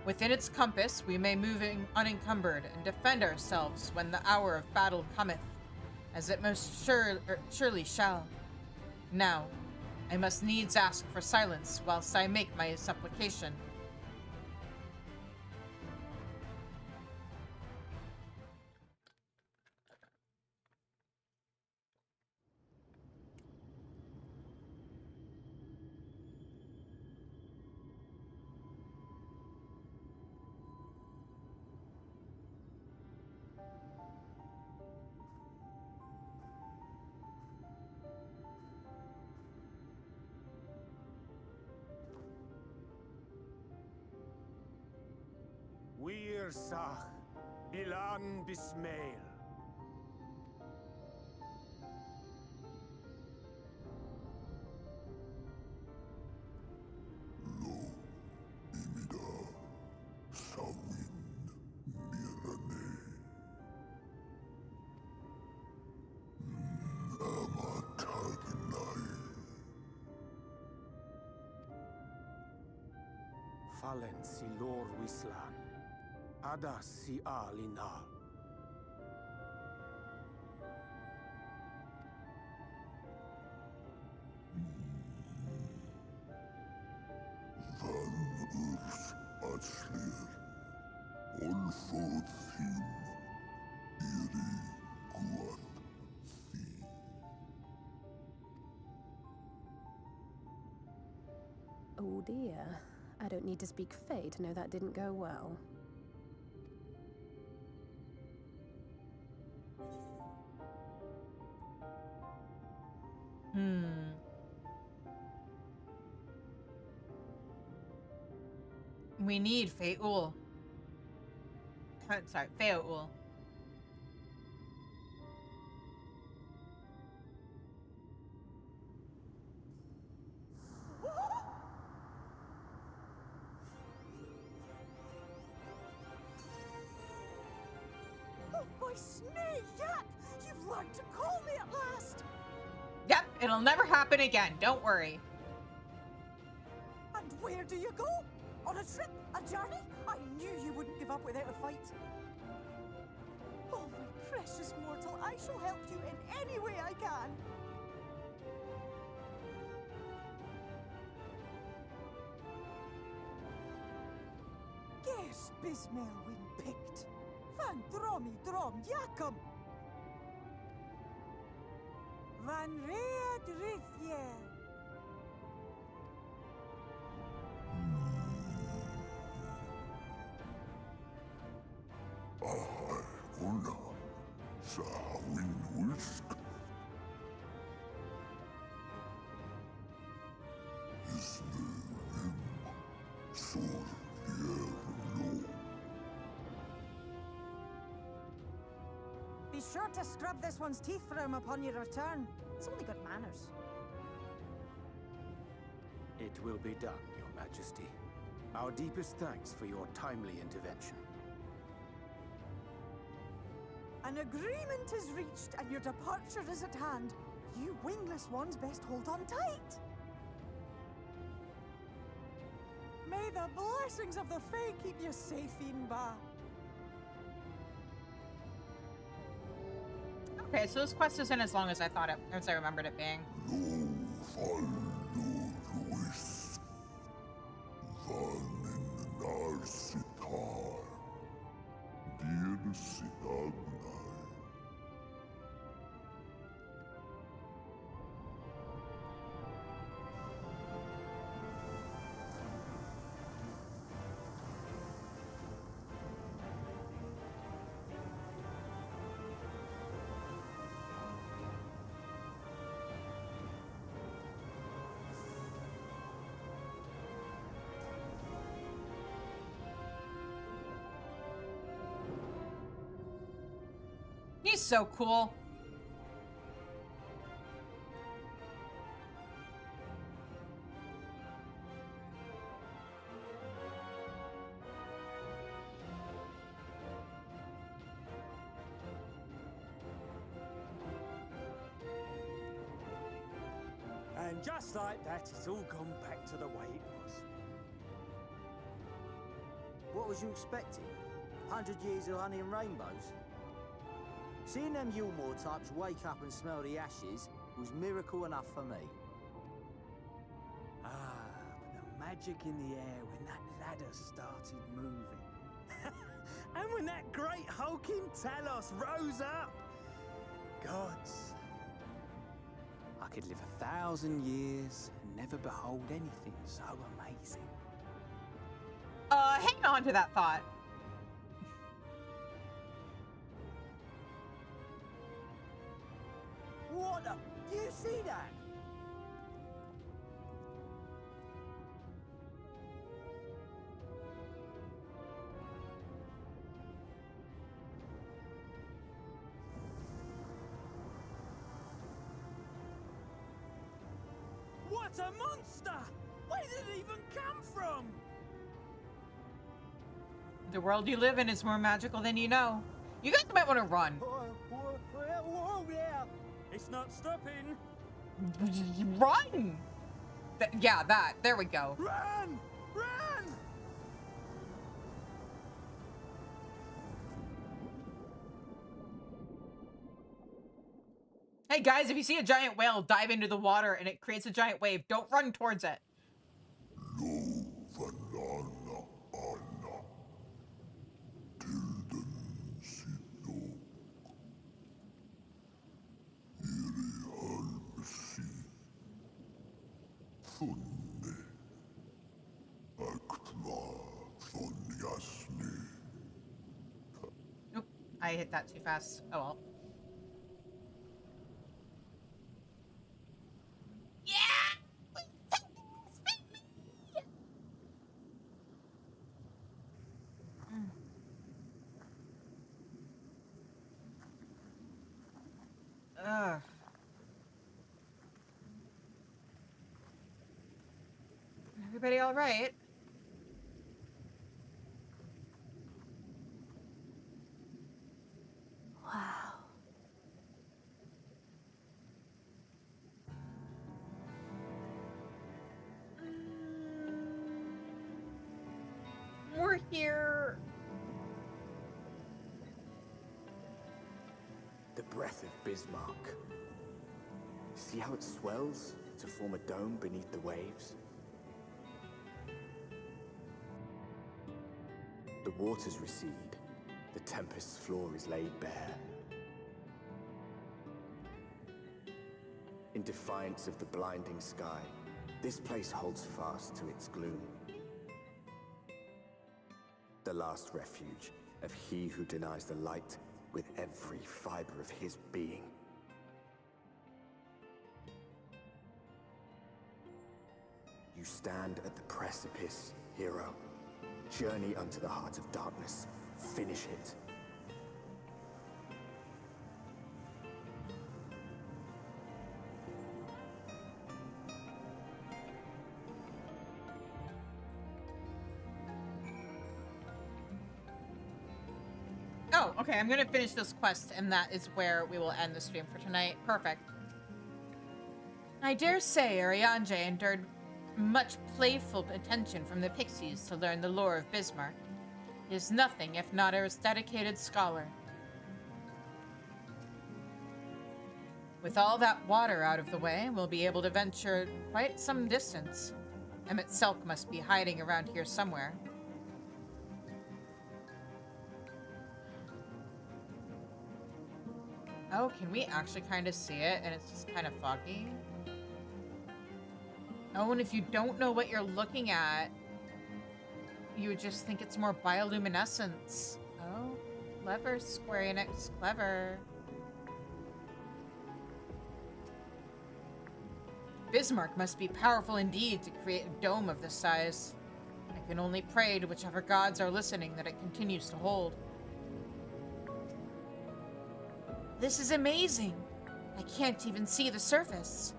Within its compass we may move unencumbered, and defend ourselves when the hour of battle cometh, as it most surely shall. Now, I must needs ask for silence whilst I make my supplication. Wir Sach, Bilan Bismail. Lo, imida, sawin, mirane. Alen si lor wislan. Ada si alinal. Van urs atslir. Onfod thim. Iri guad thi. Oh dear. I don't need to speak Fae to know that didn't go well. We need Faeul. Sorry, Faeul. Oh, my snake yak! You've learned to call me at last! Yep, it'll never happen again. Don't worry. And where do you go? On a trip? A journey? I knew you wouldn't give up without a fight. Oh, my precious mortal, I shall help you in any way I can. Ges Bismail win picked. Van dromi drom jakum. Van reed rithje. Una. Sahwin wisk. Is the him. Sur lo. Be sure to scrub this one's teeth for him upon your return. It's only good manners. It will be done, Your Majesty. Our deepest thanks for your timely intervention. An agreement is reached and your departure is at hand. You wingless ones best hold on tight. May the blessings of the Fae keep you safe, Inba. Okay, so this quest isn't as long as I thought it, as I remembered it being. Lo fal lo ruis. Van in narsitar. Dir sinagnai. He's so cool. And just like that, it's all gone back to the way it was. What was you expecting? 100 years of honey and rainbows? Seeing them Yulmore types wake up and smell the ashes was miracle enough for me. Ah, but the magic in the air when that ladder started moving. And when that great hulking Talos rose up. Gods. I could live 1,000 years and never behold anything so amazing. Hang on to that thought. What the? Do you see that? What a monster! Where did it even come from? The world you live in is more magical than you know. You guys might want to run. Whoa, yeah. It's not stopping. Run! Yeah, that. There we go. Run! Run! Hey guys, if you see a giant whale dive into the water and it creates a giant wave, don't run towards it. Lo vanana ana. Tilden sino. Iri halmsi. Funne. Aktva thonyasni. Nope, I hit that too fast. Oh well. Ugh. Everybody all right? Wow. We're here. The breath of Bismarck. See how it swells to form a dome beneath the waves? The waters recede. The tempest's floor is laid bare. In defiance of the blinding sky, this place holds fast to its gloom. The last refuge of he who denies the light with every fiber of his being. You stand at the precipice, hero. Journey unto the heart of darkness. Finish it. Oh, okay, I'm gonna finish this quest, and that is where we will end the stream for tonight. Perfect. I dare say Arianje endured much playful attention from the pixies to learn the lore of Bismarck. He is nothing if not a dedicated scholar. With all that water out of the way, we'll be able to venture quite some distance. Emmett Selk must be hiding around here somewhere. Oh, can we actually kind of see it and it's just kind of foggy? Oh, and if you don't know what you're looking at, you would just think it's more bioluminescence. Oh, clever, Square Enix, clever. Bismarck must be powerful indeed to create a dome of this size. I can only pray to whichever gods are listening that it continues to hold. This is amazing. I can't even see the surface.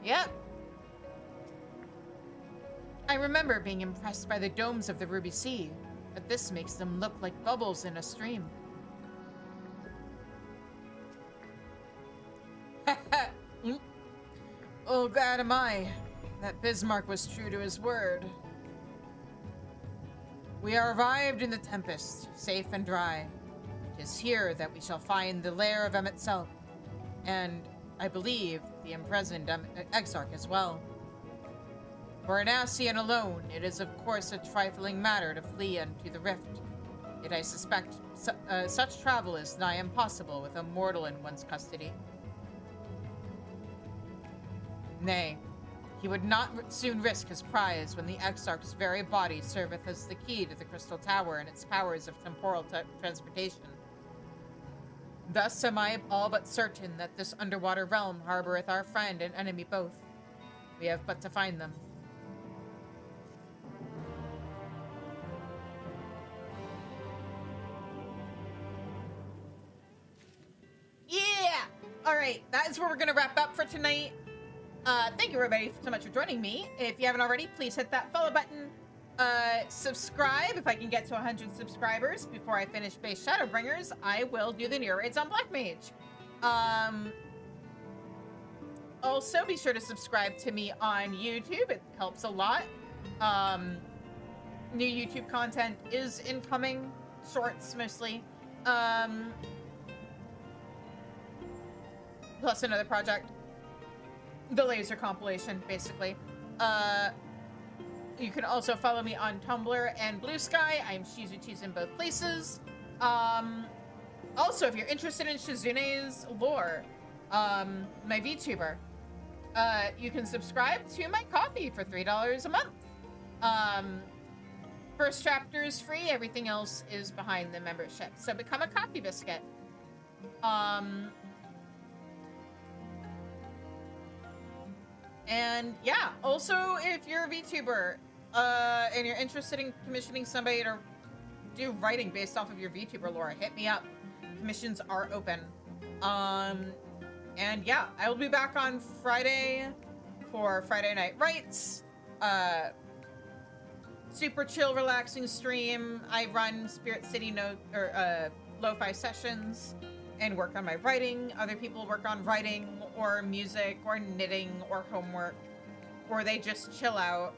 Yep. I remember being impressed by the domes of the Ruby Sea, but this makes them look like bubbles in a stream. Oh, glad am I that Bismarck was true to his word. We are arrived in the Tempest, safe and dry. It is here that we shall find the lair of Emmett Selk, and, I believe, the imprisoned Exarch as well. For an Ascian alone, it is of course a trifling matter to flee unto the rift. Yet I suspect such travel is nigh impossible with a mortal in one's custody. Nay, he would not soon risk his prize when the Exarch's very body serveth as the key to the Crystal Tower and its powers of temporal transportation. Thus am I all but certain that this underwater realm harboreth our friend and enemy both. We have but to find them. Yeah! Alright, that is where we're gonna wrap up for tonight. Thank you everybody so much for joining me. If you haven't already, please hit that follow button. Subscribe. If I can get to 100 subscribers before I finish base Shadowbringers, I will do the Nier raids on Black Mage. Also, be sure to subscribe to me on YouTube. It helps a lot. New YouTube content is incoming. Shorts, mostly. plus another project. The laser compilation, basically. You can also follow me on Tumblr and Blue Sky. I'm Shizuchi's in both places. Also, if you're interested in Shizune's lore, my VTuber, you can subscribe to my coffee for $3 a month. First chapter is free. Everything else is behind the membership. So become a coffee biscuit. And yeah, also if you're a VTuber, and you're interested in commissioning somebody to do writing based off of your VTuber lore, hit me up. Commissions are open. And yeah, I will be back on Friday for Friday Night Writes. Super chill, relaxing stream. I run Spirit City lo-fi sessions and work on my writing. Other people work on writing or music or knitting or homework, or they just chill out.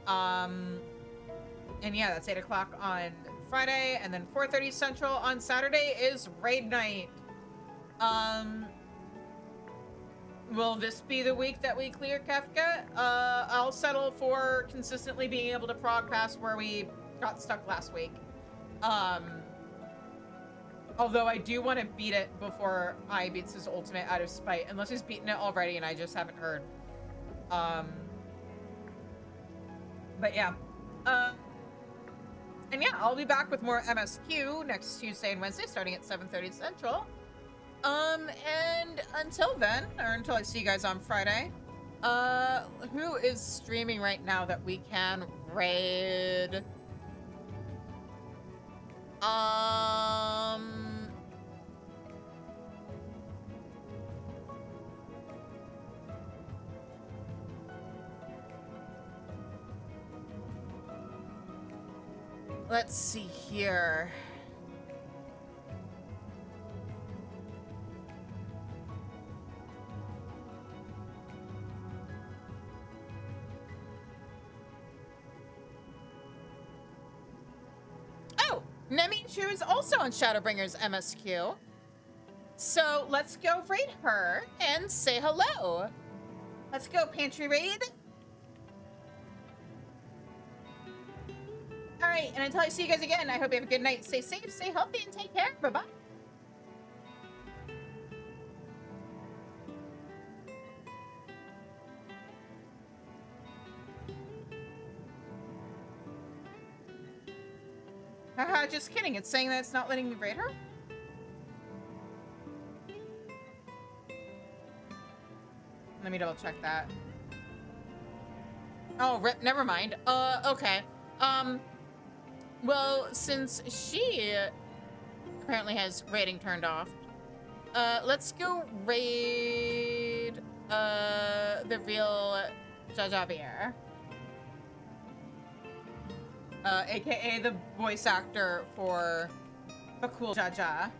And yeah, that's 8 o'clock on Friday, and then 4:30 Central on Saturday is raid night. Will this be the week that we clear Kefka? I'll settle for consistently being able to prog past where we got stuck last week. Although I do want to beat it before I beats his ultimate out of spite, unless he's beaten it already and I just haven't heard. But yeah. And yeah, I'll be back with more MSQ next Tuesday and Wednesday, starting at 7:30 Central. And until then, or until I see you guys on Friday, who is streaming right now that we can raid? Let's see here. Oh, Nemichu is also on Shadowbringers MSQ. So let's go raid her and say hello. Let's go, Pantry Raid. All right, and until I see you guys again, I hope you have a good night. Stay safe, stay healthy, and take care. Bye-bye. Haha, just kidding. It's saying that it's not letting me raid her? Let me double check that. Oh, rip, never mind. Okay. Well, since she apparently has raiding turned off, let's go raid, the real Jaja Beer. AKA the voice actor for a cool Jaja.